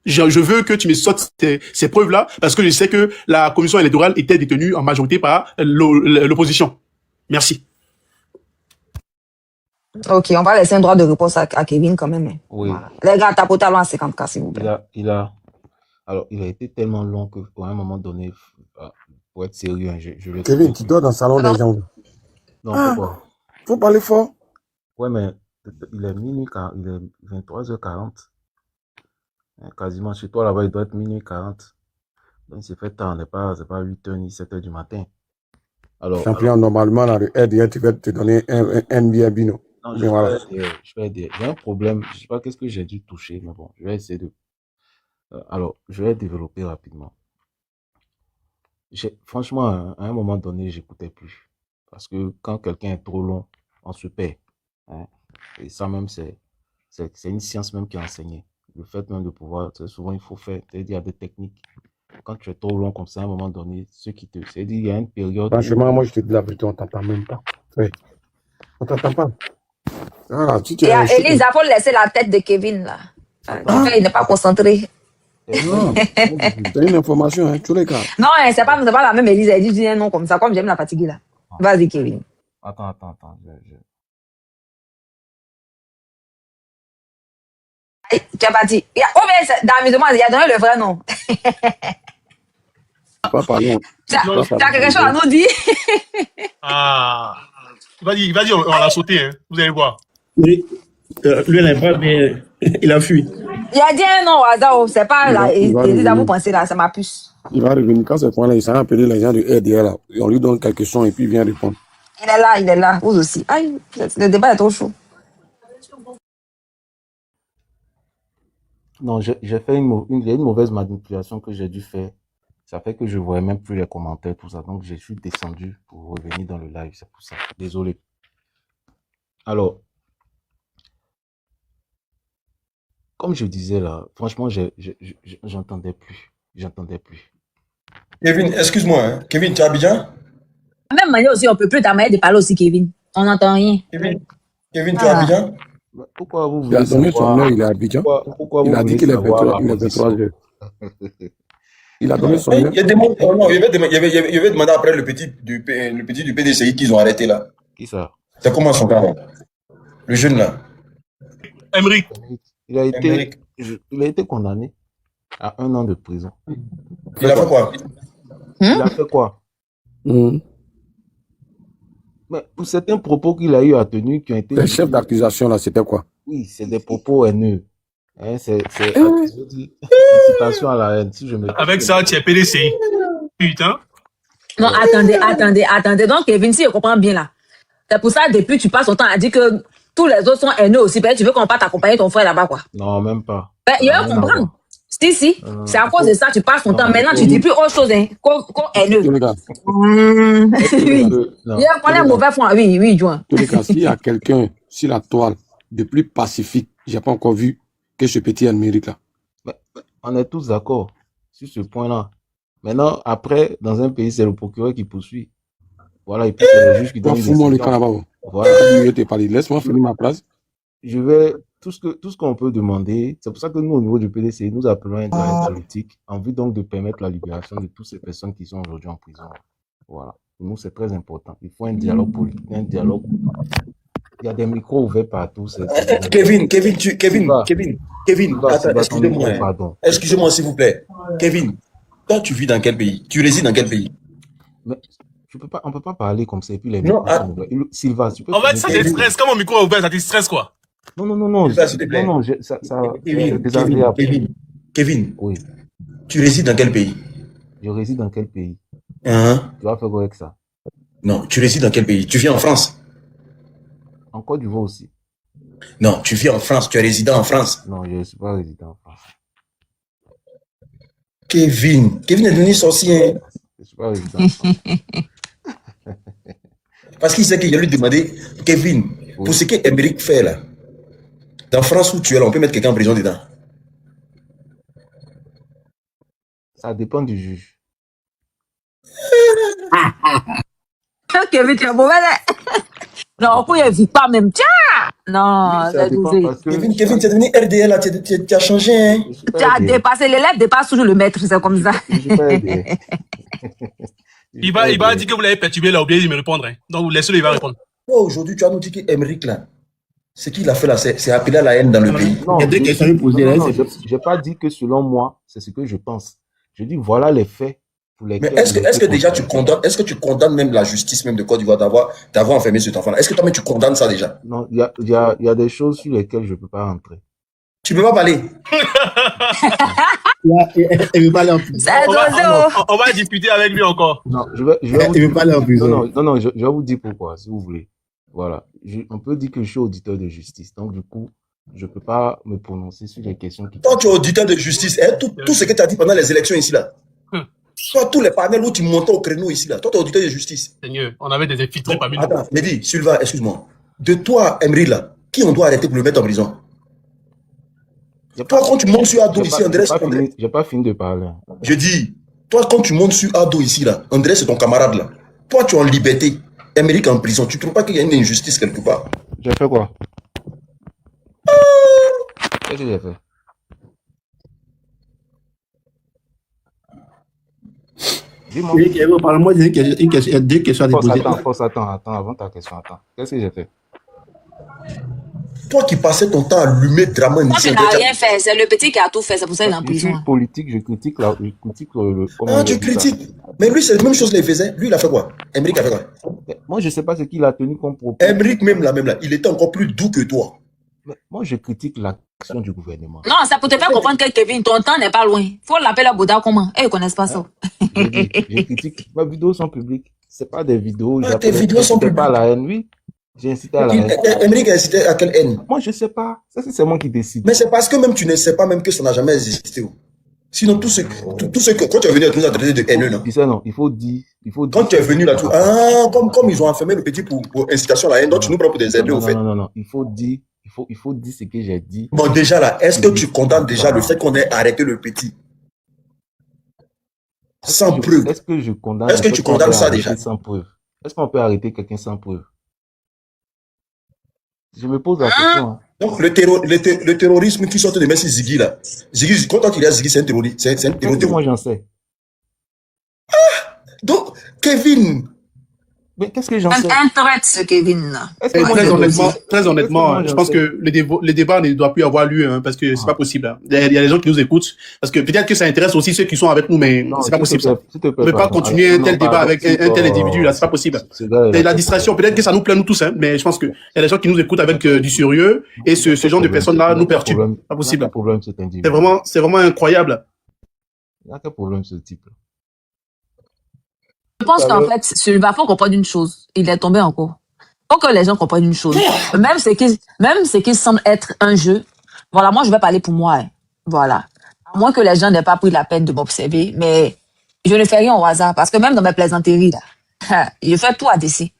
S3: Je veux que tu me sortes ces preuves-là, parce que je sais que la commission électorale était détenue en majorité par l'opposition. Merci.
S6: Ok, on va laisser un droit de réponse à Kevin quand même.
S2: Oui.
S6: Voilà. Les gars, tapotez-le en 50 cas, s'il vous plaît.
S2: Alors, il a été tellement long qu'à un moment donné, pour être sérieux, je le
S4: Kevin, tu dors dans le salon des gens.
S2: Non, pourquoi?
S4: Faut parler fort.
S2: Ouais, mais il est minuit, il est 23h40. Quasiment chez toi là-bas, il doit être minuit 40. Donc, c'est fait tard, c'est pas 8h ni 7h du matin. Alors,
S4: champion, normalement, dans le RDR, tu vas te donner un bien bino.
S2: Non, je vais dire. J'ai un problème, je sais pas qu'est-ce que j'ai dû toucher, mais bon, je vais essayer de. Alors, je vais développer rapidement. Franchement, à un moment donné, j'écoutais plus. Parce que quand quelqu'un est trop long, on se perd. Hein. Et ça même, c'est une science même qui est enseignée. Le fait même de pouvoir, souvent il faut faire, c'est-à-dire il y a des techniques. Quand tu es trop long comme ça, à un moment donné, c'est-à-dire il y a une période.
S4: Franchement, moi je te dis la vérité, on t'entend même pas. Oui. On t'entend pas. Voilà,
S6: et Elisa, il faut laisser la tête de Kevin là. Il n'est pas concentré.
S4: Non, c'est une information, hein, tous les cas.
S6: Non, c'est pas la même Elisa, elle dit un nom comme ça, comme j'aime la fatiguer là. Vas-y, Kevin.
S2: Attends.
S6: Tu as pas dit. Oh, mais dans l'amusement, il a donné le vrai nom. Tu as quelque chose à nous dire?
S3: Ah. Vas-y, on va la sauter, hein. Vous allez voir.
S9: Oui. Lui, il n'a pas, mais il a fui.
S6: Il a dit un nom au hasard, c'est pas là.
S4: Il va
S6: Elisa, vous
S4: revenir.
S6: pensez là, c'est ma puce.
S4: Il va revenir. Quand c'est point là, il s'est appelé les gens de RDR là. Et on lui donne quelques questions et puis il vient répondre.
S6: Il est là, vous aussi. Aïe, le débat est trop chaud.
S2: Non, j'ai fait une mauvaise manipulation que j'ai dû faire. Ça fait que je voyais même plus les commentaires, tout ça. Donc, je suis descendu pour revenir dans le live. C'est pour ça. Désolé. Alors, comme je disais là, franchement, j'entendais plus. J'entendais plus.
S1: Kevin, excuse-moi, hein. Kevin, tu es à Abidjan?
S6: De la même manière aussi, on peut plus ta manière de parler aussi, Kevin. On n'entend rien.
S1: Kevin, tu es à Abidjan?
S2: Pourquoi vous
S4: Il a
S2: voulez
S4: donné son
S2: savoir?
S4: nom, il est à Abidjan.
S2: Pourquoi
S4: Il
S2: vous
S4: a dit
S2: voulez
S4: qu'il est
S2: savoir
S4: 23,
S2: la
S4: il est 23
S2: position?
S4: heures. Il a donné son
S1: Il
S4: nom.
S1: y a des mots. Oh non, il y avait demandé après le petit du PDCI qu'ils ont arrêté là.
S2: Qui ça?
S1: C'est comment son gars là? Le jeune là.
S3: Emery.
S2: Il a été,
S1: Émeric.
S2: il a été condamné à 1 an de prison.
S1: Il a fait quoi?
S2: Il a fait quoi? Mais pour certains propos qu'il a eu à tenir qui ont été...
S4: Les chefs d'accusation là, c'était quoi?
S2: Oui, c'est des propos haineux. Hein, je dis, incitation à la haine. Si je me...
S3: Avec ça, tu es PDCI. Putain.
S6: Non, attendez. Donc, Kevin, si je comprends bien là, c'est pour ça, depuis, tu passes ton temps à dire que tous les autres sont haineux aussi. Ben, tu veux qu'on parte accompagner ton frère là-bas, quoi.
S2: Non, même pas.
S6: Ben, il
S2: Ça
S6: va
S2: n'a rien à
S6: comprendre.
S2: voir.
S6: Si. C'est à cause de ça, tu passes ton temps. Maintenant, tu dis plus autre chose, hein, qu'on haineux.
S4: Tous les gars,
S6: Oui.
S2: Non.
S6: Il a parlé mauvais fond. Oui, Joan.
S4: tous les gars, s'il y a quelqu'un sur la toile de plus pacifique, j'ai pas encore vu que ce petit Amérique là.
S2: On est tous d'accord sur ce point-là. Maintenant, après, dans un pays, c'est le procureur qui poursuit. Voilà, et puis c'est le juge qui donne une
S4: Fous-moi le
S2: décision.
S4: camp là-bas.
S2: Voilà.
S4: Je te parle. Laisse-moi finir ma place.
S2: Je vais, tout ce qu'on peut demander, c'est pour ça que nous, au niveau du PDC, nous appelons un dialogue politique en vue donc de permettre la libération de toutes ces personnes qui sont aujourd'hui en prison. Voilà. Pour nous, c'est très important. Il faut un dialogue politique, un dialogue. Il y a des micros ouverts partout.
S1: Kevin,
S2: Silva,
S1: attends, excusez-moi.
S2: ton micro, pardon.
S1: Excusez-moi, s'il vous plaît. Kevin, toi, tu vis dans quel pays? Tu résides dans quel pays?
S2: Mais on peut pas parler comme ça et puis les
S1: Non,
S2: micros sont ouverts. Silva, tu peux.
S3: En fait, ça te stresse. Quand mon micro est ouvert, ça te stresse quoi?
S2: Non.
S1: Silva, s'il te plaît.
S2: Non, ça désagréable.
S1: Kevin,
S2: Oui.
S1: tu résides dans quel pays?
S2: Je réside dans quel pays?
S1: Hein?
S2: Tu vas faire quoi avec ça?
S1: Non, tu résides dans quel pays? Tu vis en France?
S2: En Côte d'Ivoire aussi.
S1: Non, tu vis en France, tu es résident en France.
S2: Non, je ne suis pas résident en France.
S1: Kevin est devenu sorcier. Hein?
S2: Je ne suis pas résident en France.
S1: Parce qu'il sait qu'il a lui demandé, Kevin, pour ce qu'Emeric fait là, dans France où tu es là, on peut mettre quelqu'un en prison dedans.
S2: Ça dépend du juge.
S6: Kevin, tu es mauvais. Non, pourquoi il ne vit pas même? Tiens! Non,
S2: Oui, ça
S6: c'est
S2: dépend
S6: douze.
S2: parce que...
S1: Kevin, tu es devenu RDL là, tu as changé. Hein?
S2: Je suis pas
S6: Tu as
S2: aidé.
S6: dépassé l'élève, dépasse toujours le maître, c'est comme ça.
S2: Je suis pas aidé.
S3: Il va dire que vous l'avez perturbé, il a oublié de me répondre. Hein. Donc, laissez-le, il va répondre.
S1: Toi, aujourd'hui, tu as nous dit qu'Emeric là, ce qu'il a fait là, c'est appeler à la haine dans le pays.
S2: Non,
S9: Il y a deux questions à lui poser. Là, c'est-
S2: je n'ai pas dit que selon moi, c'est ce que je pense. Je dis voilà les faits pour
S1: Mais
S2: lesquels...
S1: est-ce que déjà tu condamnes même la justice même de Côte d'Ivoire d'avoir enfermé cet enfant là? Est-ce que toi-même tu condamnes ça déjà?
S2: Non, il y a des choses sur lesquelles je ne peux pas rentrer.
S1: Tu peux pas parler.
S9: Il veut pas aller en prison.
S6: C'est dodo.
S3: On va discuter avec lui encore.
S2: Non, je vais vous
S9: Il veut pas aller en prison.
S2: Non, je vais vous dire pourquoi, si vous voulez. Voilà. On peut dire que je suis auditeur de justice. Donc, du coup, je ne peux pas me prononcer sur les questions qui...
S1: Toi, tu es auditeur de justice. Hein? Tout ce que tu as dit pendant les élections ici là. Toi, tous les panels où tu montais au créneau ici là. Toi, tu es auditeur de justice.
S3: Seigneur, on avait des infiltrés parmi nous.
S1: Attends, Mehdi, Sylvain, excuse-moi. De toi, Emery là, qui on doit arrêter pour le mettre en prison? Toi, quand tu montes sur Ado ici, André,
S2: j'ai pas fini de parler.
S1: je dis, toi, quand tu montes sur Ado ici là, André, c'est ton camarade là. Toi, tu es en liberté. Émeric en prison. Tu ne trouves pas qu'il y a une injustice quelque part?
S2: J'ai fait quoi? Qu'est-ce que j'ai fait? Dis-moi.
S9: Parle-moi d'une question. Il y a deux questions à déposer.
S2: Attends, avant ta question, attends. Qu'est-ce que j'ai fait?
S1: Toi qui passais ton temps à allumer Draman
S6: Moi,
S1: ici.
S6: tu n'as rien fait. C'est le petit qui a tout fait. C'est pour ça qu'il est en
S2: Je
S6: prison.
S2: suis politique, je critique le...
S1: Ah, tu critiques. Mais lui, c'est la même chose qu'il faisait. Lui, il a fait quoi? Émeric a fait quoi?
S2: Moi, je sais pas ce qu'il a tenu comme propos.
S1: Émeric, même là, il était encore plus doux que toi.
S2: Mais moi, je critique l'action du gouvernement.
S6: Non, c'est pour te faire comprendre que Kevin, ton temps n'est pas loin. Faut l'appeler Bouddha comment? Eh, ils connaissent pas ça.
S2: J'ai dit, je critique. Mes vidéos sont publiques. C'est pas des vidéos.
S1: Ah, tes vidéos sont
S2: J'incitais pas à
S1: publiques.
S2: la haine, oui. J'ai incité à la haine.
S1: Émeric a incité à quelle haine?
S2: Moi, je sais pas. Ça, c'est moi qui décide.
S1: Mais c'est parce que même tu ne sais pas même que ça n'a jamais existé. Sinon, tout ce que, quand tu es venu à nous a traité de haineux, non?
S2: Tu sais, non, il faut dire.
S1: Quand tu es venu là, comme ils ont enfermé le petit pour incitation à la haine, donc tu nous prends pour des haineux, au fait.
S2: Non. Il faut dire ce que j'ai dit.
S1: Bon, déjà là, est-ce que tu condamnes déjà le fait qu'on ait arrêté le petit? Sans preuve.
S2: Est-ce que je condamne?
S1: Est-ce que tu condamnes ça déjà?
S2: Sans preuve. Est-ce qu'on peut arrêter quelqu'un sans preuve? Je me pose la question. Hein.
S1: Donc, le terrorisme qui sort de Messi Ziggy là. Ziggy, quand il y a Ziggy, c'est un terroriste. C'est un terroriste.
S2: Moi, j'en sais.
S1: Donc, Kevin.
S2: Mais qu'est-ce que j'en sais?
S6: Un threat, ce Kevin.
S3: Très honnêtement, je pense que le débat ne doit plus avoir lieu, hein, parce que c'est pas possible. Hein. Il y a des gens qui nous écoutent, parce que peut-être que ça intéresse aussi ceux qui sont avec nous, mais c'est pas possible. On ne peut pas continuer un tel débat avec un tel individu, là, c'est pas possible. Et la distraction, peut-être que ça nous plaît nous tous, hein, mais je pense qu'il y a des gens qui nous écoutent avec du sérieux, et ce genre de personnes-là nous perturbent. Pas possible. C'est vraiment incroyable.
S2: Il n'y a qu'un problème, ce type-là.
S6: Je pense qu'en fait, il faut comprendre une chose. Il est tombé encore. Faut que les gens comprennent une chose. Même ce qui semble être un jeu. Voilà, moi, je vais parler pour moi. Hein. Voilà. À moins que les gens n'aient pas pris la peine de m'observer, mais je ne fais rien au hasard. Parce que même dans mes plaisanteries, là, je fais tout à décider.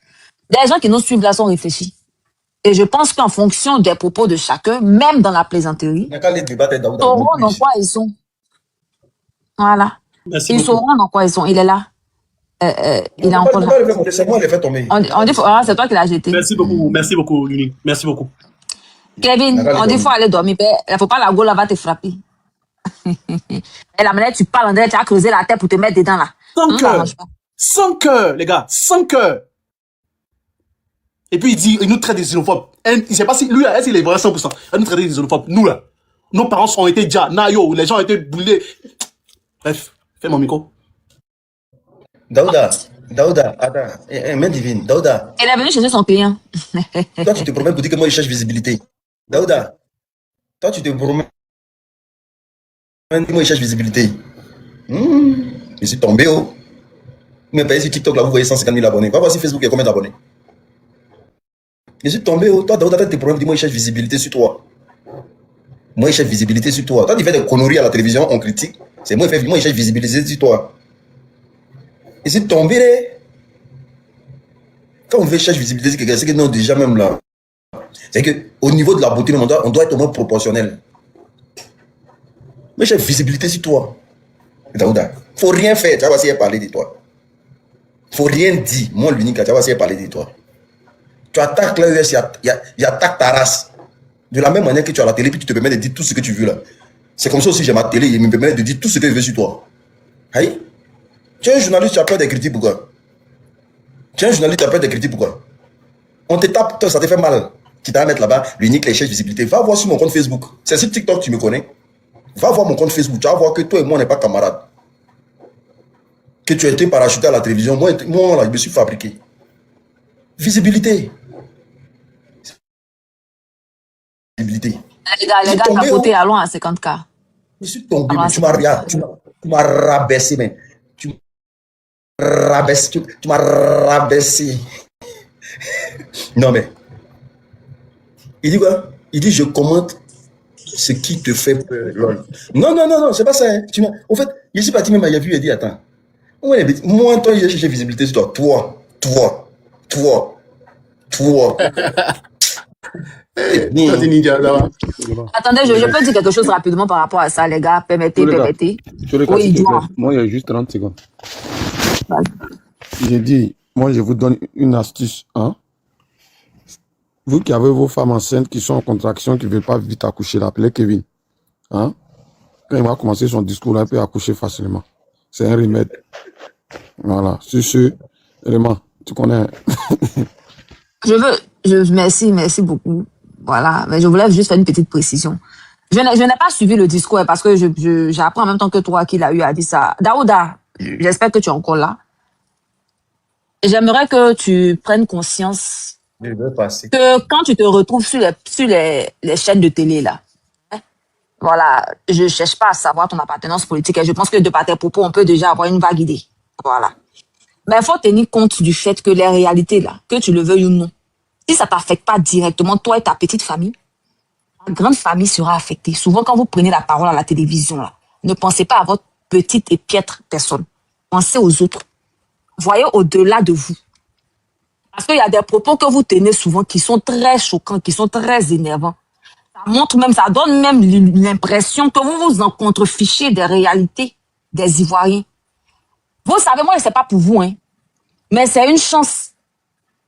S6: Les gens qui nous suivent là sont réfléchis. Et je pense qu'en fonction des propos de chacun, même dans la plaisanterie, ils sauront dans quoi ils sont. Voilà. Ils sauront dans quoi ils sont. Il est là. Il est encore là.
S1: C'est moi qui l'ai fait tomber.
S6: On dit, c'est toi qui l'as jeté.
S3: Merci beaucoup, Luni. Merci beaucoup.
S6: Kevin, on dit, faut aller dormir. Il faut pas la go là va te frapper. Et la manière tu parles, tu as creusé la terre pour te mettre dedans là.
S3: Sans cœur, les gars, sans cœur. Et puis il nous traite des xénophobes. Il sait pas si lui, est-ce qu'il est vraiment 100%. Il nous traite des xénophobes. Nous là, nos parents ont été déjà nayo, les gens ont été boulés. Bref, fais mon micro.
S1: Daouda, attends, main divine, Daouda.
S6: Elle est venue chercher son client.
S1: Toi, tu te promets pour dire que moi, je cherche visibilité. Daouda, toi, tu te promets que moi, je cherche visibilité. Je suis tombé, oh. Mais payé sur TikTok, là, vous voyez 150 000 abonnés. Va voir si Facebook, il y a combien d'abonnés. Je suis tombé, oh. Toi, Daouda, tu te promets pour dire moi, je cherche visibilité sur toi. Moi, je cherche visibilité sur toi. Toi, tu fais des conneries à la télévision, on critique. C'est moi, je cherche visibilité sur toi. Et c'est tombé, quand on veut chercher visibilité, c'est que non, déjà même là, c'est qu'au niveau de la beauté, on doit être au moins proportionnel. Mais j'ai visibilité sur toi. Daouda, faut rien faire, tu vas essayer de parler de toi. Faut rien dire, moi l'unique, tu vas essayer de parler de toi. Tu attaques l'US, il attaque ta race. De la même manière que tu as la télé, puis tu te permets de dire tout ce que tu veux là. C'est comme ça aussi, j'ai ma télé, il me permet de dire tout ce que je veux sur toi. Aïe. Tu es un journaliste, tu as peur des critiques, pourquoi? Tu es un journaliste, tu as peur des critiques, pourquoi? On te tape, ça te fait mal. Tu t'as à mettre là-bas, l'unique, les chefs visibilité. Va voir sur mon compte Facebook. C'est sur TikTok, tu me connais. Va voir mon compte Facebook. Tu vas voir que toi et moi, on n'est pas camarades. Que tu as été parachuté à la télévision. Moi là, je me suis fabriqué. Visibilité. Visibilité.
S6: Les gars, capotés, allons à 50K.
S1: Je suis tombé, mais tu m'as rabaissé, mais. Tu m'as rabaissé. Non, mais. Il dit quoi? Il dit, je commente ce qui te fait peur, lol. Non, c'est pas ça. Hein. Au fait, je suis parti même, il a vu, il a dit, attends. Moi, toi, j'ai visibilité sur toi. Toi.
S6: Attendez, je peux dire quelque chose rapidement par rapport à ça, les gars. Permettez. Oui,
S4: moi, il y a juste 30 secondes. J'ai dit, moi, je vous donne une astuce. Hein? Vous qui avez vos femmes enceintes qui sont en contraction, qui ne veulent pas vite accoucher, appelez Kevin. Hein? Quand il va commencer son discours, là, il peut accoucher facilement. C'est un remède. Voilà. Sur ce, vraiment, tu connais.
S6: Merci beaucoup. Voilà. Mais je voulais juste faire une petite précision. Je n'ai pas suivi le discours parce que j'apprends en même temps que toi qu'il a eu à dire ça. Daouda, j'espère que tu es encore là. J'aimerais que tu prennes conscience
S1: Je veux passer.
S6: Que quand tu te retrouves sur les chaînes de télé, là, hein, voilà, je cherche pas à savoir ton appartenance politique et je pense que de par tes propos, on peut déjà avoir une vague idée. Voilà. Mais il faut tenir compte du fait que les réalités, là, que tu le veuilles ou non, si ça t'affecte pas directement, toi et ta petite famille, la grande famille sera affectée. Souvent, quand vous prenez la parole à la télévision, là, ne pensez pas à votre petite et piètre personne. Pensez aux autres. Voyez au-delà de vous. Parce qu'il y a des propos que vous tenez souvent qui sont très choquants, qui sont très énervants. Ça montre même, ça donne même l'impression que vous vous en contrefichez des réalités des Ivoiriens. Vous savez, moi, c'est pas pour vous, hein. Mais c'est une chance.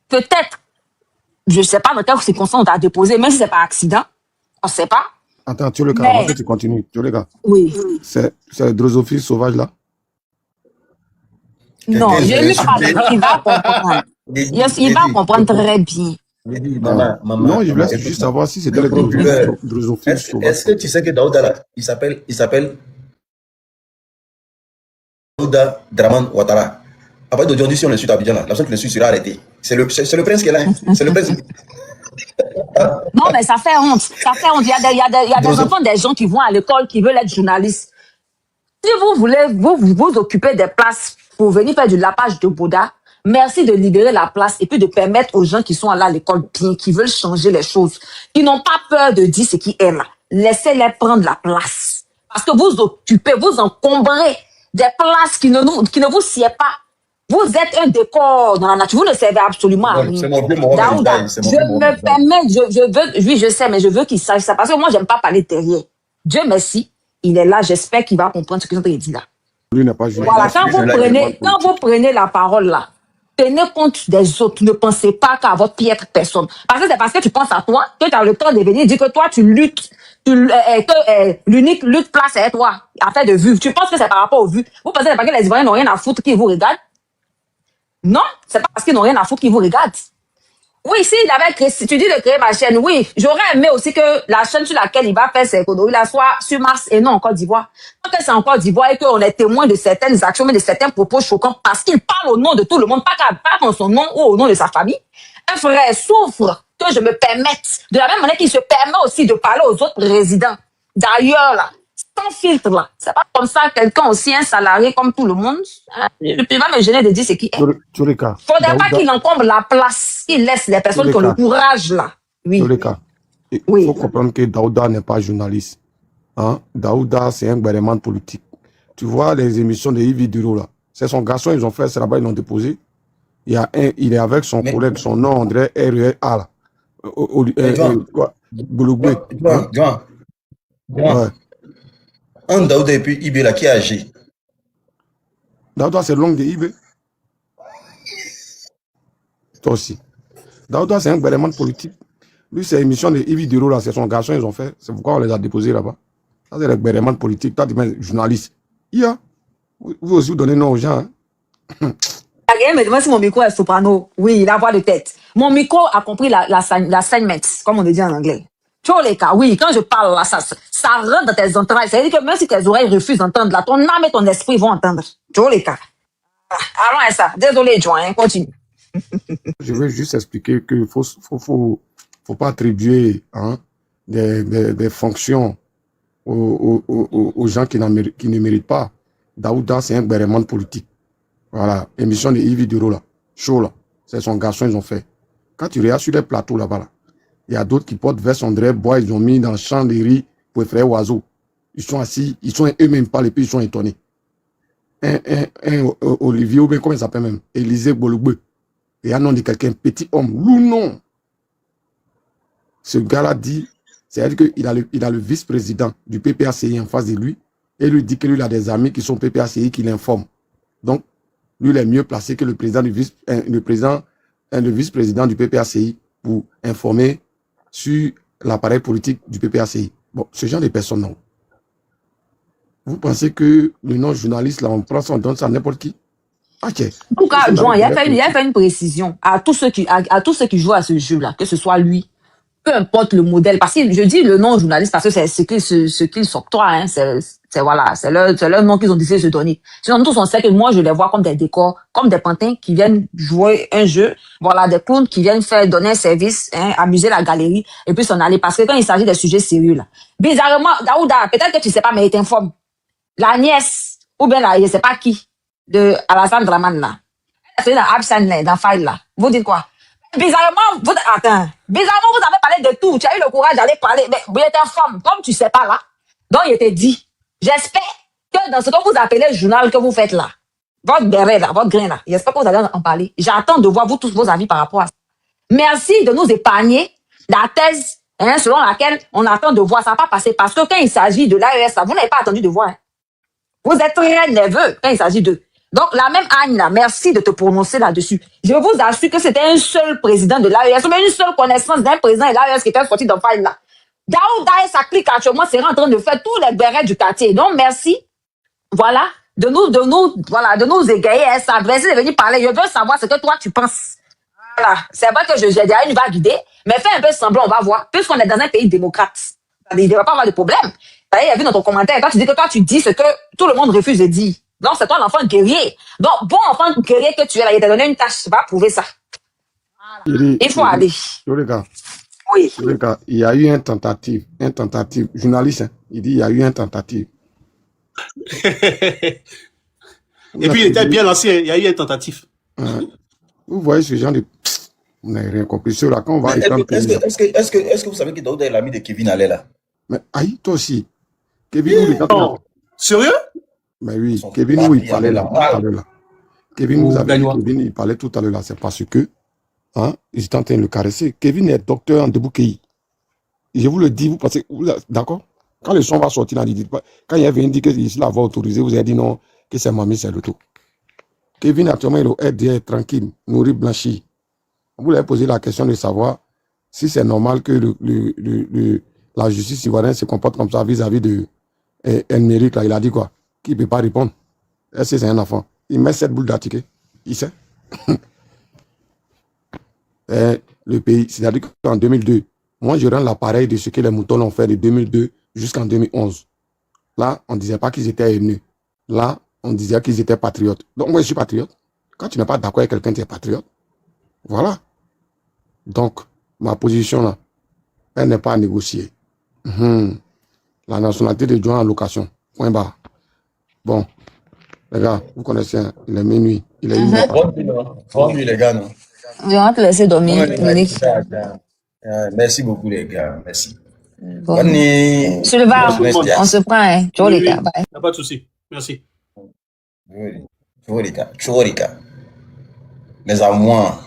S6: Peut-être, je sais pas dans quelles circonstances on t'a déposé, même si c'est par accident, on sait pas.
S4: Attends, tu le cas,
S6: Mais,
S4: avant que tu continues, tu le gars.
S6: oui.
S4: C'est le drosophile sauvage là.
S6: Non,
S1: Quelqu'un
S6: je
S1: veut
S6: lui parle,
S1: insulter.
S6: il va comprendre. Il va comprendre très bien.
S4: Non, je voulais juste savoir si c'était le drosophile sauvage.
S1: Est-ce que tu sais que Daouda là, il s'appelle Daouda Draman Ouattara. Après d'aujourd'hui, si on le suit à Abidjan, la personne qui le suit sera arrêtée. C'est le prince qui est là. Hein. C'est le prince.
S6: Non, mais ça fait honte. Ça fait honte. Il y a des enfants, des gens qui vont à l'école, qui veulent être journalistes. Si vous voulez vous occuper des places pour venir faire du lapage de Bouddha, merci de libérer la place et puis de permettre aux gens qui sont là à l'école bien, qui veulent changer les choses, qui n'ont pas peur de dire ce qu'ils aiment. Laissez-les prendre la place. Parce que vous occupez, vous encombrez des places qui ne vous sied pas. Vous êtes un décor dans la nature. Vous ne servez absolument à rien.
S1: C'est mon vieux Mohamed
S6: Daouda,
S1: Ibrahim, c'est mon
S6: je
S1: vieux Mohamed
S6: me permets, oui, je sais, mais je veux qu'il sache ça. Parce que moi, j'aime pas parler derrière. Dieu merci, il est là. J'espère qu'il va comprendre ce que je dit là.
S4: Lui n'est pas journaliste.
S6: Voilà, quand vous prenez la parole là, tenez compte des autres. Ne pensez pas qu'à votre piètre personne. Parce que c'est parce que tu penses à toi que tu as le temps de venir dire que toi, tu luttes. Que l'unique lutte place c'est toi, affaire de vue. Tu penses que c'est par rapport aux vues. Vous pensez que les Ivoiriens n'ont rien à foutre qu'ils vous regardent? Non, c'est pas parce qu'ils n'ont rien à foutre qu'ils vous regardent. Oui, s'il avait créé, si tu dis de créer ma chaîne, oui, j'aurais aimé aussi que la chaîne sur laquelle il va faire ses codos, il la soit sur Mars et non en Côte d'Ivoire. Tant que c'est en Côte d'Ivoire et qu'on est témoin de certaines actions, mais de certains propos choquants, parce qu'il parle au nom de tout le monde, pas dans son nom ou au nom de sa famille. Un frère souffre que je me permette, de la même manière qu'il se permet aussi de parler aux autres résidents. D'ailleurs, là, sans filtre, là, c'est pas comme ça, quelqu'un aussi, un salarié comme tout le monde, hein, je peux pas me gêner de dire ce qui est. Faudrait pas qu'il encombre la place, qu'il laisse les personnes qui ont le courage, là. Oui.
S4: Il faut comprendre que Daouda n'est pas journaliste. Hein? Daouda, c'est un gouvernement politique. Tu vois les émissions de Yves Duro, là. C'est son garçon, ils ont fait, c'est là-bas, ils l'ont déposé. Il est avec son collègue, son nom, André R.E.A. là. Gouloubé.
S1: Ouais. Un Daouda et puis Ibé là qui a agi.
S4: Daouda, c'est l'oncle de Ibé. Toi aussi. Daouda, c'est un gouvernement politique. Lui, c'est l'émission de Yves Duro, là, c'est son garçon, ils ont fait. C'est pourquoi on les a déposés là-bas. Ça, c'est le gouvernement politique. Toi, tu es journaliste. Vous aussi, vous donnez nom aux gens. Hein?
S6: Mais demain, si mon micro est soprano, oui, il a voix de tête. Mon micro a compris l'assignment, comme on dit en anglais. Tu vois les cas, oui, quand je parle là, ça rentre dans tes entrailles. C'est-à-dire que même si tes oreilles refusent d'entendre, là, ton âme et ton esprit vont entendre. Tu vois les cas. Allons à ça. Désolé, Joan, continue.
S4: Je veux juste expliquer qu'il faut pas attribuer hein, des fonctions aux gens qui ne méritent pas. Daouda, c'est un gouvernement politique. Voilà, émission de Yves Duro là, chaud là, c'est son garçon, ils ont fait. Quand tu regardes sur les plateaux là-bas, là, il y a d'autres qui portent veste André bois, ils ont mis dans le champ de riz pour effrayer oiseaux. Ils sont assis, ils sont eux-mêmes pas et puis ils sont étonnés. Olivier, ou bien comment il s'appelle même, Élisée Goloubé. Il y a un nom de quelqu'un, petit homme, non. Ce gars-là dit, c'est-à-dire qu'il a le vice-président du PPACI en face de lui, et lui dit que lui il a des amis qui sont PPACI qui l'informent. Donc, lui, il est mieux placé que le vice-président du PPACI pour informer sur l'appareil politique du PPACI. Bon, ce genre de personnes, non. Vous pensez que le nom journaliste, là, on prend ça, on donne ça à n'importe qui? Ok.
S6: En tout cas, Joan, il a fait une précision à tous ceux qui jouent à ce jeu-là, que ce soit lui peu importe le modèle, parce que je dis le nom journaliste parce que c'est ce qu'ils s'octroient, hein, voilà, c'est leur nom qu'ils ont décidé de se donner. Sinon, tous on sait que moi, je les vois comme des décors, comme des pantins qui viennent jouer un jeu, voilà, des clowns qui viennent donner un service, hein, amuser la galerie, et puis s'en aller. Parce que quand il s'agit des sujets sérieux, là, bizarrement, Daouda, peut-être que tu sais pas, mais il t'informe. La nièce, ou bien là, je sais pas qui, de Alassane Draman, là, c'est dans Absan, là, dans File, là. Vous dites quoi? Bizarrement, vous avez parlé de tout. Tu as eu le courage d'aller parler, mais vous êtes informe, comme tu sais pas là. Donc, il était dit. J'espère que dans ce que vous appelez le journal que vous faites là, votre béret là, votre grain là, j'espère que vous allez en parler. J'attends de voir vous tous vos avis par rapport à ça. Merci de nous épargner la thèse, hein, selon laquelle on attend de voir ça pas passer. Parce que quand il s'agit de l'AES, vous n'avez pas attendu de voir. Hein. Vous êtes très nerveux quand il s'agit d'eux. Donc, la même Agne, là, merci de te prononcer là-dessus. Je vous assure que c'était un seul président de l'AES, mais une seule connaissance d'un président de l'AES qui était sorti dans File là. Daouda et sa clique actuellement, c'est en train de faire tous les bérets du quartier. Donc, merci. Voilà. De nous égayer. Hein, ça de venir parler. Je veux savoir ce que toi, tu penses. Voilà. C'est vrai que j'ai déjà une vague idée, mais fais un peu semblant, on va voir. Puisqu'on est dans un pays démocrate. Il ne va pas avoir de problème. Il y a vu dans ton commentaire, toi, tu dis que toi, tu dis ce que tout le monde refuse de dire. Donc, c'est toi l'enfant guerrier. Donc, bon enfant guerrier que tu es là, il t'a donné une tâche. Va prouver ça. Il faut aller. Oui.
S4: Il y a eu une tentative, journaliste, hein, il dit il y a eu une tentative.
S3: Et puis il était bien lancé, il y a eu une tentative.
S4: Vous voyez ce genre de... Vous n'avez rien compris. Là, quand on va
S1: est-ce que vous savez que Daouda est l'ami de Kevin Allais là?
S4: Mais aïe, toi aussi. Kevin,
S3: non. Sérieux?
S4: Mais oui, Kevin, où il parlait là, tout à l'heure là. Kevin, vous avez dit, Kevin, il parlait tout à l'heure là, c'est parce que hein, ils étaient en train de le caresser. Kevin est docteur en Deboukéi. Je vous le dis, vous pensez, d'accord? Quand le son va sortir là, quand il est venu dire que ici là va autoriser, vous avez dit non, que c'est mamie, c'est le tout. Kevin actuellement, il est derrière, tranquille, nourri, blanchi. Vous lui avez posé la question de savoir si c'est normal que la justice ivoirienne se comporte comme ça vis-à-vis de Méric là. Il a dit quoi? Qu'il ne peut pas répondre. Est-ce que c'est un enfant? Il met 7 boules d'attiqué. Il sait. Le pays, c'est-à-dire qu'en 2002, moi je rends l'appareil de ce que les moutons ont fait de 2002 jusqu'en 2011. Là, on ne disait pas qu'ils étaient haineux. Là, on disait qu'ils étaient patriotes. Donc moi je suis patriote. Quand tu n'es pas d'accord avec quelqu'un, tu es patriote. Voilà. Donc, ma position là, elle n'est pas à négocier. La nationalité de John en location. Point barre. Bon, les gars, vous connaissez, hein, il est minuit. Il est
S1: Bonne nuit, les gars. Non?
S6: Je vais te laisser dormir.
S1: Merci beaucoup, les gars. Merci.
S6: Bonne nuit. Sur le bar, on se prend. Hein. Ciao, les gars. Bye.
S3: Il n'y a pas de souci. Merci.
S1: Ciao, les gars. Mais à moi,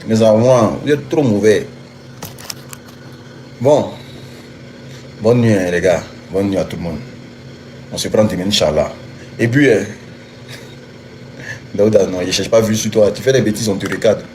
S1: vous êtes trop mauvais. Bon, bonne nuit, hein, les gars. Bonne nuit à tout le monde. On se prend demain, Inch'Allah. Et puis, Daouda, non, je ne cherche pas vu sur toi. Tu fais des bêtises, on te recadre.